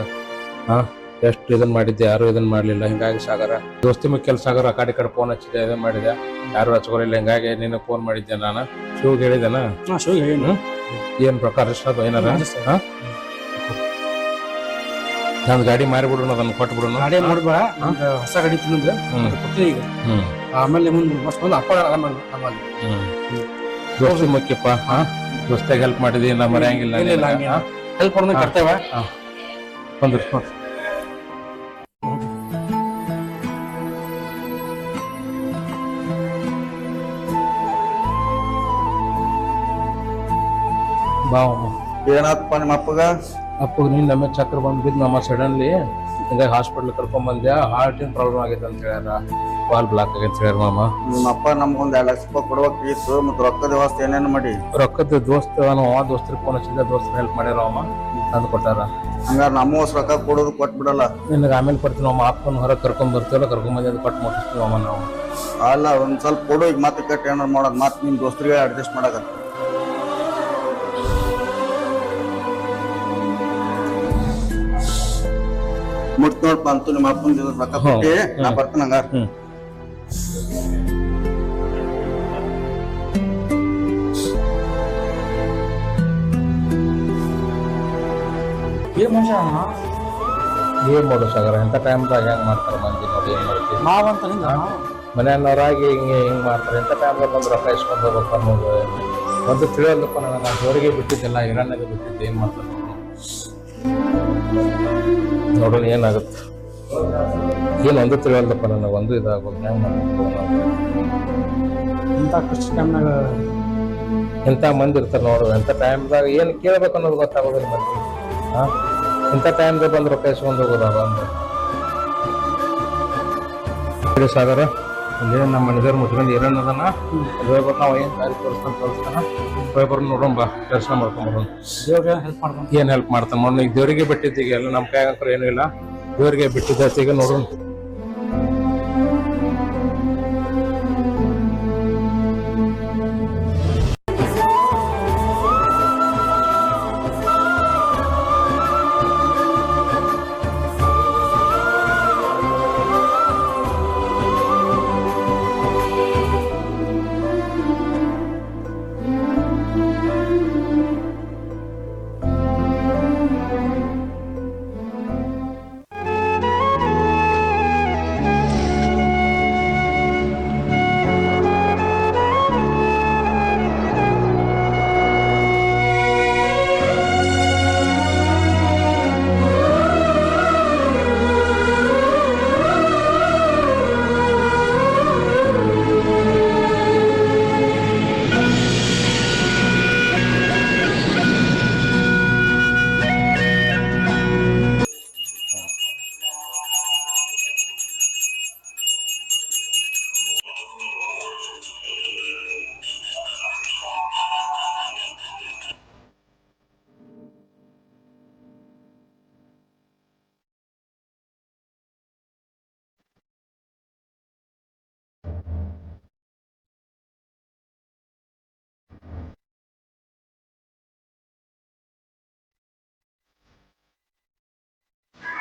Speaker 2: ಎಷ್ಟು ಇದನ್ನು ಮಾಡಿದ್ದೆ, ಯಾರು ಇದನ್ನು ಮಾಡಲಿಲ್ಲ. ಹಿಂಗಾಗಿ ಸಾಗರ ದೋಸ್ತಿ ಮುಖ್ಯ ಸಾಗರ. ಆ ಕಡೆ ಫೋನ್ ಹಚ್ಚಿದೆ, ಇದನ್ನು ಮಾಡಿದೆ, ಯಾರು ಹಚ್ಕೊಳಿಲ್ಲ. ಹಿಂಗಾಗಿ ನಿನಗೆ ಫೋನ್ ಮಾಡಿದ್ದೆ ನಾನು. ಶಿವ್ಗೆ ಹೇಳಿದ್ದೇನ? ಏನು ಪ್ರಕಾರ ಇಷ್ಟ ಅದು ಏನಾರ? ನಂದು ಗಾಡಿ ಮಾರಿಬಿಡು, ಅದನ್ನು ಕೊಟ್ಬಿಡು.
Speaker 1: ಗಾಡಿ ಮಾಡ್ಬೇಡ, ಹೊಸ ಗಾಡಿ ತಿಂದ್ರೆ ಕೊಡ್ತೀನಿ ಈಗ. ಆಮೇಲೆ ಮುಂದೆ ಮಸ್ತ್ ಬಂದು ಅಪ್ಪ
Speaker 2: ದೋಸ್ತಿ ಮುಖ್ಯಪ್ಪ. ದೋಸ್ತಾಗ ಹೆಲ್ಪ್ ಮಾಡಿದಿ, ನಾ ಮರೆಯಂಗಿಲ್ಲ.
Speaker 1: ಹೆಲ್ಪ್ ಮಾಡೋಣ ಕರ್ತೇವೆ.
Speaker 2: ಬಂದ್ರಿ ಬಾವಮ್ಮ.
Speaker 6: ಏನಾತಪ್ಪ ನಿಮ್ಮ ಅಪ್ಪಗ?
Speaker 2: ಅಪ್ಪಗೆ ನೀನು ನಮ್ಮ ಚಕ್ರ ಬಂದ್ಬಿದ್ದು ನಮ್ಮ ಸಡನ್ಲಿ. ಹಿಂಗಾಗಿ ಹಾಸ್ಪಿಟ್ಲ್ ಕರ್ಕೊಂಬಂದ್ಯಾ. ಹಾರ್ಟಿನ ಪ್ರಾಬ್ಲಮ್ ಆಗೈತೆ ಅಂತ ಹೇಳ್ಯಾರ, ವಾಲ್ ಬ್ಲಾಕ್ ಆಗೈತೆ ಹೇಳ್ಯಾರ ಮಾಮ.
Speaker 6: ನಿಮ್ಮ ಅಪ್ಪ ನಮ್ಗೊಂದು 2 ಲಕ್ಷ ರೂಪಾಯಿ ಕೊಡ್ಬೇಕಿತ್ತು, ಮತ್ತು ರೊಕ್ಕದ ವ್ಯವಸ್ಥೆ ಏನೇನು ಮಾಡಿ?
Speaker 2: ರೊಕ್ಕದ ದೋಸ್ತರಿಗೆ ಫೋನ್ ಹಚ್ಚಿದ್ದೆ, ದೋಸ್ತರು ಹೆಲ್ಪ್ ಮಾಡ್ಯಾರ ಅಮ್ಮ, ತಂದು ಕೊಟ್ಟಾರ.
Speaker 6: ಹಂಗಾರೆ ನಮ್ಮ ರೊಕ್ಕ ಕೊಡೋದು ಕೊಟ್ಬಿಡಲ್ಲ.
Speaker 2: ನಿನಗೆ ಆಮೇಲೆ ಕೊಡ್ತೀವಿ ಅಮ್ಮ. ಅಪ್ಪನ ಹೊರಗೆ ಕರ್ಕೊಂಡ್ ಬರ್ತೀವಲ್ಲ, ಕರ್ಕೊಂಬಂದು ಅದು ಕೊಟ್ಟು ಮುಟ್ಟಿಸ್ತೀವಿ ಅಮ್ಮ ನಾವು.
Speaker 6: ಅಲ್ಲ ಒಂದು ಸ್ವಲ್ಪ ಕೊಡು, ಈಗ ಮತ್ತೆ ಕಟ್ಟಿ ಏನಾರು ಮಾಡೋದು, ಮತ್ತೆ ನಿಮ್ಮ ದೋಸ್ತರಿಗೆ ಅಡ್ಜಸ್ಟ್ ಮಾಡಕ ಮುಟ್ ನೋಡ್ಪ ಅಂತೂ ನಿಮ್ಮ ಅಪ್ಪನ ರೊಕ್ಕ ಕೊಟ್ಟಿ ನಾ ಬರ್ತೀನಿ. ಹಂಗಾರ
Speaker 2: ಏನ್ ಮಾಡೋ ಸಾಗರ, ಎಂತ ಟೈಮ್ದಾಗ ಹೆಂಗ್ ಮಾಡ್ತಾರ ಮಂದಿ ನೋಡಿ. ಏನ್ ಮಾಡ್ತೀವಿ
Speaker 1: ನಾವಂತ
Speaker 2: ಮನೆಯವ್ರಾಗಿ ಹಿಂಗೆ ಮಾಡ್ತಾರೆ. ಎಂತ ಟೈಮ್ದಾಗ ಬಂದು ರೊಕ್ಕ ಇಸ್ಕೊಂಡು ಹೋಗ್ಬೇಕು ಅನ್ನೋದು ಒಂದು ತಿಳಿಯಲ್ಲಪ್ಪ. ನಾನು ಜೋರಿಗೆ ಬಿಟ್ಟಿದ್ದೆಲ್ಲ, ಇರಾನಾಗೆ ಬಿಟ್ಟಿದ್ದೆ. ಏನ್ ಮಾಡ್ತಾರೆ ನೋಡೋಣ ಏನಾಗುತ್ತೆ. ಏನು ಒಂದು ತಿಳಿಯಲ್ಲಪ್ಪ ನನಗೆ, ಒಂದು ಇದಾಗೋದು ಹೆಂಗ್ ಮಾಡ್ಬೇಕು.
Speaker 1: ಇಂಥ ಕಷ್ಟ ಟೈಮ್ನಾಗ
Speaker 2: ಎಂಥ ಮಂದಿ ಇರ್ತಾರೆ ನೋಡು. ಎಂಥ ಟೈಮ್ದಾಗ ಏನು ಕೇಳ್ಬೇಕು ಅನ್ನೋದು ಗೊತ್ತಾಗೋದಿಲ್ಲ ಮಂದಿ. ಇಂಥ ಟೈಮ್ದಾಗ ಬಂದು ರೊಕ್ಕ ಇಸ್ಕೊಂಡು ಹೋಗೋದಾಗ ಅಂದ್ರೆ ಸಾಗರ. ಅಲ್ಲೇ ನಮ್ಮ ಮನೆದೇವ್ರು ಮುಚ್ಕೊಂಡು ಏನೇನು ಅದನ್ನ ಹೋಗ್ಬೇಕು. ನಾವು ಏನು ದಾರಿ ತೋರಿಸ್ತಾನ ಹೋಗ್ಬರ್ ನೋಡೋಣ ಬಾ, ದರ್ಶನ ಮಾಡ್ಕೊಂಬರೋಣ.
Speaker 1: ದೇವ್ರಿಗೆ ಹೆಲ್ಪ್ ಮಾಡ್ಕೊಂಡು
Speaker 2: ಏನು ಹೆಲ್ಪ್ ಮಾಡ್ತಾನೆ ನೋಡಿ. ಈಗ ದೇವರಿಗೆ ಬಿಟ್ಟಿದ್ದೀಗ ಎಲ್ಲ ನಮ್ಮ ಕೈಗಂಕರು ಏನೂ ಇಲ್ಲ, ದೇವರಿಗೆ ಬಿಟ್ಟಿದ್ದ ಈಗ ನೋಡೋಣ.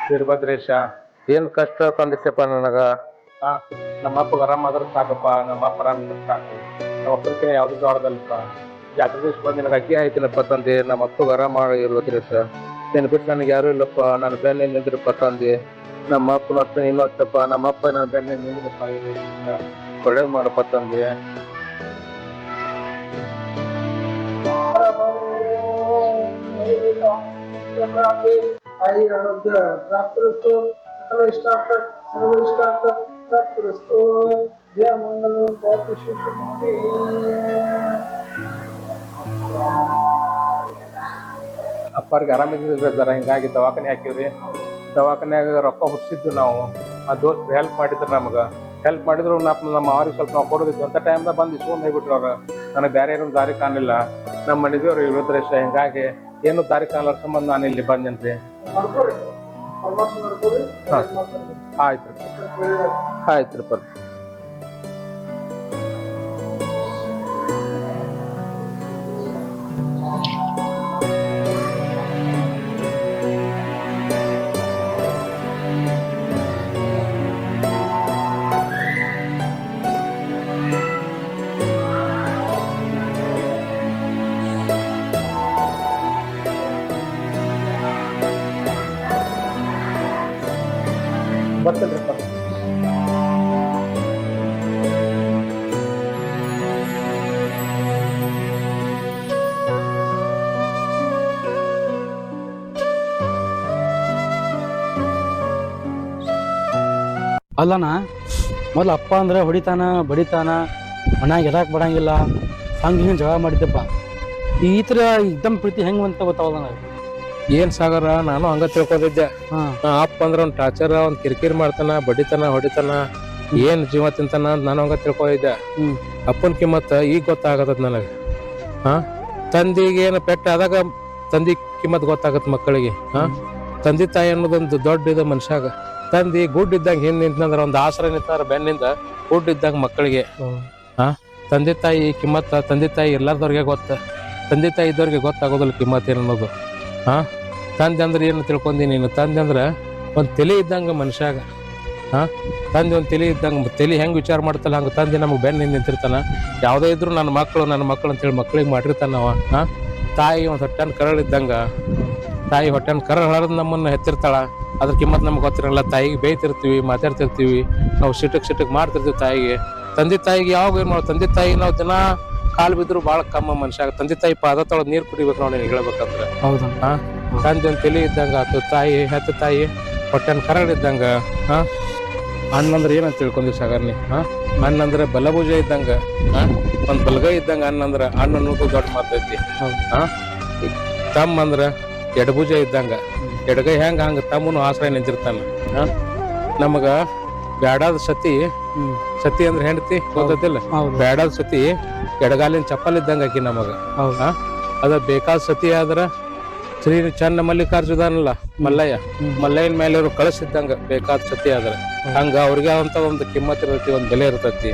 Speaker 2: ವೀರಭದ್ರೇಶ ಏನ್ ಕಷ್ಟ ತಂದಿತ್ತಪ್ಪ ನನಗ ನಮ್ಮ ಅಪ್ಪಗ ಆರಾಮಾದ್ರ ಸಾಕಪ್ಪ, ನಮ್ಮ ಅಪ್ಪ ಆರಾಮಿದ್ರ ಸಾಕು. ನಮ್ಮ ಅಪ್ಪನ ಯಾವ್ದು ದೊಡ್ಡದಲ್ಪ. ಜಾತ್ರೆ ದಿವಸ ಬಂದು ನಿನಗೆ ಅಕ್ಕಿ ಆಯ್ತಿನಪ್ಪ ತಂದೆ, ನಮ್ಮ ಅಪ್ಪಗ ಆರಾಮ ಇರ್ಬೇಕ್ರಿಸ. ನೀನ್ ಬಿಟ್ಟು ನನಗೆ ಯಾರು ಇಲ್ಲಪ್ಪ, ನನ್ನ ಬೆನ್ನೆ ನಿಂದ್ರಪ್ಪ ತಂದೆ. ನಮ್ಮ ಅಪ್ಪನ ಹತ್ರ ನೀನು ಹತ್ತಪ್ಪ, ನಮ್ಮ ಅಪ್ಪ ನನ್ನ ಬೆನ್ನೆ ನಿಂದ್ರಪ್ಪ, ಒಳ್ಳೇದ್ ಮಾಡಪ್ಪ ತಂದೆ. ಅಪ್ಪಾರಿಗೆ ಆರಾಮಿದ್ದಿಲ್ಲ ಜರ, ಹಿಂಗಾಗಿ ದವಾಖಾನೆ ಹಾಕಿವ್ರಿ. ದವಾಖಾನ್ಯಾಗ ರೊಕ್ಕ ಹುಡ್ಸಿದ್ದು ನಾವು. ಆ ದೋಸ್ತರು ಹೆಲ್ಪ್ ಮಾಡಿದ್ರು ನಮ್ಗೆ. ಹೆಲ್ಪ್ ಮಾಡಿದ್ರು ನಮ್ಮ ಅವ್ರಿಗೆ ಸ್ವಲ್ಪ ನಾವು ಕೊಡೋದಿತ್ತು ಅಂತ ಟೈಮ್ದಾಗ ಬಂದು ಇಸ್ಕೊಂಡು ಹೋಗ್ಬಿಟ್ರು ಅವ್ರು. ನನಗೆ ಬೇರೆ ಏನೂ ದಾರಿ ಕಾಣಲಿಲ್ಲ. ನಮ್ಮ ಮನೆದೇವ್ರು ವೀರಭದ್ರೇಶ, ಹಿಂಗಾಗಿ ಏನು ದಾರಿ ಕಾಣಲಾರ ಸಂಬಂಧ ನಾನು ಇಲ್ಲಿ ಬಂದೇನ್ರಿ. ಆಯ್ತು ಆಯ್ತು ರೀ. ಬರ್ತೇನ್ರಿಪ್ಪ.
Speaker 1: ಅಲ್ಲಣ್ಣ, ಮೊದ್ಲು ಅಪ್ಪ ಅಂದ್ರೆ ಹೊಡಿತಾನ ಬಡಿತಾನ, ಮನ್ಯಾಗ ಎದಾಕ್ ಬರಂಗಿಲ್ಲ, ಹಂಗೆ ಹಿಂಗೆ ಜಗಳ ಮಾಡಿದ್ದಪ್ಪ. ಈ ಥರ ಇದ್ದಮ್ ಪ್ರೀತಿ ಹೆಂಗೆ ಅಂತ ಗೊತ್ತಾವಲ್ಲ ನನಗೆ.
Speaker 2: ಏನ್ ಸಾಗರ, ನಾನು ಹಂಗ ತಿಳ್ಕೊಂಡಿದ್ದೆ. ಅಪ್ಪ ಅಂದ್ರ ಒಂದ್ ಟಾರ್ಚರ್, ಒಂದ್ ಕಿರಿಕಿರಿ ಮಾಡ್ತಾನ, ಬಡಿತಾನ, ಹೊಡಿತಾನ, ಏನ್ ಜೀವ ತಿಂತಾನ ಅಂತ ನಾನು ಹಂಗ ತಿಳ್ಕೊಂಡಿದ್ದೆ. ಅಪ್ಪನ ಕಿಮ್ಮತ್ ಈಗ ಗೊತ್ತಾಗತ್ತದ ನನಗ. ತಂದಿಗೆ ಏನು ಪೆಟ್ಟ ಆದಾಗ ತಂದಿ ಕಿಮ್ಮತ್ ಗೊತ್ತಾಗತ್ ಮಕ್ಕಳಿಗೆ. ತಂದೆ ತಾಯಿ ಅನ್ನೋದೊಂದು ದೊಡ್ಡ ಇದು ಮನುಷ್ಯಾಗ. ತಂದಿ ಗುಡ್ ಇದ್ದಂಗ ಹಿಂದ್ ನಿಂತಂದ್ರ ಒಂದ್ ಆಸರ ನಿಂತಾರ ಬೆನ್ನಿಂದ ಗುಡ್ ಇದ್ದಂಗ ಮಕ್ಕಳಿಗೆ. ತಂದೆ ತಾಯಿ ಕಿಮ್ಮತ್ತ ತಂದೆ ತಾಯಿ ಎಲ್ಲಾರ್ದವ್ರಿಗೆ ಗೊತ್ತ. ತಂದೆ ತಾಯಿ ಇದ್ದವ್ರಿಗೆ ಗೊತ್ತಾಗೋದಿಲ್ಲ ಕಿಮ್ಮತ್ ಏನ್ ಅನ್ನೋದು. ತಂದೆ ಅಂದ್ರೆ ಏನು ತಿಳ್ಕೊಂಡಿ ನೀನು? ತಂದೆ ಅಂದ್ರೆ ಒಂದು ತಲೆ ಇದ್ದಂಗ ಮನುಷ್ಯಾಗ. ತಂದೆ ಒಂದು ತಲೆ ಇದ್ದಂಗ, ತಲೆ ಹೆಂಗ್ ವಿಚಾರ ಮಾಡ್ತಲ್ಲ ಹಂಗ ತಂದೆ ನಮ್ಗೆ ಬೆನ್ನ ನಿಂತಿರ್ತಾನ. ಯಾವುದೇ ಇದ್ರು ನನ್ನ ಮಕ್ಕಳು ಅಂತೇಳಿ ಮಕ್ಳಿಗೆ ಮಾಡಿರ್ತಾನವ. ತಾಯಿ ಒಂದು ಹೊಟ್ಟೆನ ಕರಳಿದ್ದಂಗ. ತಾಯಿ ಹೊಟ್ಟೆನ ಕರಳು ಹಳದ್ ನಮ್ಮನ್ನ ಹೆತ್ತಿರ್ತಾಳ. ಅದ್ರ ಕಿಮ್ಮತ್ ನಮ್ಗೆ ಗೊತ್ತಿರಲ್ಲ. ತಾಯಿಗೆ ಬೇಯ್ತಿರ್ತೀವಿ, ಮಾತಾಡ್ತಿರ್ತೀವಿ, ನಾವು ಸಿಟಕ್ ಮಾಡ್ತಿರ್ತೀವಿ ತಾಯಿಗೆ. ತಂದೆ ತಾಯಿಗೆ ಯಾವಾಗ ಏನ್ ಮಾಡೋದು? ತಂದೆ ತಾಯಿ ನಾವು ದಿನ ಕಾಲು ಬಿದ್ರು ಭಾಳ ಕಮ್ಮ ಮನುಷ್ಯ. ತಂದೆ ತಾಯಿ ಪಾದ ತೊಳೆದು ನೀರು ಕುಡಿಬೇಕು ನೋಡಿ ಹೇಳ್ಬೇಕಂದ್ರೆ.
Speaker 1: ಹೌದಾ?
Speaker 2: ತಂದೆ ಒಂದು ತಲೆ ಇದ್ದಂಗ ಆತು. ತಾಯಿ ಹೆತ್ತ ತಾಯಿ ಹೊಟ್ಟೆನ ಕರಳಿದ್ದಂಗ. ಅಣ್ಣಂದ್ರೆ ಏನಂತ ತಿಳ್ಕೊಂಡಿ ಸಾಗರ್ನಿ? ಅಣ್ಣಂದ್ರೆ ಬಲಭುಜ ಇದ್ದಂಗ, ಒಂದ್ ಬಲಗೈ ಇದ್ದಂಗ. ಅಣ್ಣಂದ್ರ ಅಣ್ಣ ಅನ್ನೋದು ದೊಡ್ಡ ಮಾತೈತಿ. ತಮ್ಮ ಅಂದ್ರ ಎಡಭುಜ ಇದ್ದಂಗ. ಎಡಗೈ ಹೆಂಗ ಹಂಗ ತಮ್ಮನು ಆಶ್ರಯ ನಿಂತಿರ್ತಾನ. ನಮಗ ಬ್ಯಾಡಾದ ಸತಿ ಅಂದ್ರೆ ಹೆಂಡತಿ ಗೊತ್ತಿಲ್ಲ. ಬ್ಯಾಡಾದ ಸತಿ ಎಡಗಾಲಿನ ಚಪ್ಪಲ್ ಇದ್ದಂಗ ಆಕಿ ನಮಗ. ಅದ ಬೇಕಾದ ಸತಿ ಆದ್ರ ಶ್ರೀ ಚನ್ನ ಮಲ್ಲಿಕಾರ್ಜುನಲ್ಲ ಮಲ್ಲಯ್ಯನ ಮೇಲೆ ಇವ್ರು ಕಳಿಸಿದ್ದಂಗ ಬೇಕಾದ ಸತಿ ಆದ್ರ. ಹಂಗ ಅವ್ರಿಗೆ ಆದಂತ ಒಂದು ಕಿಮ್ಮತ್ ಇರ್ತೈತಿ, ಒಂದ್ ಬೆಲೆ ಇರ್ತೈತಿ.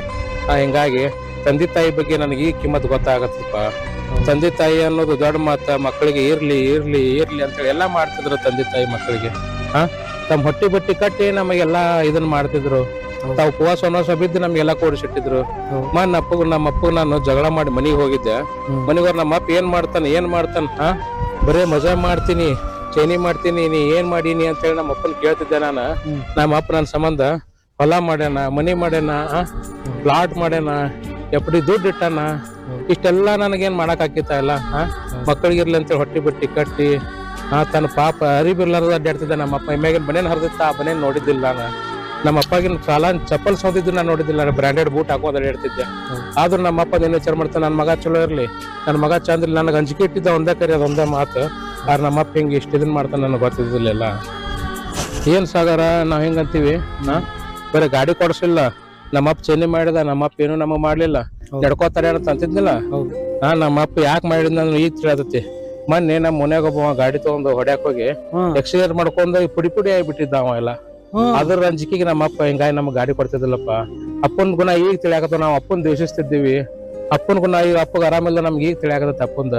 Speaker 2: ಹಿಂಗಾಗಿ ತಂದೆ ತಾಯಿ ಬಗ್ಗೆ ನನಗೆ ಈ ಕಿಮ್ಮತ್ ಗೊತ್ತಾಗತ್ತಪ್ಪ. ತಂದೆ ತಾಯಿ ಅನ್ನೋದು ದೊಡ್ಡ ಮಾತ. ಮಕ್ಕಳಿಗೆ ಇರ್ಲಿ ಇರ್ಲಿ ಇರ್ಲಿ ಅಂತೇಳಿ ಎಲ್ಲಾ ಮಾಡ್ತಿದ್ರು ತಂದೆ ತಾಯಿ ಮಕ್ಕಳಿಗೆ. ತಮ್ಮ ಹೊಟ್ಟಿ ಬಟ್ಟಿ ಕಟ್ಟಿ ನಮಗೆಲ್ಲಾ ಇದನ್ನ ಮಾಡ್ತಿದ್ರು. ತಾವು ಉಪವಾಸ ಬಿದ್ದು ನಮ್ಗೆಲ್ಲಾ ಕೂಡಿಸಿಟ್ಟಿದ್ರು. ನಮ್ಮ ಅಪ್ಪಗ ನಾನು ಜಗಳ ಮಾಡಿ ಮನಿಗೆ ಹೋಗಿದ್ದೆ. ಮನಿಗೋರ್ ನಮ್ಮ ಅಪ್ಪ ಏನ್ ಮಾಡ್ತಾನ ಬರೇ ಮಜಾ ಮಾಡ್ತೀನಿ, ಚೈನಿ ಮಾಡ್ತೀನಿ, ನೀ ಏನ್ ಮಾಡೀನಿ ಅಂತೇಳಿ ನಮ್ಮ ಅಪ್ಪನ ಕೇಳ್ತಿದ್ದೆ ನಾನು. ನಮ್ಮ ಅಪ್ಪ ನನ್ನ ಸಂಬಂಧ ಹೊಲ ಮಾಡ್ಯಾನ, ಮನಿ ಮಾಡ್ಯಾನ, ಪ್ಲಾಟ್ ಮಾಡ್ಯಾನ, ಎಪ್ಪಡಿ ದುಡ್ಡು ಇಟ್ಟಾನ. ಇಷ್ಟೆಲ್ಲಾ ನನಗೇನ್ ಮಾಡಕ್ ಆಕಿತ್ತ ಇಲ್ಲ. ಮಕ್ಕಳಿಗಿರ್ಲಿ ಅಂತೇಳಿ ಹೊಟ್ಟಿ ಬಟ್ಟಿ ಕಟ್ಟಿ ತನ್ನ ಪಾಪ ಅರಿಬಿರ್ಲಾರ್ದ ಅಡ್ಡಾಡ್ತಿದ್ದೆ. ನಮ್ಮ ಅಪ್ಪ ಇಮ್ಯಾಗಿನ ಬನೇನ್ ಹರಿದಿತ್ತ, ಆ ಬನೇನ್ ನೋಡಿದ್ದಿಲ್ಲ ನಾನು. ನಮ್ಮ ಅಪ್ಪಗಿನ ಸಾಲ ಚಪ್ಪಲ್ ಸೋದಿದ್ದು ನಾನು ನೋಡಿದ್ದಿಲ್ಲ. ನಾನು ಬ್ರಾಂಡೆಡ್ ಬೂಟ್ ಹಾಕೋದು ಅಡ್ಡಾಡ್ತಿದ್ದೆ. ಆದ್ರೂ ನಮ್ಮ ಅಪ್ಪ ಏನ್ ವಿಚಾರ ಮಾಡ್ತಾನೆ, ನನ್ನ ಮಗ ಚಲೋ ಇರ್ಲಿ, ನನ್ನ ಮಗ ಚಂದ ಇರ್ಲಿ, ನನಗೆ ಅಂಜಿಕೆ ಇಟ್ಟಿದ್ದ ಒಂದೇ ಕರಿ, ಅದೊಂದೇ ಮಾತು. ಆದ್ರೆ ನಮ್ಮ ಅಪ್ಪ ಹಿಂಗೆ ಇಷ್ಟ ಇದನ್ನ ಮಾಡ್ತಾನೆ ನನಗೆ ಗೊತ್ತಿದ್ದಿಲ್ಲ. ಏನ್ ಸಾಗರ ನಾವ್ ಹೆಂಗಂತೀವಿ, ಬರೀ ಗಾಡಿ ಕೊಡ್ಸಿಲ್ಲ, ನಮ್ಮಪ್ಪ ಚೆನ್ನಿ ಮಾಡಿದ, ನಮ್ಮಪ್ಪ ಏನು ನಮಗ್ ಮಾಡ್ಲಿಲ್ಲ, ನಡ್ಕೋತಾರೆ ಅಂತ ಅಂತಿದ್ನಿಲ್ಲ. ನಮ್ಮ ಅಪ್ಪ ಯಾಕೆ ಮಾಡಿದ್ನ ಈಗ ತಿಳಿಯತೈತಿ. ಮೊನ್ನೆ ನಮ್ಮ ಮನ್ಯಾಗ ಒಬ್ಬ ಗಾಡಿ ತಗೊಂಡು ಹೊಡ್ಯಾಕ್ ಹೋಗಿ ಎಕ್ಸಿಡೆಂಟ್ ಮಾಡ್ಕೊಂಡು ಪುಡಿ ಆಗಿಬಿಟ್ಟಿದ್ದ ಅವ ಎಲ್ಲ. ಅದ್ರ ಅಂಜಿಕೆಗೆ ನಮ್ಮ ಅಪ್ಪ ಹಿಂಗಾಗಿ ನಮ್ಗೆ ಗಾಡಿ ಕೊಡ್ತಿದ್ದಿಲ್ಲಪ್ಪ. ಅಪ್ಪನ ಗುಣ ಈಗ ತಿಳಿಯಾಕತ್ತ. ನಾವು ಅಪ್ಪನ್ ದ್ವೇಷಿಸ್ತಿದ್ದೀವಿ. ಅಪ್ಪನ ಗುಣ ಈಗ ಅಪ್ಪಗ ಆರಾಮಿಲ್ಲ ನಮ್ಗೆ ಈಗ ತಿಳಿಯಾಕತ್ತ ಅಪ್ಪಂದ.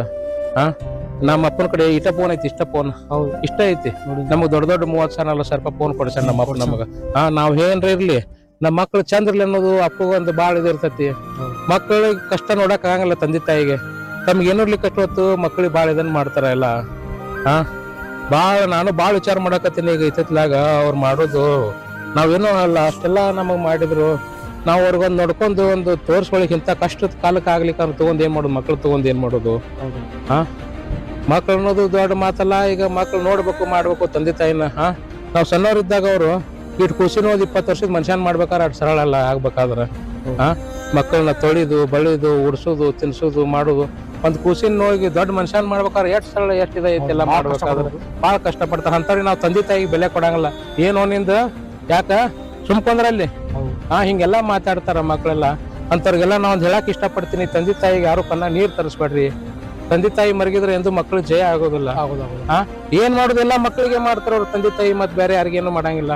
Speaker 2: ನಮ್ಮ ಅಪ್ಪನ ಕಡೆ ಇಷ್ಟ ಫೋನ್ ಐತಿ, ಇಷ್ಟ ಫೋನ್ ಇಷ್ಟ ಐತಿ. ನಮಗ್ ದೊಡ್ಡ ದೊಡ್ಡ 30,000 ಫೋನ್ ಕೊಡ್ಸ್ಯಾನ ನಮ್ಮ ಅಪ್ಪ ನಮಗ. ನಾವ್ ಏನ್ರ ಇರ್ಲಿ ನಮ್ಮ ಮಕ್ಳು ಚಂದ ಇರ್ಲಿ ಅನ್ನೋದು ಅಪ್ಪಗೊಂದು ಬಾಳ ಇದಿರ್ತೈತಿ. ಮಕ್ಕಳಿಗೆ ಕಷ್ಟ ನೋಡಕ್ ಆಗಂಗಿಲ್ಲ ತಂದೆ ತಾಯಿಗೆ. ತಮ್ಗೆ ಏನಿರ್ಲಿಕ್ಕೆ ಹೊತ್ತು ಮಕ್ಳಿಗೆ ಬಾಳ ಇದನ್ ಮಾಡ್ತಾರ ಎಲ್ಲ. ನಾನು ಬಾಳ ವಿಚಾರ ಮಾಡಕತ್ತೀನಿ ಈಗ ಇತ್ತಿತ್ಲಾಗ ಅವ್ರು ಮಾಡೋದು. ನಾವೇನೋ ಅಲ್ಲ ಅಷ್ಟೆಲ್ಲ ನಮಗ್ ಮಾಡಿದ್ರು. ನಾವು ಅವ್ರಿಗೊಂದು ನೋಡ್ಕೊಂಡು ಒಂದು ತೋರ್ಸ್ಕೊಳಿಕ್ ಇಂಥ ಕಷ್ಟದ ಕಾಲಕ್ಕೆ ಆಗ್ಲಿಕ್ಕೆ ಅವ್ರು ತಗೊಂಡ್ ಏನ್ ಮಾಡೋದು, ಮಕ್ಳು ತಗೊಂಡ್ ಏನ್ ಮಾಡೋದು. ಮಕ್ಳು ಅನ್ನೋದು ದೊಡ್ಡ ಮಾತಲ್ಲ. ಈಗ ಮಕ್ಳು ನೋಡ್ಬೇಕು ಮಾಡ್ಬೇಕು ತಂದೆ ತಾಯಿನ. ನಾವ್ ಸಣ್ಣವ್ರಿದ್ದಾಗ ಅವ್ರು ಇಟ್ ಖುಷಿನ 20 ವರ್ಷದ ಮನುಷ್ಯನ್ ಮಾಡ್ಬೇಕಾದ್ರೆ ಅಷ್ಟು ಸರಳ ಅಲ್ಲ ಆಗ್ಬೇಕಾದ್ರ. ಮಕ್ಕಳನ್ನ ತೊಳಿದು ಬಳಿದು ಉಡ್ಸೋದು ತಿನ್ಸೋದು ಮಾಡೋದು ಒಂದ್ ಖುಷಿನ ಹೋಗಿ ದೊಡ್ಡ ಮನುಷ್ಯನ್ ಮಾಡ್ಬೇಕಾದ್ರೆ ಎಷ್ಟ್ ಸರಳ ಎಷ್ಟ್ ಇದೈತಿ ಎಲ್ಲ ಮಾಡ್ಬೇಕಾದ್ರೆ ಬಾಳ ಕಷ್ಟ ಪಡ್ತಾರ. ಅಂತವ್ರಿಗೆ ನಾವ್ ತಂದೆ ತಾಯಿಗೆ ಬೆಲೆ ಕೊಡಂಗಿಲ್ಲ. ಏನೋ ನಿಂದ ಯಾಕ ಸುಮ್ಕೊಂಡ್ರಲ್ಲಿ ಹಿಂಗೆಲ್ಲಾ ಮಾತಾಡ್ತಾರ ಮಕ್ಳೆಲ್ಲ. ಅಂತವ್ರಿಗೆಲ್ಲ ನಾವ್ ಹೇಳಕ್ ಇಷ್ಟ ಪಡ್ತೀನಿ, ತಂದೆ ತಾಯಿಗೆ ಯಾರು ಕನ್ನ ನೀರ್ ತರಿಸ್ಬೇಡ್ರಿ. ತಂದೆ ತಾಯಿ ಮರಗಿದ್ರೆ ಎಂದು ಮಕ್ಳು ಜಯ ಆಗೋದಿಲ್ಲ. ಏನ್ ಮಾಡೋದಿಲ್ಲ ಮಕ್ಳಿಗೆ ಮಾಡ್ತಾರ ಅವ್ರ ತಂದೆ ತಾಯಿ, ಮತ್ ಬೇರೆ ಯಾರಿಗೇನು ಮಾಡಂಗಿಲ್ಲ.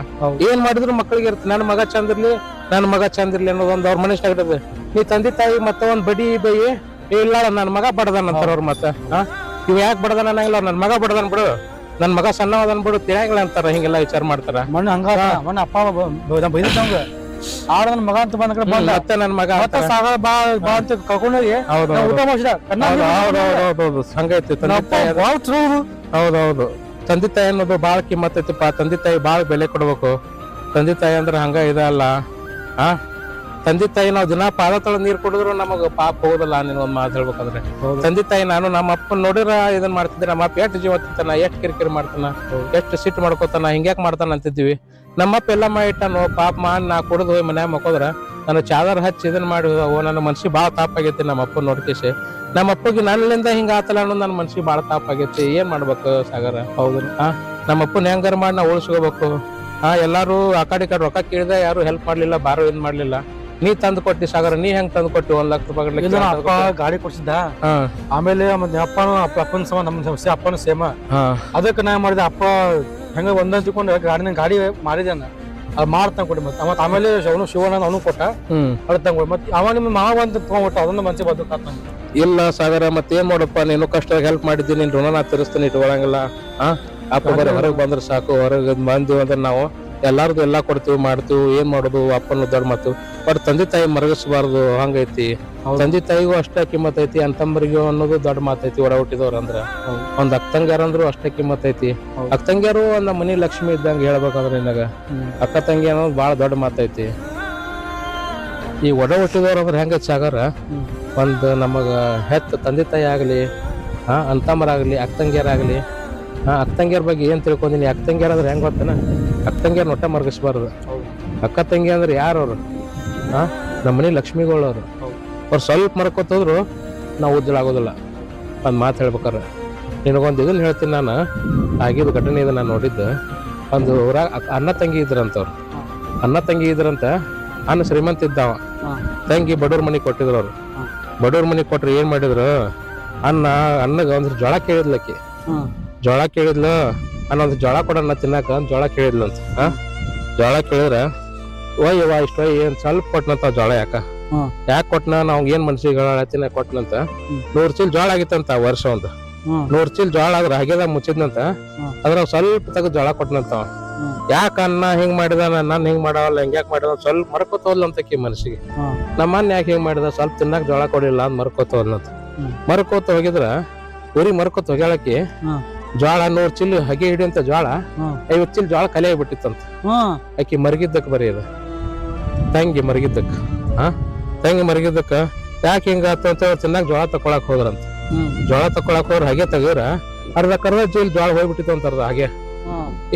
Speaker 2: ಏನ್ ಮಾಡಿದ್ರು ಮಕ್ಳಿಗೆ ಇರ್ತ ನನ್ ಮಗ ಚಂದಿರ್ಲಿ ಅನ್ನೋದೊಂದ್ ಅವ್ರ ಮನುಷ್ಯ ಆಗಿರ್ತದೆ. ನೀ ತಂದೆ ತಾಯಿ ಮತ್ತ ಒಂದ್ ಬಡಿ ಬೈ ಇಲ್ಲ ನನ್ ಮಗ ಬಡದನ್ ಅಂತಾರ ಅವ್ರ. ಮತ್ತ ಇವ್ ಯಾಕೆ ಬಡದನ್ ಅನ್ನಂಗಿಲ್ಲ, ನನ್ ಮಗ ಬಡದನ್ ಬಿಡು, ನನ್ ಮಗ ಸಣ್ಣವದನ್ ಬಿಡು ತಿಳಿಯಂಗಿಲ್ಲ ಅಂತಾರ. ಹಿಂಗೆಲ್ಲಾ ವಿಚಾರ ಮಾಡ್ತಾರ.
Speaker 6: ಮಣ್ಣ ಅಪ್ಪ ಬೈದಂಗ ಆಡ ನನ್ ಮಗ ಅಂತ ಬಂದ
Speaker 2: ಮತ್ತೆ ನನ್ ಮಗ
Speaker 6: ಕರ್ಕೊಂಡೋಗಿ ಊಟ ಮಾಡಿಸಿದ.
Speaker 2: ಹಂಗೈತಿ ಹೌದೌದು. ತಂದೆ ತಾಯಿ ಅನ್ನೋದು ಬಾಳ ಕಿಮ್ಮತ್ ಐತಿಪ್ಪ. ತಂದೆ ತಾಯಿ ಬಾಳ ಬೆಲೆ ಕೊಡ್ಬೇಕು. ತಂದೆ ತಾಯಿ ಅಂದ್ರ ಹಂಗ ಇದಲ್ಲ. ತಂದೆ ತಾಯಿ ನಾವ್ ದಿನ ಪಾದ ತೊಳೆದ್ ನೀರ್ ಕುಡಿದ್ರು ನಮಗ ಪಾಪ ಹೋಗೋದಿಲ್ಲ. ನೀನ್ ಒಂದ್ ಮಾತು ಹೇಳ್ಬೇಕಂದ್ರೆ ತಂದೆ ತಾಯಿ ನಾನು ನಮ್ಮ ಅಪ್ಪನ್ ನೋಡಿರ ಇದನ್ ಮಾಡ್ತಿದ್ದೆ. ನಮ್ಮ ಅಪ್ಪ ಎಷ್ಟು ಜೀವ ತಿಂತಾನ, ಎಷ್ಟು ಕಿರಿಕಿರಿ ಮಾಡ್ತಾನ, ಎಷ್ಟು ಸಿಟ್ಟು ಮಾಡ್ಕೋತಾನ, ಹಿಂಗ್ಯಾಕ್ ಮಾಡ್ತಾನ ಅಂತಿದ್ವಿ. ನಮ್ಮಪ್ಪ ಎಲ್ಲ ಮಾಡಿಟ್ಟಾನು ಪಾಪ ನಾ ಕುಡಿದು ಹೋಗಿ ಮನ್ಯಾಗ ಮಕ್ಕೋದ್ರ ನಾನು ಚಾದರ್ ಹಚ್ಚಿ ಇದನ್ ಮಾಡಿ ನನ್ನ ಮನ್ಸಿಗೆ ಬಾಳ ತಾಪಾಗೈತಿ. ನಮ್ಮ ಅಪ್ಪನ್ ನೋಡ್ಕೇಸಿ ನಮ್ಮ ಅಪ್ಪಗೆ ನನ್ನಿಂದ ಹಿಂಗ ಆತಲ್ಲ ಅನ್ನೋದು ನನ್ನ ಮನ್ಸಿಗೆ ಬಾಳ ತಾಪಾಗೈತಿ. ಏನ್ ಮಾಡ್ಬೇಕು ಸಾಗರ? ಹೌದು. ನಮ್ಮ ಅಪ್ಪನ ಹೆಂಗಾರ ಮಾಡಿ ನಾ ಉಳಿಸ್ಕೋಬೇಕು. ಎಲ್ಲಾರು ಆ ಕಡೆ ರೊಕ್ಕ ಕೇಳಿದ ಯಾರು ಹೆಲ್ಪ್ ಮಾಡ್ಲಿಲ್ಲ, ಬಾರೋ ಏನ್ ಮಾಡ್ಲಿಲ್ಲ. ನೀ ತಂದು ಕೊಟ್ಟಿ ಸಾಗರ, ನೀ ಹೆಂಗ್ ತಂದು ಕೊಟ್ಟಿ 1 ಲಕ್ಷ ರೂಪಾಯಿ
Speaker 6: ಅಪ್ಪ ಗಾಡಿ ಕೊಡ್ಸಿದ್ದ. ಆಮೇಲೆ ಅಪ್ಪನ ಸಮ ನಮ್ಮ ಅಪ್ಪನ ಸೇಮ. ಅದಕ್ಕೆ ನಾ ಮಾಡಿದೆ ಅಪ್ಪ ಹೆಂಗ ಒಂದ್ ತಿಳ್ಕೊಂಡು ಗಾಡಿ ಮಾರಿದೆ ಅದ್ ಮಾಡ್ತಾನ ಕೊಡಿ. ಮತ್ತೆ ಆಮೇಲೆ ಅವನು ಶಿವಣ್ಣ ಅವನು ಕೊಟ್ಟ ಅಡ್ತಂಗ್ ಕೊಡಿ. ಮತ್ತೆ ಅವ ನಿಮ್ಮ ಮಾವ ಅಂತ ತಗೊಂಡ್ಬಿಟ್ಟ. ಅದೊಂದು ಮನ್ಸಿಗೆ ಬದುಕ
Speaker 2: ಇಲ್ಲ ಸಾಗರ. ಮತ್ತೆ ಏನ್ ಮಾಡಪ್ಪ, ನೀನು ಕಷ್ಟ ಹೆಲ್ಪ್ ಮಾಡಿದ್ದೀನಿ, ನಿನ್ ಋಣ ನಾ ತೀರಿಸ್ತೀನಿ, ಇಟ್ಕೊಳಂಗಿಲ್ಲ. ಅಪ್ಪ ಬರೀ ಹೊರಗೆ ಬಂದ್ರೆ ಸಾಕು. ಹೊರಗೆ ಬಂದಿವಿ ಅಂದ್ರೆ ನಾವು ಎಲ್ಲಾರ್ದು ಎಲ್ಲಾ ಕೊಡ್ತೀವಿ ಮಾಡ್ತೀವಿ. ಏನ್ ಮಾಡೋದು ಅಪ್ಪನ ದೊಡ್ಡ ಮಾತು. ಬಟ್ ತಂದೆ ತಾಯಿ ಮರಗಿಸಬಾರ್ದು. ಹಂಗೈತಿ. ತಂದೆ ತಾಯಿಗೂ ಅಷ್ಟೇ ಕಿಮ್ಮತ್ ಐತಿ, ಅಂತಂಬರಿಗೂ ಅನ್ನೋದು ದೊಡ್ಡ ಮಾತೈತಿ. ಒಡ ಹುಟ್ಟಿದವ್ರ ಅಂದ್ರ ಒಂದ್ ಅಕ್ಕಂಗ್ಯಾರ ಅಂದ್ರು ಅಷ್ಟೇ ಕಿಮ್ಮತ್ ಐತಿ. ಅಕ್ಕಂಗ್ಯಾರು ಒಂದ್ ಮನಿ ಲಕ್ಷ್ಮಿ ಇದ್ದಂಗ ಹೇಳ್ಬೇಕಂದ್ರೆ ನಿನಗ ಅಕ್ಕ ತಂಗಿ ಅನ್ನೋದು ಬಾಳ ದೊಡ್ಡ ಮಾತೈತಿ. ಈ ಒಡ ಹುಟ್ಟಿದವ್ರ ಅಂದ್ರೆ ಹೆಂಗೈತಿ ಸಾಗರ, ಒಂದ್ ನಮಗ ಹೆತ್ತ ತಂದೆ ತಾಯಿ ಆಗ್ಲಿ, ಅಂತಂಬರಾಗ್ಲಿ, ಅಕ್ಕಂಗ್ಯಾರಾಗ್ಲಿ, ಅಕ್ಕಂಗ್ಯಾರ ಬಗ್ಗೆ ಏನ್ ತಿಳ್ಕೊಂಡಿನಿ. ಅಕ್ಕಂಗ್ಯಾರ ಅಂದ್ರೆ ಹೆಂಗ್ ಗೊತ್ತನ, ಅಕ್ಕಂಗ್ಯಾರ ಒಟ್ಟ ಮರ್ಗಿಸ್ಬಾರ್ದು. ಅಕ್ಕ ತಂಗಿ ಅಂದ್ರೆ ಯಾರವ್ರು? ನಮ್ಮನೆ ಲಕ್ಷ್ಮಿಗಳವ್ರು. ಅವ್ರು ಸ್ವಲ್ಪ ಮರ್ಕೋತೋದ್ರು ನಾವು ಉಜ್ಜಲ ಆಗೋದಿಲ್ಲ. ಒಂದ್ ಮಾತು ಹೇಳ್ಬೇಕಾರ ನಿನಗೊಂದು ಇದನ್ನ ಹೇಳ್ತೀನಿ ನಾನು. ಆಗಿದ್ದು ಘಟನೆ ಇದು ನಾನು ನೋಡಿದ್ದು. ಒಂದು ಊರಾಗ ಅಣ್ಣ ತಂಗಿ ಇದ್ರಂತವ್ರು. ಅಣ್ಣ ತಂಗಿ ಇದ್ರಂತ. ಅಣ್ಣ ಶ್ರೀಮಂತ ಇದ್ದಾವ, ತಂಗಿ ಬಡವ್ರ ಮನೆಗೆ ಕೊಟ್ಟಿದ್ರು ಅವ್ರು. ಬಡವ್ರ ಮನೆಗೆ ಕೊಟ್ರೆ ಏನ್ ಮಾಡಿದ್ರು, ಅಣ್ಣಗ ಒಂದ್ ಜೋಳ ಕೇಳಿದ್ಲಕ್ಕಿ. ಜೋಳ ಕೇಳಿದ್ಲು. ಅನ್ನೊಂದು ಜೋಳ ಕೊಡೋಣ ತಿನ್ನಾಕ ಜೋಳ ಕೇಳಿದ್ಲಂತ. ಜೋಳ ಕೇಳಿದ್ರ ಒಯ್ಯವ ಇಷ್ಟ ಏನ್ ಸ್ವಲ್ಪ ಕೊಟ್ನಂತ ಜೋಳ. ಯಾಕೆ ಕೊಟ್ನ, ನಾವ್ ಏನ್ ಮನ್ಸಿಗೆ ತಿನ್ನ ಕೊಟ್ನಂತ. 100 ಚೀಲ ಜೋಳ ಆಗಿತ್ತಂತ ವರ್ಷ. ಒಂದು 100 ಚೀಲ ಜೋಳ ಆದ್ರ ಹಾಗೆದ ಮುಚ್ಚಿದ್ನಂತ. ಅದ್ರ ಸ್ವಲ್ಪ ತಗ ಜೋಳ ಕೊಟ್ನಂತ. ಯಾಕ ಅನ್ನ ಹಿಂಗ್ ಮಾಡಿದ, ನಾನು ಹಿಂಗ್ ಮಾಡವಲ್ಲ, ಹೆಂಗ್ಯಾಕ್ ಮಾಡಿದ ಸ್ವಲ್ಪ ಮರ್ಕೋತವಲ್ಲಂತಕಿ ಮನಸ್ಸಿಗೆ. ನಮ್ಮನ್ನ ಯಾಕೆ ಹಿಂಗ್ ಮಾಡಿದ, ಸ್ವಲ್ಪ ತಿನ್ನಾಕ ಜೋಳ ಕೊಡಿಲ್ಲ ಅಂತ ಮರ್ಕೋತವಲ್ಲಂತ. ಮರ್ಕೋತ ಹೋಗಿದ್ರ ಊರಿಗೆ ಮರ್ಕೋತ ಹೋಗ್ಯಾಳಕಿ. ಜೋಳ 100 ಚೀಲ ಹಗೆ ಹಿಡಿಯಂತ ಜೋಳ 50 ಚೀಲ ಜೋಳ ಕಲೆ ಆಗ್ಬಿಟ್ಟಿತ್ತಂತ. ಆಕಿ ಮರಗಿದ್ದಕ್ ಬರೀ ಅದ ತಂಗಿ ಮರಗಿದ್ದಕ್. ತಂಗಿ ಮರಗಿದ್ದಕ್ಕ ಯಾಕೆ ಹಿಂಗಾತ ಅಂತ ತಿನ್ನಾಕ ಜೋಳ ತಕೊಳಕ್ ಹೋದ್ರಂತ. ಜೋಳ ತಕೊಳಕ್ ಹೋದ್ರ ಹಾಗೆ ತೆಗದ್ರ ಅರ್ಧ ಚೀಲ ಜೋಳ ಹೋಗ್ಬಿಟ್ಟಿತ್ತು ಅಂತ. ಅರ್ಧ ಹಾಗೆ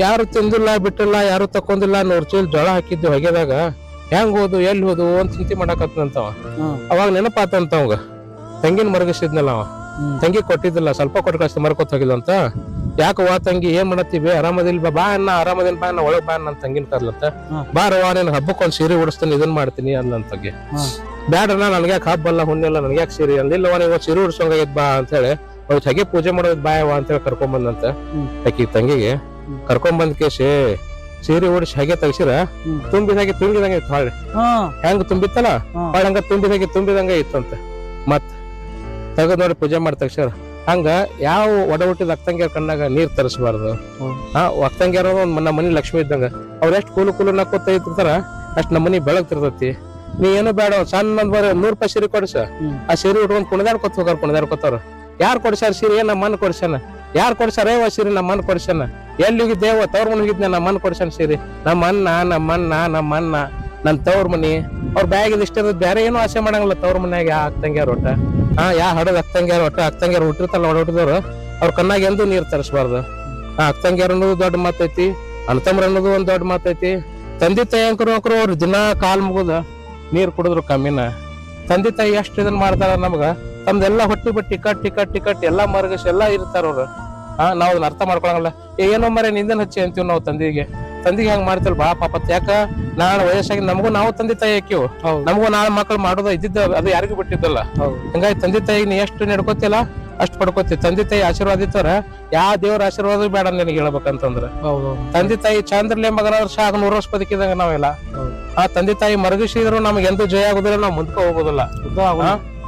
Speaker 2: ಯಾರು ತಿಂದಿಲ್ಲ ಬಿಟ್ಟಿಲ್ಲ, ಯಾರು ತಕೊಂಡಿಲ್ಲ. 100 ಚೀಲ ಜೋಳ ಹಾಕಿದ್ವಿ ಹೊಗೆದಾಗ. ಹೆಂಗ್ ಹೋದು ಎಲ್ಲಿ ಹೋದು ಅಂತ ಚಿಂತೆ ಮಾಡಾಕತ್ತಂತವ. ಅವಾಗ ನೆನಪಾತಂತ ಅವಂಗ ತಂಗಿನ ಮರಗಿಸಿದ್ನಲ್ಲ ಅವ. ತಂಗಿ ಕೊಟ್ಟಿದ್ದಿಲ್ಲ, ಸ್ವಲ್ಪ ಕೊಟ್ಟು ಕಷ್ಟ ಮರ್ಕೋತ್ ಹೋಗಿಲ್ಲ ಅಂತ. ಯಾಕವ್ವ ತಂಗಿ ಏನ್ ಮಾಡತ್ತೀವಿ, ಆರಾಮದಿಲ್ಲ ಬಾ ಅನ್ನ, ಆರಾಮದಿನ ಬಾ ಅನ್ನ, ಒಳಗ್ ಬಾ ನನ್ನ ತಂಗಿನ ಕರ್ಲಂತ. ಬಾರವ್ವ ನೀನ್ ಹಬ್ಬಕ್ಕೊಂದ್ ಸೀರೆ ಉಡಿಸ್ತೀನಿ, ಇದನ್ ಮಾಡ್ತೀನಿ ಅಲ್ಲಂತಂಗಿ. ಬ್ಯಾಡ್ರಣ್ಣ ನನ್ಗ್ಯಾಕ ಹಬ್ಬಲ್ಲ ಹುಣ್ಣೆಲ್ಲ, ನನ್ಗ್ಯಾಕ ಸೀರೆ ಅಂದಿಲ್ಲವ, ನೀವು ಸೀರೆ ಉಡ್ಸೋಂಗಾಗೈತ್ ಬಾ ಅಂತ ಹೇಳಿ ಅವ್ರು ಹಗೆ ಪೂಜೆ ಮಾಡೋದ್ ಬಾಯವ್ವ ಅಂತ ಹೇಳಿ ಕರ್ಕೊಂಬಂದಂತ. ಆಕಿ ತಂಗಿಗೆ ಕರ್ಕೊಂಬಂದ್ ಕೇಸಿ ಸೀರೆ ಉಡಿಸಿ ಹಾಗೆ ತೆಗ್ಸಿರ ತುಂಬಿದಂಗೆ ಇತ್ತು. ಹೊಳ್ಳಿ ಹೆಂಗ್ ತುಂಬಿತ್ತಲ್ಲ ಹೊಳ್ಳಿ ಹಂಗ ತುಂಬಿದಂಗೆ ಇತ್ತಂತ. ಮತ್ ತೆಗದ್ ನೋಡಿ ಪೂಜೆ ಮಾಡಿ ತೆಗ್ಸ್ಯಾರ. ಹಂಗ ಯಾವ ಒಡ ಹುಟ್ಟಿದ ಅಕ್ಕಂಗ್ಯಾರ ಕಣ್ಣಾಗ ನೀರ್ ತರಿಸಬಾರ್ದು. ಅಕ್ಕಂಗ್ಯಾರ ನಮ್ಮ ಮನಿ ಲಕ್ಷ್ಮಿ ಇದ್ದಂಗ ಅವ್ರ ಎಷ್ಟು ಕೂಲು ನಕ್ಕೋತ ಇರ್ತಾರ ಅಷ್ಟ್ ನಮ್ಮ ಮನಿ ಬೆಳಗ್ತಿರ್ತೈತಿ. ನೀ ಏನು ಬೇಡ ಸಣ್ಣ ಬರ 100 ರೂಪಾಯಿ ಸೀರೆ ಕೊಡ್ಸ, ಆ ಸೀರೆ ಉಟ್ಕೊಂಡ್ ಕುಣದಾಡ್ಕೊತ ಹೋಗಾರ ಕುಣದಾಡ್ಕೊತಾರ. ಯಾರು ಕೊಡ್ಸಾರ ಸೀರೆ? ನಮ್ಮ ಮನ್ ಕೊಡ್ಸಾನ. ಯಾರು ಕೊಡ್ಸಾರ ಸೀರೆ? ನಮ್ಮ ಮನ್ ಕೊಡ್ಸಾನ. ಎಲ್ಲಿ ಹೋಗಿದ್ದೇವ? ತವ್ರ ಮನೆ ಹೋಗಿದ್ನ, ನಮ್ಮ ಮನ್ ಕೊಡ್ಸಾನ ಸೀರೆ. ನಮ್ಮ ಅಣ್ಣ ನನ್ ತವ್ರ ಮನಿ ಅವ್ರ ಬ್ಯಾಗ್ ಇಷ್ಟ ಬೇರೆ ಏನು ಆಸೆ ಮಾಡಂಗಿಲ್ಲ. ತವ್ರ ಮನ್ಯಾಗ ಯಾ ಅಕ್ಕಂಗ್ಯಾರ ಒಟ್ಟ ಹಡದ್ ಅಕ್ಕಂಗ್ಯಾರ ಅಕ್ಕಂಗ್ಯಾರ ಹುಟ್ಟಿರ್ತಾರ ಒಡ ಹುಟ್ಟಿದವ್ರು ಅವ್ರ ಕಣ್ಣಾಗ ಎಂದೂ ನೀರ್ ತರಿಸಬಾರ್ದು. ಅಕ್ಕಂಗ್ಯಾರ ಅನ್ನೋದು ದೊಡ್ಡ ಮಾತೈತಿ, ಅಣ್ತಮ್ರ ಅನ್ನೋದು ಒಂದ್ ದೊಡ್ಡ ಮಾತೈತಿ. ತಂದೆ ತಾಯಿ ಅಂಕರು ಅವ್ರು ದಿನ ಕಾಲ್ ಮುಗುದ ನೀರ್ ಕುಡಿದ್ರು ಕಮ್ಮಿನ. ತಂದೆ ತಾಯಿ ಎಷ್ಟು ಇದನ್ ಮಾಡ್ತಾರ ನಮ್ಗ, ತಮ್ದೆಲ್ಲಾ ಹೊಟ್ಟಿ ಬಟ್ಟಿ ಕಟ್ಟಿ ಎಲ್ಲಾ ಮರಗಸ್ ಎಲ್ಲಾ ಇರ್ತಾರ ಅವ್ರು. ನಾವ್ ಅದನ್ನ ಅರ್ಥ ಮಾಡ್ಕೊಳಂಗಿಲ್ಲ. ಏನೋ ಮರೆ ನಿಂದನ್ ಹಚ್ಚಿ ಅಂತೀವ್ ನಾವು ತಂದೆಗೆ ಹಂಗ ಮಾಡ್ತಲ್ ಬಾ ಪಾಪತ್. ಯಾಕ ನಾಳೆ ವಯಸ್ಸಾಗಿ ನಾವು ತಂದೆ ತಾಯಿ ಹಾಕಿವ್, ನಮಗೂ ನಾಳೆ ಮಕ್ಳು ಮಾಡೋದ ಇದ್ದಿದ್ದ ಅದು ಯಾರಿಗೂ ಬಿಟ್ಟಿದ್ದಲ್ಲ. ಹಂಗಾಗಿ ತಂದೆ ತಾಯಿಗೆ ನೀ ಎಷ್ಟು ನಡ್ಕೋತಿಲ್ಲ ಅಷ್ಟ್ ಪಡ್ಕೋತಿ. ತಂದೆ ತಾಯಿ ಆಶೀರ್ವಾದ ಇತ್ತಾರ ಯಾವ ದೇವ್ರ ಆಶೀರ್ವಾದ ಬೇಡ ನಿನಗೆ ಹೇಳ್ಬೇಕಂತಂದ್ರ. ತಂದೆ ತಾಯಿ ಚಾಂದ್ರಲೆ ಮಗನಾದ್ರ ಸಾಕು 100 ವರ್ಷ ಬದುಕಿದಂಗ ನಾವೆಲ್ಲ. ಆ ತಂದೆ ತಾಯಿ ಮರಗಿಸಿದ್ರು ನಮ್ಗೆ ಎಂದೂ ಜಯ ಆಗುದಿಲ್ಲ, ನಾವ್ ಮುಂದಕ್ಕೆ ಹೋಗೋದಿಲ್ಲ.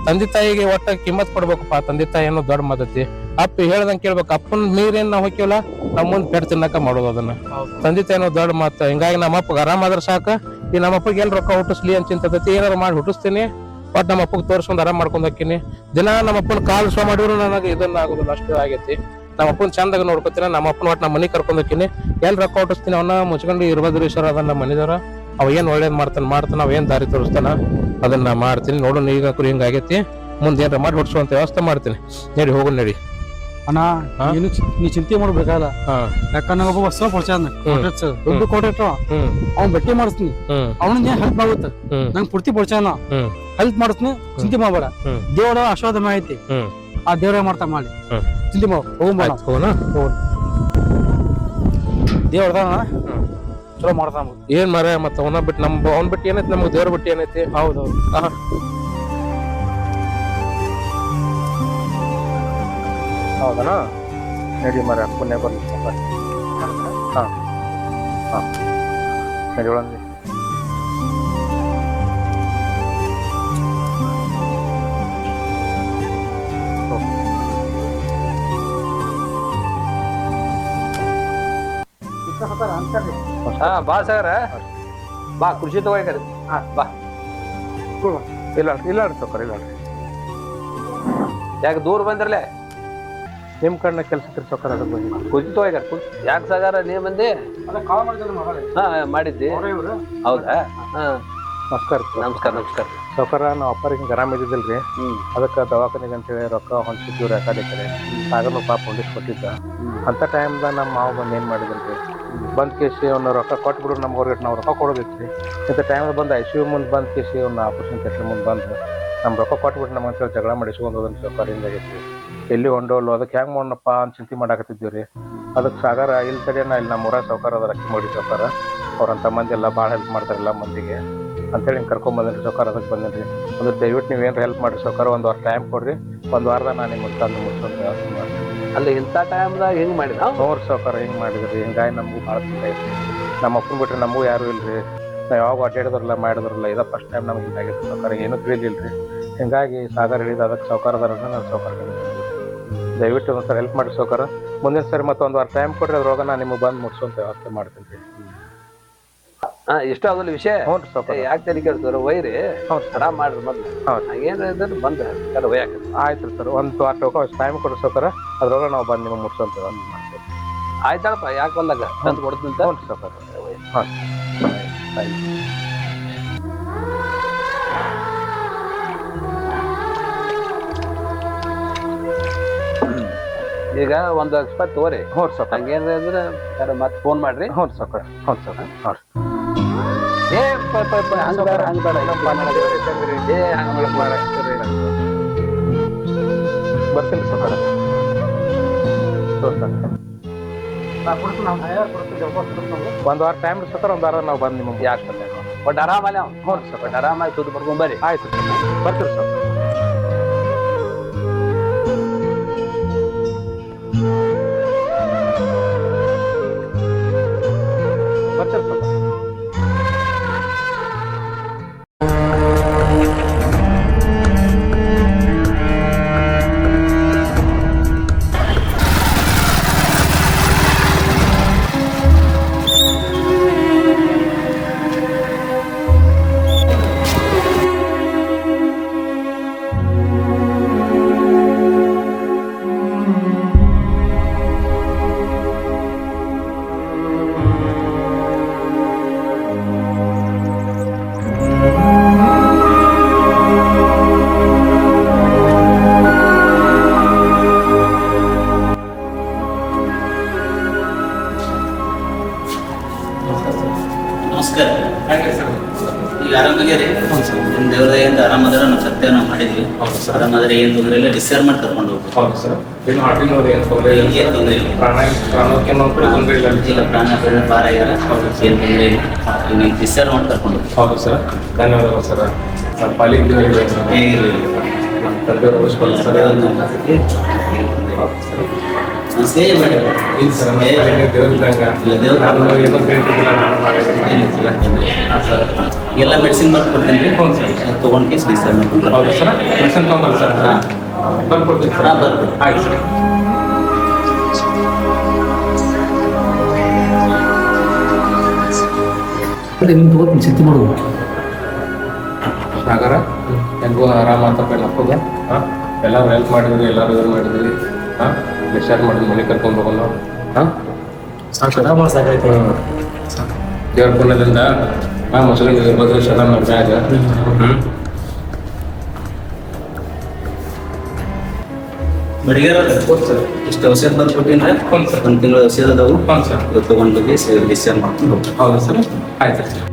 Speaker 2: ತಂದೆ ತಾಯಿಗೆ ಒಟ್ಟ ಕಿಮ್ಮತ್ ಕೊಡ್ಬೇಕಪ್ಪ. ತಂದೆ ತಾಯಿ ಅನ್ನೋ ದೊಡ್ಡ ಮಾತೈತಿ. ಅಪ್ಪ ಹೇಳ್ದಂಗ್ ಕೇಳ್ಬೇಕು. ಅಪ್ಪನ್ ನೀರೇನ್ ನಾವ್ ಹೋಗ್ಯವಲ್ಲ, ನಮ್ ಮುಂದ್ ಪೆಟ್ ತಿನ್ನಕ ಮಾಡೋದು ಅದನ್ನ. ತಂದೆ ತಾಯಿ ಅನ್ನೋ ದೊಡ್ಡ ಮಾತು. ಹಿಂಗಾಗಿ ನಮ್ಮ ಅಪ್ಪಗ ಆರಾಮಾದ್ರ ಸಾಕ. ಈ ನಮ್ಮ ಅಪ್ಪಗೆ ಎಲ್ ರೊಕ್ಕ ಹುಟ್ಟಿಸ್ಲಿ ಅಂತ ಚಿಂತೈತಿ. ಏನಾರು ಮಾಡಿ ಹುಟ್ಟಿಸ್ತೀನಿ, ಒಟ್ ನಮ್ಮ ಅಪ್ಪಗ್ ತೋರ್ಸ್ಕೊಂಡ್ ಆರಾಮ್ ಮಾಡ್ಕೊಂಡ್ ಹೋಗ್ತೀನಿ. ದಿನ ನಮ್ಮ ಅಪ್ಪನ ಕಾಲ್ ಶೋ ಮಾಡಿದ್ರು ನನಗೆ ಇದನ್ನ ಆಗುದಿಲ್ಲ, ಅಷ್ಟು ಆಗೈತಿ. ನಮ್ಮ ಅಪ್ಪನ ಚಂದಾಗ ನೋಡ್ಕೊತೀನಿ. ನಮ್ಮ ಅಪ್ಪನ ಒಟ್ಟು ನಮ್ಮ ಮನೆ ಕರ್ಕೊಂಡ್ ಹೋಗ್ತೀನಿ. ಎಲ್ ರೊಕ್ಕ ಹುಟ್ಟಿಸ್ತೀನಿ ಅವನ್ನ ಮುಚ್ಕೊಂಡು ಇರ್ಬದ್ರೀಶ್ವರ ಅದನ್ನ ನಮ್ಮ ಮನಿದವ್ರ ಅವ ಏನ್ ಒಳ್ಳೇದ್ ಮಾಡ್ತಾನ ಅವ ಏನ್ ದಾರಿ ತೋರಿಸ್ತಾನ ಅದನ್ನ ಮಾಡ್ತೀನಿ. ನೋಡು ಈಗ ಹಿಂಗ ಆಗೈತಿ, ಮುಂದೆ ಏನಾರ ಮಾಡಿ ಹುಡ್ಸುವಂತ ವ್ಯವಸ್ಥೆ ಮಾಡ್ತೀನಿ. ನಡಿ ಹೋಗು ನಡಿ.
Speaker 9: ಅಣ್ಣ ನೀ ಚಿಂತೆ ಮಾಡ್ಬೇಕಾಗಲ್ಲ. ಯಾಕಂದ್ರೆ ಒಬ್ಬ ಹೊಸ ಪಡ್ಸಾನ ದುಡ್ಡು ಕೊಟ್ಟಿಟ್ಟು ಅವ್ನ್ ಬಟ್ಟಿ ಮಾಡಿಸ್ತೀನಿ. ಅವನಿಗೆ ಹೆಲ್ಪ್ ಆಗುತ್ತೆ. ನಂಗೆ ಪೂರ್ತಿ ಪಡ್ಸಾನ ಹೆಲ್ಪ್ ಮಾಡಿಸ್ತೀನಿ. ಚಿಂತೆ ಮಾಡ್ಬೇಡ. ದೇವರ ಆಶೀರ್ವಾದ ಐತಿ. ಆ ದೇವ್ರ ಮಾಡ್ತಾ ಮಾಡಿ ಚಿಂತೆ ಮಾಡ ಹೋಗೋಣ. ದೇವ್ರದಾನ ಚಲೋ ಮಾಡ್ತಾನ.
Speaker 2: ಏನ್ ಮರ ಮತ್ತ ಅವನ ಬಿಟ್ಟು ಅವ್ನ ಬಿಟ್ಟು ಏನೈತಿ ನಮ್ಗೆ ದೇವ್ರ ಬಿಟ್ಟು ಏನೈತಿ?
Speaker 9: ಹೌದೌದು.
Speaker 2: ಹೌದನಾ? ನಡಿ ಮರ ಪುಣ್ಯ ಬರ್ಲಿ. ನಡಿ ಒಳಗೆ.
Speaker 10: ಬಾ ಸಾಗರ ಬಾ, ಖುಷಿ ತಗೋರಿ. ಬಾ
Speaker 2: ಇಲ್ಲ ಸೌಕರ್ ಇಲ್ಲ.
Speaker 10: ಯಾಕೆ ದೂರ ಬಂದ್ರಲ್ಲೇ?
Speaker 2: ನಿಮ್ ಕಣ್ಣ ಕೆಲಸ ಸೌಕರ್ ಅದಕ್ಕೆ ಬಂದಿ.
Speaker 10: ಖುಷಿ ತಗೋಗಾರ. ಯಾಕೆ ಸಾಗರ ನೀ ಬಂದಿ? ಮಾಡಿದ್ದಿ? ಹೌದಾ? ನಮಸ್ಕಾರ.
Speaker 2: ಸೌಕರ ನಾವು ಅಪ್ಪರಿಗೆ ಆರಾಮ ಇದ್ದಿದ್ದಿಲ್ರಿ, ಅದಕ್ಕೆ ದವಾಖಾನಿಗೆ ಅಂತೇಳಿ ರೊಕ್ಕ ಹೊಂಚಿದ್ದೀವ್ರಿ. ಆ ಕಡೆ ಸಾಗರ್ನು ಪಾಪ ಹೊಂದಿಸ್ ಕೊಟ್ಟಿದ್ದ. ಅಂತ ಟೈಮ್ದಾಗ ನಮ್ಮ ಮಾವು ಬಂದು ಏನ್ ಮಾಡಿದ್ರಿ, ಬಂದ್ ಕೇಸಿ ಅವ್ನ ರೊಕ್ಕ ಕೊಟ್ಬಿಡ್ರು. ನಮ್ಗೆ ಹೊರಗಡೆ ನಾವು ರೊಕ್ಕ ಕೊಡೋದಿತ್ರಿ. ಇಂಥ ಟೈಮ್ದಾಗ ಬಂದು ICU ಮುಂದೆ ಬಂದ್ ಕೇಸಿ ಅವ್ನ ಆಪರೇಷನ್ ಥಿಯೇಟರ್ ಮುಂದೆ ಬಂದು ನಮ್ ರೊಕ್ಕ ಕೊಟ್ಬಿಟ್ಟು ನಮ್ಮ ಅಂತೇಳಿ ಜಗಳ ಮಾಡಿಸ್ಕೊಂಡು ಹೋದನ್ ಸೌಕರ್. ಹಿಂಗಾಗೈತಿ. ಎಲ್ಲಿ ಹೊಂಡೋಲ್ಲು ಅದಕ್ಕೆ ಹೆಂಗ್ ಮಾಡೋಣಪ್ಪ ಅಂತ ಚಿಂತೆ ಮಾಡಾಕತ್ತಿದ್ದೀವ್ರಿ. ಅದಕ್ಕೆ ಸಾಗರ ಇಲ್ಲಿ ತಡೆನ ಇಲ್ಲಿ ನಮ್ಮ ಊರಾಗ ಸೌಕರ್ ಅದ ಅಕ್ಕಿ ಮಾಡಿ ಸೌಕರ. ಅವ್ರಂತ ಮಂದಿ ಎಲ್ಲ ಭಾಳ ಹೆಲ್ಪ್ ಮಾಡ್ತಾರಲ್ಲ ಮಂದಿಗೆ ಅಂತೇಳಿ ಹಿಂಗೆ ಕರ್ಕೊಂಬಂದ್ರಿ ಸೌಕರ್. ಅದಕ್ಕೆ ಬಂದೇನ್ರಿ. ಅಂದ್ರೆ ದಯವಿಟ್ಟು ನೀವೇನು ಹೆಲ್ಪ್ ಮಾಡಿರಿ ಸೌಕರ್. 1 ವಾರ ಟೈಮ್ ಕೊಡ್ರಿ. 1 ವಾರದಾಗ ನಾನು ನಿಮ್ಗೆ ತಂದು ಮುಗಿಸೋದು ವ್ಯವಸ್ಥೆ ಮಾಡ್ತೀನಿ.
Speaker 10: ಅಲ್ಲಿ ಇಂಥ ಟೈಮ್ದಾಗ ಹೆಂಗ್ ಮಾಡಿದ?
Speaker 2: ನೋಡ್ರಿ ಸೌಕರ್ ಹಿಂಗೆ ಮಾಡಿದ್ರಿ. ಹಿಂಗಾಗಿ ನಮಗೂ ಭಾಳ ತೊಂದರೆ ಐತಿ. ನಮ್ಮ ಅಪ್ಪನ ಬಿಟ್ರೆ ನಮಗೂ ಯಾರು ಇಲ್ರಿ. ನಾವು ಯಾವಾಗ ಅಡ್ಡಾಡಿದ್ರಲ್ಲ ಮಾಡಿದ್ರಲ್ಲ, ಇದ ಫಸ್ಟ್ ಟೈಮ್ ನಮ್ಗೆ ಹಿಂಗಾಗಿತ್ತು ಸೌಕರ್. ಏನೂ ತಿಳಿಲಿಲ್ರಿ. ಹಿಂಗಾಗಿ ಸಾಗರ್ ಹೇಳಿದ ಅದಕ್ಕೆ ಸೌಕರ್ದಾರ ನಾನು ಸೌಕರ್. ದಯವಿಟ್ಟು ಒಂದ್ಸಲ ಹೆಲ್ಪ್ ಮಾಡಿ ಸೌಕರ್. ಮುಂದಿನ ಸರಿ ಮತ್ತೆ 1 ವಾರ ಟೈಮ್ ಕೊಡ್ರಿ. ಅದ್ರೊಳಗೆ ನಾನು ನಿಮಗೆ ಬಂದು ಮುಗಿಸೋಂತ ವ್ಯವಸ್ಥೆ ಮಾಡ್ತೀನಿ ರೀ.
Speaker 10: ಇಷ್ಟ ಆಗೋದಿಲ್ಲ ವಿಷಯ.
Speaker 2: ಹ್ಞೂ ಸೌಕರ್.
Speaker 10: ಯಾಕೆ ತಲೆ ಕೇಳ್ತಾರ? ಒಯ್ರಿ. ಆರಾಮ್ ಮಾಡ್ರಿ ಮೊದ್ಲು. ಏನಾದ್ರು ಬಂದ ಒಯ್ಯಾಕ.
Speaker 2: ಆಯ್ತು ರೀ ಸರ್. 1 ವಾರ ಟೈಮ್ ಕೊಡ್ರಿ ಸೌಕರ್. ಅದ್ರೊಳಗೆ ನಾವು ಬಂದು ನಿಮಗೆ ಮುಗಿಸೋಂತ ವ್ಯವಸ್ಥೆ ಮಾಡ್ತೀವಿ.
Speaker 10: ಆಯ್ತಳಪ್ಪ, ಯಾಕೆ ಬಂದಾಗ ತಂದು ಕೊಡ್ತೀನಿ.
Speaker 2: ಹ್ಞೂ ಸೌಕರ್. ಹಾಂ.
Speaker 10: ಈಗ 1 ಲಕ್ಷ ರೂಪಾಯಿ ತಗೋರಿ.
Speaker 2: ಹ್ಞೂ ಸೌಕರ್.
Speaker 10: ಹಂಗೇನಿದ್ರೆ ಮತ್ತೆ ಫೋನ್ ಮಾಡ್ರಿ.
Speaker 2: ಹ್ಞೂ ಸೌಕರ್. ಹ್ಞೂ ಸೌಕರ್. ಹಾಂ.
Speaker 10: ಹಂಗ ಬೇಡ.
Speaker 2: ಬರ್ತೀನಿ ಸೌಕರ್. 1 ವಾರ ಟೈಮ್ ಸೌಕರ್. 1 ವಾರ ನಾವು ಬಂದು ನಿಮಗೆ
Speaker 10: ಯಾಕೆ ಒಟ್ಟು ಆರಾಮಲ್ಲಿ ಅವ್ನು.
Speaker 2: ಹ್ಞೂ ಸೌಕರ್.
Speaker 10: ಆರಾಮಾಗಿ ಸುದ್ದಿ ಬರ್ಕೊಂಡ್ ಬರ್ರಿ.
Speaker 2: ಆಯ್ತು ಬರ್ತೀರಿ ಸೌಕರ್. ಬರ್ತೀರಿ ಸೌಕರ್.
Speaker 11: ನಮಸ್ಕಾರ. ಈಗ ಆರಾಮಾಗ್ಯಾರಿ? ನಿಮ್ಮ ದೇವ್ರದಿಂದ ಆರಾಮದಾರ. ನಾವು ಸತ್ಯ ನಾವು ಮಾಡಿದ್ವಿ. ಆರಾಮದಾರ, ಏನು ತೊಂದರೆ ಇಲ್ಲ. ಡಿಸ್ಚಾರ್ಜ್ ಮಾಡಿ ಕರ್ಕೊಂಡು ಹೋಗ್ತೀವಿ.
Speaker 2: ಹೌದು ಸರ್. ಏನು ಹಾರ್ಟಿನವ್ರು ಏನು ತೊಂದರೆ ಇಲ್ಲ?
Speaker 11: ಏನು ತೊಂದರೆ ಇಲ್ಲ.
Speaker 2: ಪ್ರಾಣಕ್ಕೆ ತೊಂದರೆ ಇಲ್ಲ.
Speaker 11: ಇಲ್ಲ, ಪ್ರಾಣ ಭಾರ ಆಗ್ಯಾರ. ಏನು ತೊಂದರೆ ಇಲ್ಲ. ನೀವು ಡಿಸ್ಚಾರ್ಜ್ ಮಾಡಿ ಕರ್ಕೊಂಡು ಹೋಗ್ತೀವಿ.
Speaker 2: ಹೌದು ಸರ್. ಧನ್ಯವಾದಗಳು ಸರ್. ನಮ್ಮ ಪಾಲಿಗೆ
Speaker 11: ಹೇಗಿರಲಿ
Speaker 2: ನಮ್ಮ ತಂದೆಯವರು ಅವಶ್ಯಕಲ್ಲ ಸರ್.
Speaker 11: ಸೇವೆ ಮಾಡಿ.
Speaker 2: ಇಲ್ಲ ಸರ್, ದೇವ್ರಿದ್ದಂಗೆ ನಾನು ಏನೋ ಕೇಳ್ತಿದ್ದಿಲ್ಲ, ನಾನು ಮಾಡಿಲ್ಲ ಸರ್.
Speaker 11: ಎಲ್ಲ ಮೆಡಿಸಿನ್ ಬರ್ದು ಕೊಡ್ತೀನಿ ರೀ. ತೊಗೊಂಡು ಕೇಸ್ ಡಿಸ್ಚಾರ್ಜ್ ಮಾಡ್ಕೊಂಡು.
Speaker 2: ಹೌದು ಸರ್. ಮೆಡಿಸಿನ್ ತೊಗೊಂಬಲ್ಲ ಸರ್. ಬರ್ಕೊಡ್ತೀನಿ ಸರ್.
Speaker 11: ಬರ್ಬೋದು.
Speaker 2: ಆಯ್ತು ಸರ್.
Speaker 1: ನಿಮ್ಗೆ ತಗೋತೀನಿ, ಚಿಂತೆ ಮಾಡೋದು.
Speaker 2: ಸಾಗರ ಹೆಂಗೋ ಆರಾಮ ಆತಪ್ಪ ಅಪ್ಪಗೆ. ಹಾಂ, ಎಲ್ಲರೂ ಹೆಲ್ಪ್ ಮಾಡಿದ್ವಿ, ಎಲ್ಲರೂ ಇದು ಮಾಡಿದ್ವಿ. ಹಾಂ, ಡಿಸ್ಚಾರ್ಜ್ ಮಾಡಿದ್ವಿ, ಮನೆ ಕರ್ಕೊಂಡು ಹೋಗೋಣ. ಹಾಂ,
Speaker 1: ಸಾಕಾಯ್ತು.
Speaker 2: ದೇವ್ರ ಪುಣ್ಯದಿಂದ ಮೊಸಳಿಂದ ಇರ್ಬೋದು ಶರಣ ನಮ್ಮ ಬ್ಯಾಗ.
Speaker 11: ಬಡಿಗಾರ ಇಷ್ಟು ಔಷಧ ಬಂದು ಕೊಟ್ಟಿದ್ರೆ ಒಂದು ತಿಂಗಳ ಔಷಧ ಅದಾವು. ತೊಗೊಂಡು ಹೋಗಿ ಡಿಸ್ಚಾರ್ಜ್ ಮಾಡ್ಕೊಂಡು ಹೋಗ್ತೀವಿ.
Speaker 2: ಹೌದು ಸರ್. ಆಯ್ತು ಸರ್.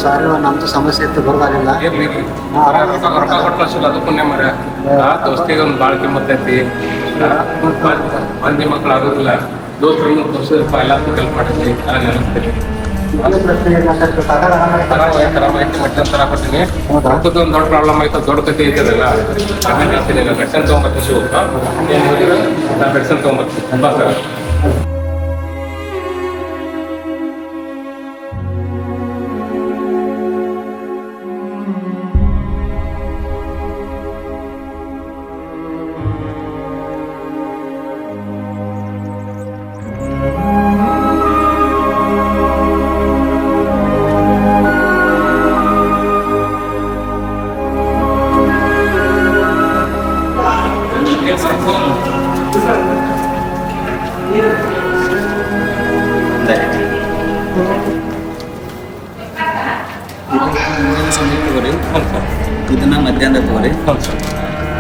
Speaker 6: ಸಾರಿ, ನಮ್ದು ಸಮಸ್ಯೆ ಇತ್ತು, ಬರೋದಾಗಿಲ್ಲ.
Speaker 2: ರೊಕ್ಕ ಕೊಟ್ಟು ಅದು ಪುಣ್ಯ ಮರ. ದೋಸ್ತಿಗೆ ಒಂದು ಭಾಳ ಕಿಮ್ಮತ್ತೈತಿ. ಮಂದಿ ಮಕ್ಕಳು ಆಗೋದಿಲ್ಲ. ದೋಸ್ತರು ತೋರಿಸಿದಪ್ಪ ಎಲ್ಲರಿಗೂ ಹೆಲ್ಪ್ ಮಾಡಿದ್ವಿ. ನೆನಸ್ತೀನಿ. ಆರಾಮಾಯ್ತು. ಮೆಡಿಸನ್ ತರ ಕೊಡ್ತೀನಿ. ರೊಕ್ಕದ ಒಂದು ದೊಡ್ಡ ಪ್ರಾಬ್ಲಮ್ ಆಯ್ತು, ದೊಡ್ಡ ಕತೆ ಐತದಲ್ಲ. ಹೇಳ್ತೀನಿ, ಮೆಡಿಸನ್ ತೊಗೊಂಬರ್ತೀನಿ. ಶಿವ ಏನು ಹೋಗಿದ್ರೆ ನಾನು ಮೆಡಿಸನ್ ತೊಗೊಂಬರ್ತೀನಿ. ಬಾ ಸರ್.
Speaker 11: ಇದನ್ನ ಮಧ್ಯಾಹ್ನ ತಗೋರಿ.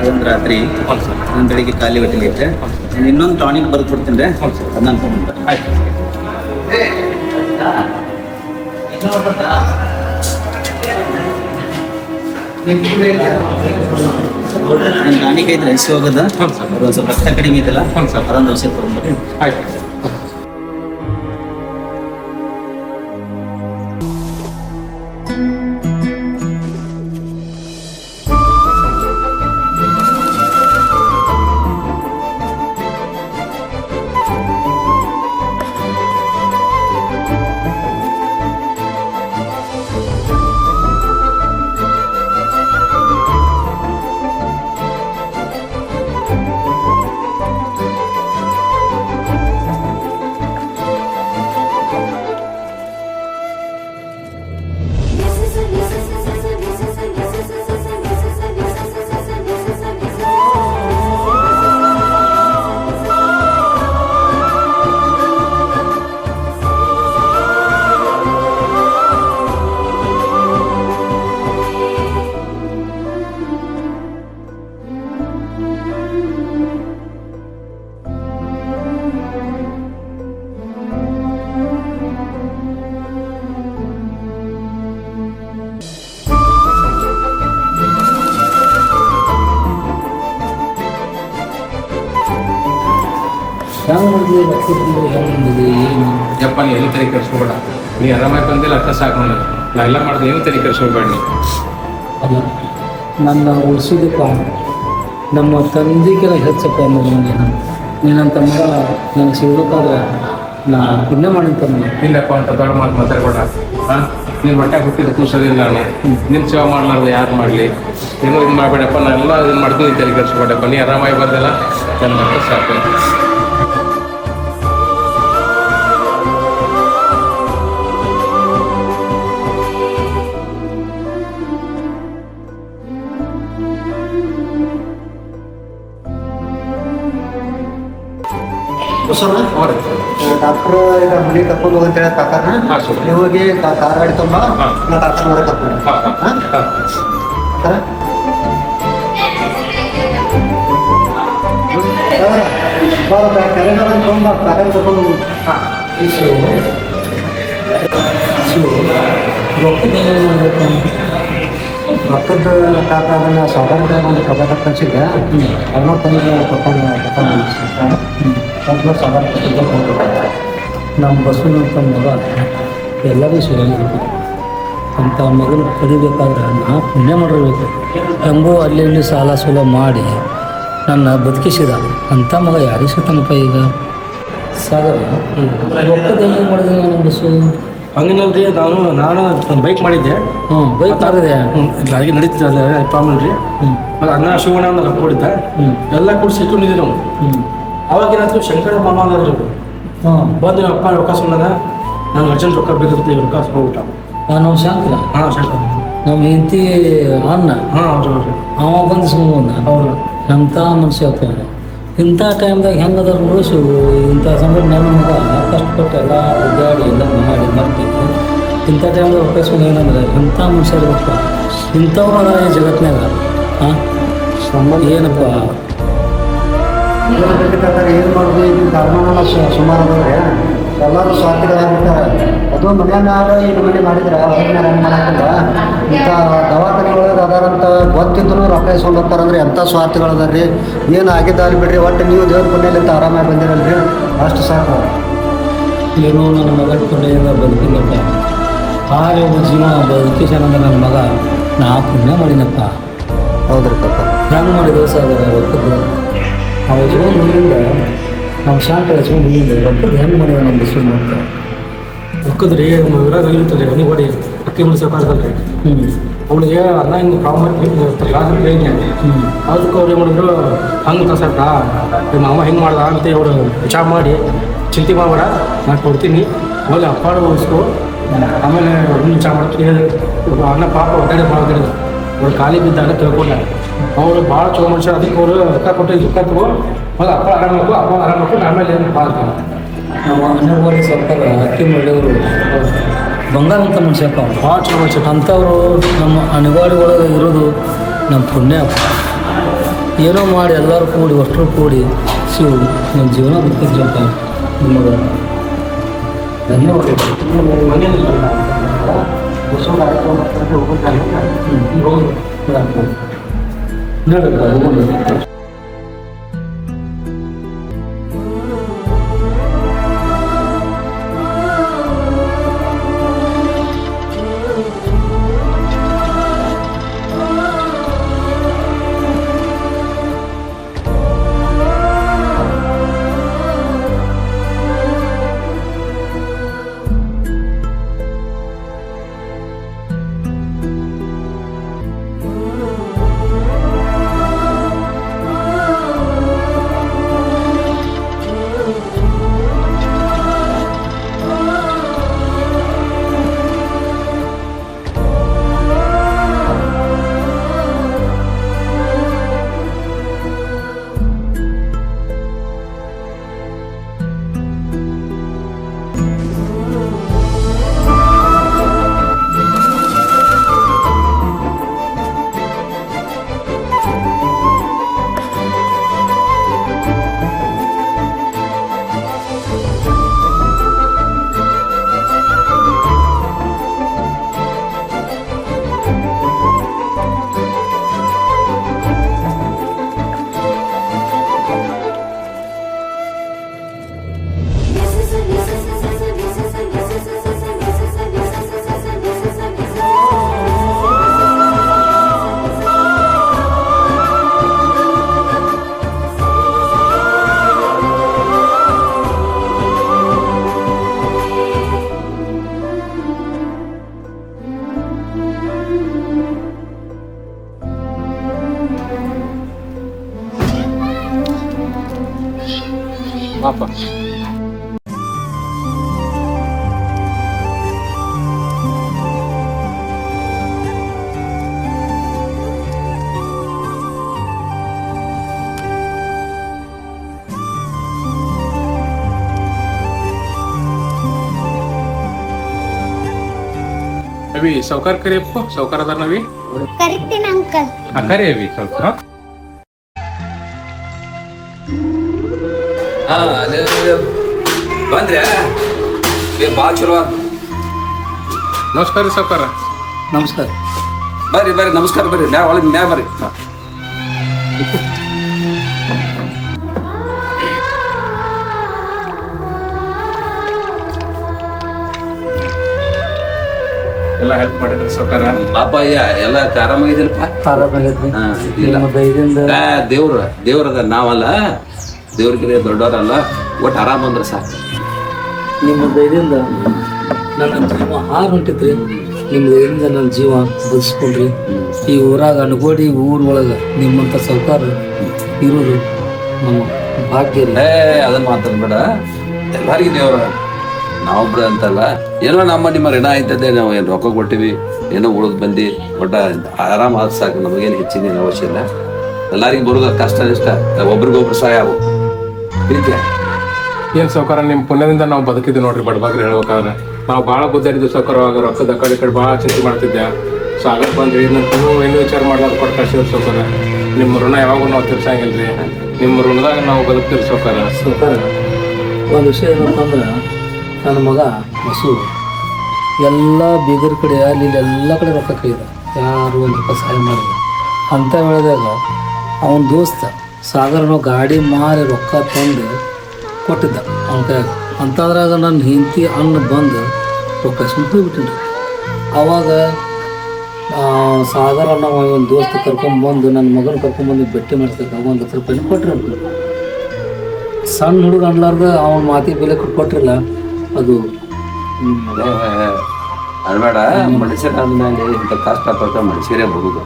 Speaker 11: ಇದೊಂದು ರಾತ್ರಿ, ಒಂದು ಬೆಳಿಗ್ಗೆ ಖಾಲಿ ಹೊಟ್ಟೆಲಿ ಇಟ್ಟರೆ ಇನ್ನೊಂದು ಟಾನಿಕ್ ಬರೆದು ಕೊಡ್ತೀನಿ ರೀ. ಅದನ್ನ ತಗೊಂಡ್ರೆ
Speaker 2: ಆಯ್ತು.
Speaker 11: ನನ್ನ ಟಾನಿಕ್ ಐತ್ರಿ ಹಸಿ ಹೋಗೋದ. ಒಂದು ಸ್ವಲ್ಪ ರಕ್ತ ಕಡಿಮೆ ಐತಲ್ಲ, ಅದೊಂದು ಔಷಧ ತಗೊಂಡ್ರಿ.
Speaker 2: ಆಯ್ತು. ಯಪ್ಪ, ನೀ ಏನು ತಲೆ ಕೆಡಿಸ್ಕೋಬೇಡ. ನೀ ಆರಾಮಾಗಿ ಬಂದಿಲ್ಲ ಅರ್ಥ ಸಾಕು ನನಗೆ. ನಾ ಎಲ್ಲ ಮಾಡಿದೆ, ಏನು ತಲೆ ಕೆಡಿಸ್ಕೋಬೇಡ ನೀ.
Speaker 1: ಅಲ್ಲ, ನನ್ನ ಉಳಿಸೋದಪ್ಪ ನಮ್ಮ ತಂದೆಗೆಲ್ಲ ಹೆಚ್ಚಪ್ಪ ಅನ್ನೋದು. ನೀನಂತ ಮಗ ನನಗೆ ಸಿಗ್ಬೇಕಾದ್ರೆ ನಾ ಪುಣ್ಯ ಮಾಡಿಂತ.
Speaker 2: ಇಲ್ಲಪ್ಪ ಅಂತ ದೊಡ್ಡ ಮಾತು ಮಾತಾಡ್ಬೇಡ. ಹಾಂ, ನೀನು ಹೊಟ್ಟೆ ಹುಟ್ಟಿದ ಕೂಸೋದಿಲ್ಲ ನಾನು. ನಿನ್ನ ಸೇವೆ ಮಾಡ್ಲಾರ್ದು ಯಾರು ಮಾಡಲಿ? ಏನೋ ಇದು ಮಾಡಬೇಡಪ್ಪ. ನಾನೆಲ್ಲ ಇದನ್ನು ಮಾಡ್ತೀನಿ, ತಲೆ ಕೆಡಿಸ್ಬೇಡಪ್ಪ. ನೀ ಆರಾಮಾಗಿ ಬಂದಿಲ್ಲ ನನ್ನ ಅರ್ಥ ಸಾಕು.
Speaker 6: ಡಾಕ್ಟ್ರು ಈಗ ಮನೆಗೆ ಕರ್ಕೊಂಡು ಹೋಗಂತೇಳಿ ಕಾಕಾರ ನೀವು ಹೋಗಿ ಕಾರ್ ಗಾಡಿ ತುಂಬ ನಾ ಕಾಕಾರ ಹೊರಗೆ ಕರ್ಕೊಂಡು ರೊಕ್ಕದ ಕಾಕ ಅದನ್ನು ಸಾಧಾರಣ ಒಂದು ಕಬಾಟ ಕಳಿಸಿದ್ದೆ ಅದನ್ನ ತಂದು ಸಾಧಾರಣ
Speaker 1: ನಮ್ಮ ಬಸವನಂತ ಮಗ ಎಲ್ಲರೂ ಸಿಗಂಗಿಲ್ಲ ಅಂಥ ಮಗನ ಕಲಿಬೇಕಾದ್ರೆ ನಾ ಪುಣ್ಯ ಮಾಡಿರ್ಬೇಕು ಹೆಂಗೋ ಅಲ್ಲಿ ಇಲ್ಲಿ ಸಾಲ ಸೂಲ ಮಾಡಿ ನನ್ನ ಬದುಕಿಸಿದ ಅಂಥ ಮಗ ಯಾರಿಗೆ ಸಿಗ್ತಾನಪ್ಪ ಈಗ ಸಾಗರ ರೊಕ್ಕದ ಹೆಂಗೆ ಮಾಡಿದೆ ನಮ್ಮ ಬಸ್ಸು
Speaker 9: ಹಂಗೇನಲ್ರಿ ನಾನು ಬೈಕ್ ಮಾಡಿದ್ದೆ
Speaker 1: ಬೈಕ್ ಮಾಡಿದೆ
Speaker 9: ನನಗೆ ನಡೀತಿದ್ದೆ ಪ್ರಾಬ್ಲಮ್ ರೀ ಅನ್ನ ಶಿವಣ್ಣ ಅಂತ ರೊಕ್ಕ ಕೊಡಿದ್ದ ಎಲ್ಲ ಕೂಡ ಸಿಕ್ಕೊಂಡಿದ್ದೆ ನಾವು ಅವಾಗ ಏನಾಯ್ತು ಶಂಕರ ಮಾಮ ಅಂದ್ರೆ ಬಂದು ನಮ್ಮ ಅಪ್ಪ ರೊಕ್ಕ ಸುಮ್ಮನೆ ನಾನು ಅರ್ಜೆಂಟ್ ರೊಕ್ಕ ಬೇಕಿರ್ತೀವಿ ರೊಕ್ಕ ಹೋಗ್ಬಿಟ್ಟ
Speaker 1: ನಾವು ಶಂಕರ
Speaker 9: ಶಂಕರ
Speaker 1: ನಮ್ಮ ಹೆಂಡತಿ ಅನ್ನ ಅವ ಬಂದು ಸುಮ್ಮನೆ
Speaker 9: ಹೌದು
Speaker 1: ಎಂಥ ಮನುಷ್ಯಪ್ಪ ಅವನು ಇಂಥ ಟೈಮ್ದಾಗ ಹೆಂಗದ ನೋಡಿಸು ಇಂಥ ಸಂದರ್ಭ ನನ್ನ ಮಗ ಕಷ್ಟಪಟ್ಟು ಎಲ್ಲ ಉದ್ದಾಡಿ ಎಲ್ಲ ಮಾಡಿ ಬರ್ತೀವಿ ಇಂಥ ಟೈಮ್ದಾಗ ಒಪ್ಪಿಸ್ಕೊಂಡು ಏನಂದ್ರೆ ಎಂಥ ಮನುಷ್ಯ ಇರ್ಬೇಕಪ್ಪ ಇಂಥವ್ರು ಅದ ಈ ಜಗತ್ತಿನಾಗ ಏನಪ್ಪ
Speaker 6: ಏನು ಮಾಡೋದು ಈಗ ಧರ್ಮನ ಸುಮಾರು ಅದಾವ್ರಿ ಎಲ್ಲರೂ ಸ್ವಾರ್ಥಿಗಳಾಗ್ಬಿಟ್ಟಾರೆ ಅದು ಮನೆಯನ್ನಾರ ಈಗ ಮನೆ ಮಾಡಿದ್ರೆ ಹೊರಗಿನ ಹೆಂಗೆ ಮಾಡಾಕಿಲ್ಲ ಇಂಥ ದವಾಖಾನೆಗಳೊಳಗೆ ಅದಾರಂತ ಗೊತ್ತಿದ್ರು ರೊಕ್ಕ ಇಸ್ಕೊಂಡು ಹೋಗ್ತಾರಂದ್ರೆ ಎಂಥ ಸ್ವಾರ್ಥಿಗಳದಾರ ರೀ ಏನು ಆಗಿದ್ದಾರೆ ಬಿಡ್ರಿ ಒಟ್ಟು ನೀವು ದೇವ್ರ ಪುಣ್ಯಲಿಂತ ಆರಾಮಾಗಿ ಬಂದಿರಲ್ರಿ ಅಷ್ಟು ಸಾಕು
Speaker 1: ಏನೋ ನನ್ನ ಮಗಳ ಪುಣ್ಯದಿಂದ ಬದುಕಿಲ್ಲಪ್ಪ ಹಾಗೆ ಒಬ್ಬ ಜೀವ ಬದುಕಿಸಾನಂದ್ರೆ ನನ್ನ ಮಗ ನಾ ಪುಣ್ಯ ಮಾಡಿನಪ್ಪ
Speaker 6: ಹೌದ್ರಿ ಕಪ್ಪ
Speaker 1: ಹೆಂಗೆ ಮಾಡಿದ ಸಾಗರ ರೊಕ್ಕದ್ದು ನಾವು ಜೀವನ ಮುಂದಿಂದ ನಾವು ಶಾಂತ ಜೀವನ ಮುಂದಿಂದ ರೊಕ್ಕದ್ದು ಹೆಂಗೆ ಮಾಡಿದ ನಮ್ಮ ಬಿಸಿಲು ಮಾಡ್ತಾರೆ
Speaker 9: ರೊಕ್ಕದ್ರಿ ಊರಾಗ ಇರ್ತದೆ ಮನೆ ಹೊಡಿ ಅಕ್ಕಿ ಮುಳಿಸೋ ಕಾಲದಲ್ರಿ ಅವಳಿಗೆ ಅನ್ನ ಹಿಂಗೆ ಪ್ರಾಬ್ಲಮ್ ಅದಕ್ಕೆ ಅವ್ರು ಏನು ಮಾಡಿದ್ರು ಹಂಗೆ ತಸಾಕ ನಿಮ್ಮ ಮಾವ ಹೆಂಗೆ ಮಾಡ್ದ ಅಂತ ಅವ್ರು ವಿಚಾರ ಮಾಡಿ ಚಿಂತೆ ಮಾಡಬೇಡ ನಾನು ಕೊಡ್ತೀನಿ ಹೋಗಿ ಅಪ್ಪಾಡು ಉಳಿಸ್ಕೊ ಆಮೇಲೆ ಅವ್ರನ್ನ ವಿಚಾರ ಮಾಡ್ತೀನಿ ಅನ್ನ ಪಾಪ ಒದ್ದಾಡಿ ಭಾಳ ಒದ್ದಾಡಿದ ಅವ್ರು ಖಾಲಿ ಬಿದ್ದಾಗ ತಿಳ್ಕೊಂಡ ಅವರು ಭಾಳ ಚಲೋ ಮನುಷ್ಯ ಅದಕ್ಕೆ ಅವರು ರೊಕ್ಕ ಕೊಟ್ಟು ರೊಕ್ಕ ತಗೋ ಹೋಗಿ ಅಪ್ಪ ಆರಾಮಬೇಕು ಅಪ್ಪ ಆರಾಮಬೇಕು ಆಮೇಲೆ ಏನು ಭಾಳ
Speaker 1: ನಾವು ಅಂಗನವಾಡಿ ಸರ್ಕಾರ ಅಕ್ಕಿ ಮಾಡಿದವರು ಬಂಗಾರ ಅಂತ ಮನುಷ್ಯಪ್ಪ
Speaker 9: ಭಾಳ ಚಲೋ ಮನುಷ್ಯ
Speaker 1: ಅಂಥವ್ರು ನಮ್ಮ ಅಂಗನವಾಡಿ ಒಳಗೆ ಇರೋದು ನಮ್ಮ ಪುಣ್ಯ ಏನೋ ಮಾಡಿ ಎಲ್ಲರೂ ಕೂಡಿ ಅಷ್ಟರು ಕೂಡಿ ಶಿವ ನಮ್ಮ ಜೀವನ ಬದುಕಿದ್ರಪ್ಪ ನಿಮಗೆ ಧನ್ಯವಾದಗಳು
Speaker 2: ಪಾಪ ಅವಿ ಸೌಕಾರ ಕರಿಯಪ್ಪ ಸೌಕಾರ ಅದಾರ ನಾವಿ
Speaker 8: ಕರಿತೀನಿ ಅಂಕಲ್.
Speaker 2: ಕರಿ ಅವಿ ಸ್ವಲ್ಪ
Speaker 10: ಬಂದ್ರೆ ಭಾಳ ಚಲೋ
Speaker 2: ನಮಸ್ಕಾರ ರೀ ಸೌಕಾರ.
Speaker 1: ನಮಸ್ಕಾರ.
Speaker 10: ಬರ್ರಿ ಬರ್ರಿ ನಮಸ್ಕಾರ ಬರ್ರಿ ನ್ಯಾ ಒಳಗೆ ನ್ಯಾ ಬರ್ರಿ.
Speaker 2: ಎಲ್ಲ ಹೆಲ್ಪ್ ಮಾಡಿದ್ರಿ ಸೌಕಾರ.
Speaker 10: ಪಾಪ ಎಲ್ಲ ಆರಾಮಾಗಿದ್ದೀರಪ್ಪ.
Speaker 1: ಆರಾಮಾಗೈತ್ರಿ.
Speaker 10: ಹಾ, ಇಲ್ಲ.
Speaker 1: ನಿಮ್ಮ ದಯದಿಂದ
Speaker 10: ದೇವ್ರದ ನಾವಲ್ಲ, ದೇವ್ರಿಗೆ ದೊಡ್ಡವರಲ್ಲ, ಒಟ್ಟು ಆರಾಮ ಅಂದ್ರೆ ಸಾಕು.
Speaker 1: ನಿಮ್ಮ ದಯದಿಂದ ನನ್ನ ಜೀವ ಹಾರು ಹೊಂಟಿದ್ರಿ. ನಿಮ್ಮ ದಯದಿಂದ ನನ್ನ ಜೀವ ಬದುಸ್ಕೊಂಡ್ರಿ. ಈ ಊರಾಗ ಅನ್ಗೋಡಿ ಊರೊಳಗೆ ನಿಮ್ಮಂಥ ಸೌಕಾರ ಇರೋದು ನಮ್ಮ ಭಾಗ್ಯ ರೀ.
Speaker 10: ಅದನ್ನ ಮಾತಾಡ್ಬೇಡ, ಎಲ್ಲರಿಗೂ ದೇವ್ರ, ನಾವೊಬ್ರು ಅಂತಲ್ಲ, ಏನೋ ನಮ್ಮ ನಿಮ್ಮ ಋಣ ಆಯ್ತದೆ, ನಾವು ಏನು ರೊಕ್ಕ ಕೊಟ್ಟಿವಿ, ಏನೋ ಉಳಿದು ಬಂದು ಒಟ್ಟ ಆರಾಮ ಆದ ಸಾಕು, ನಮಗೇನು ಹೆಚ್ಚಿನ ಅವಶ್ಯ ಇಲ್ಲ. ಎಲ್ಲರಿಗೂ ಬರೋದ ಕಷ್ಟ ಇಷ್ಟ, ಒಬ್ರಿಗೊಬ್ರು ಸಹಾಯ ಆಗು. ಪ್ರೀತಿ
Speaker 2: ಏನ್ ಸೌಕಾರ ನಿಮ್ ಪುಣ್ಯದಿಂದ ನಾವು ಬದುಕಿದ್ವಿ ನೋಡ್ರಿ. ಬಡಬಾಗ್ರಿ ಹೇಳ್ಬೇಕಾದ್ರೆ ನಾವು ಭಾಳ ಬುದ್ಧಿರಿದ್ವಿ ಸೌಕಾರ. ಅವಾಗ ರೊಕ್ಕದ ಕಡೆ ಭಾಳ ಚಿಂತೆ ಮಾಡ್ತಿದ್ದೆ. ಸಾಗರ್ ಬಂದ್ರಿ ನೀವು ಏನು ವಿಚಾರ ಮಾಡ್ಲಾರ್ದು ಕೊಟ್ಟು ಕಳ್ಸಿದ್ರಿ ಸೌಕಾರ. ನಿಮ್ಮ ಋಣ ಯಾವಾಗೂ ನಾವು ತೀರ್ಸಂಗಿಲ್ರಿ. ನಿಮ್ಮ ಋಣದಾಗ ನಾವು ಬದುಕ್ತೀವಿ ಸೌಕಾರ.
Speaker 1: ಸೌಕಾರ ಒಂದು ವಿಷಯ ಏನಂತಂದ್ರೆ, ನನ್ನ ಮಗ ಮಸು ಎಲ್ಲ ಬೀಗರ ಕಡೆ ಅಲ್ಲಿ ಎಲ್ಲ ಕಡೆ ರೊಕ್ಕ ಕೇಳಿದ, ಯಾರು ಒಂದು ರೂಪಾಯಿ ಸಹಾಯ ಮಾಡಿಲ್ಲ. ಅಂಥ ವೇಳೆದಾಗ ಅವನ ದೋಸ್ತ ಸಾಗರನೋ ಗಾಡಿ ಮಾರಿ ರೊಕ್ಕ ತಂದು ಕೊಟ್ಟಿದ್ದ ಅವನ ಕೈಯಾಗ. ಅಂಥದ್ರಾಗ ನನ್ನ ಹೆಂಡತಿ ಅಣ್ಣ ಬಂದು ರೊಕ್ಕ ಹೋಗ್ಬಿಟ್ಟಿನಿ. ಆವಾಗ ಸಾಗರ ಅಣ್ಣ ಒಂದು ದೋಸ್ತ ಕರ್ಕೊಂಡ್ಬಂದು ನನ್ನ ಮಗನ ಕರ್ಕೊಂಡ್ಬಂದು ಭೇಟಿ ಮಾಡಿಸ್ಬೇಕು. 1 ಲಕ್ಷ ರೂಪಾಯಿ ಕೊಟ್ಟರೆ ಅಂತ ಸಣ್ಣ ಹುಡುಗ ಅನ್ಲಾರ್ದ ಅವನ ಮಾತಿ ಬೆಲೆ ಕೊಟ್ಟಿರಲ್ಲ. ಅದು
Speaker 10: ಅನ್ಬೇಡ, ಮನುಷ್ಯರ ಆದ್ಮೇಲೆ ಇಂಥ ಕಷ್ಟಪಟ್ಟ ಮನುಷ್ಯರೇ ಬರುದು,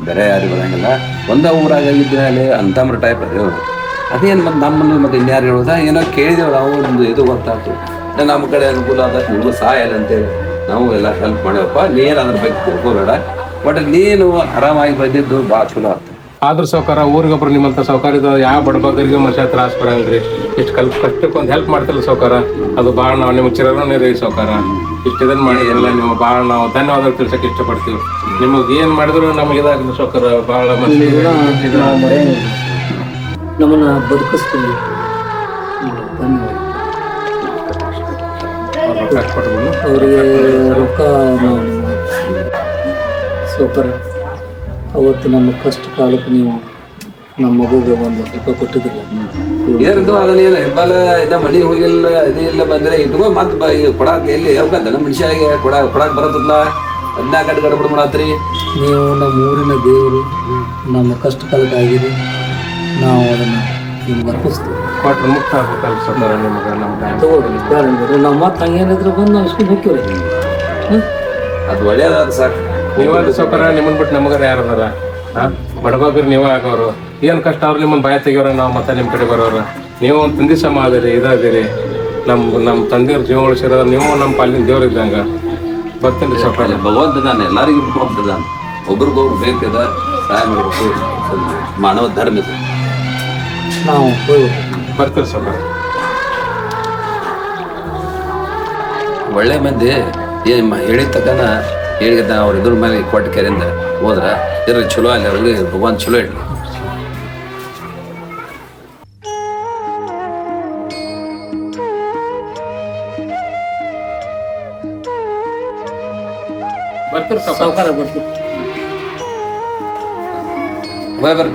Speaker 10: ಬೇರೆ ಯಾರು ಬರಂಗಿಲ್ಲ. ಒಂದ ಊರಾಗಿದ್ದ ಮೇಲೆ ಅಂತಮ್ರ ಟೈಪ್ ಅದೇವ್. ಅದೇನು ಮತ್ತೆ ನಮ್ಮನ್ನು ಮತ್ತೆ ಇನ್ಯಾರು ಹೇಳೋದ, ಏನೋ ಕೇಳಿದೇವ್ ನಾವು, ಒಂದು ಇದು ಗೊತ್ತಾಯ್ತು, ನಮ್ಮ ಕಡೆ ಅನುಕೂಲ ಆದ ನಿಮಗೂ ಸಹಾಯ ಇಲ್ಲ ಅಂತೇಳಿ ನಾವು ಎಲ್ಲ ಹೆಲ್ಪ್ ಮಾಡ್ಯವಪ್ಪ. ನೀನು ಅದ್ರ ಬಗ್ಗೆ ತಿಳ್ಕೊಬೇಡ, ಬಟ್ ನೀನು ಆರಾಮಾಗಿ ಬಂದಿದ್ದು ಭಾಳ ಚಲೋ ಆಯ್ತು.
Speaker 2: ಆದ್ರೂ ಸೌಕಾರ ಊರಿಗೊಬ್ರು ನಿಮ್ಮಂತ ಸೌಕರ್ಯದ ಯಾವ ಬಡಬಗರಿಗೆ ಮನುಷ್ಯ ತ್ರಾಸ ಬರಂಗಿಲ್ರಿ. ಇಷ್ಟು ಕಷ್ಟಕ್ಕೆ ಒಂದು ಹೆಲ್ಪ್ ಮಾಡ್ತಿಲ್ಲ ಸೌಕಾರ, ಅದು ಭಾಳ ನಾವು ನಿಮ್ಗೆ ಚಿರಋಣಿ ರೀ ಸೌಕಾರ. ಇಷ್ಟು ಇದನ್ನ ಮಾಡಿ ಎಲ್ಲ ನೀವು ಭಾಳ ನಾವು ಧನ್ಯವಾದ ತಿಳ್ಸಕ್ಕೆ ಇಷ್ಟಪಡ್ತೀವಿ. ನಿಮಗೆ ಏನು ಮಾಡಿದ್ರು ನಮಗೆ ಇದಾಗಲಿ ಸೌಕಾರ. ಭಾಳ
Speaker 1: ನಮ್ಮನ್ನ ಬದುಕಿಸ್ತೀವಿ. ಅವರಿಗೆ ರೊಕ್ಕ ಸೌಕರ್ಯ ಅವತ್ತು ನಮ್ಮ ಕಷ್ಟ ಕಾಲಕ್ಕೆ ನೀವು ನಮ್ಮ ಮಗುಗೆ 1 ಲಕ್ಷ ರೂಪಾಯಿ ಕೊಟ್ಟಿದ್ದಿಲ್ಲ.
Speaker 10: ಏನಂತ ಅದನ್ನೇನು ಹೆಬ್ಬಾಲ ಇನ್ನ ಮನೆಗೆ ಹೋಗಿಲ್ಲ, ಇದಿಲ್ಲ ಬಂದರೆ ಇಟ್ಕೋ ಮತ್ತೆ ಕೊಡಾಕ ಎಲ್ಲಿ ಯಾವ್ಕಂತ ನಮ್ಮ ಮನುಷ್ಯಾಗೆ ಕೊಡಾಕ್ ಬರತ್ತಲ್ಲ, ಅದನ್ನ ಗಡ್ಬಡ ಮಾಡತ್ರಿ.
Speaker 1: ನೀವು ನಮ್ಮ ಊರಿನ ದೇವರು, ನಮ್ಮ ಕಷ್ಟ ಕಾಲಕ್ಕೆ ಆಗಿದೆ, ನಾವು ಅದನ್ನು ನಿಮ್ಗೆ ಅರ್ಪಿಸ್ತೀವಿ.
Speaker 2: ಕೊಟ್ಟರೆ ಮುಕ್ತ ಆಗ್ಬೇಕಲ್ಲ ಸೌಕಾರ ನಿಮಗೆ. ನಮ್ಮ
Speaker 1: ತಗೊಳ್ರಿ, ಬೇಡ ನಮ್ಮ ಮತ್ತೆ ಹಂಗೇನಿದ್ರೆ ಬಂದು ನಾವು ಇಸ್ಕೊಂಡು ಹೋಗ್ತೀವಿ.
Speaker 10: ಅದು ಒಳ್ಳೇದಾದ ಸಾಕು.
Speaker 2: ನೀವಲ್ಲಿ ಸೌಕಾರ, ನಿಮ್ಮನ್ನ ಬಿಟ್ಟು ನಮಗಾರ ಯಾರದಾರ? ಬಡಬಗ್ರು ನೀವೇ ಆಗೋರು. ಏನು ಕಷ್ಟ ಅವ್ರು ನಿಮ್ಮನ್ನ ಬಾಯ ತೆಗಿಯೋರ, ನಾವು ಮತ್ತೆ ನಿಮ್ಮ ಕಡೆ ಬರೋರ. ನೀವು ಒಂದು ತಂದೆ ಸಮ ಅದಿರಿ, ಇದಾದಿರಿ. ನಮ್ಮ ತಂದೆಯವ್ರ ಜೀವ ಉಳಿಸಿರೋ ನೀವು ನಮ್ಮ ಪಾಲಿನ ದೇವ್ರು ಇದ್ದಂಗೆ ಬರ್ತೀನಿ ಸೌಕಾರ.
Speaker 10: ಭಗವಂತ ನಾನು ಎಲ್ಲರಿಗೂ ಹೋಗ್ತದ, ಒಬ್ರಿಗೊಬ್ರು ಬೇಕದ, ಸಹಾಯ ಮಾಡಬೇಕು, ಮಾನವ ಧರ್ಮ ಇದೆ.
Speaker 1: ನಾವು
Speaker 2: ಬರ್ತೀರಿ ಸೌಕಾರ.
Speaker 10: ಒಳ್ಳೆ ಮಂದಿ ಏನು ಹೇಳಿದ ತಕ್ಕನ ಹೇಳಿದ ಅವ್ರ ಇದ್ರ ಮೇಲೆ ಕೊಟ್ಟ ಕೆರೆಯಿಂದ ಹೋದ್ರೆ ಇದ್ರ ಚಲೋ ಅಲ್ಲಿ ಅವ್ರಿಗೆ ಭಗವಾನ್ ಚಲೋ ಇಡ್ಲಿ.
Speaker 2: ಬರ್ತೀರಿ
Speaker 1: ಸೌಕಾರ ಬರ್ತೀವಿ.
Speaker 10: ಬರ್ರಿ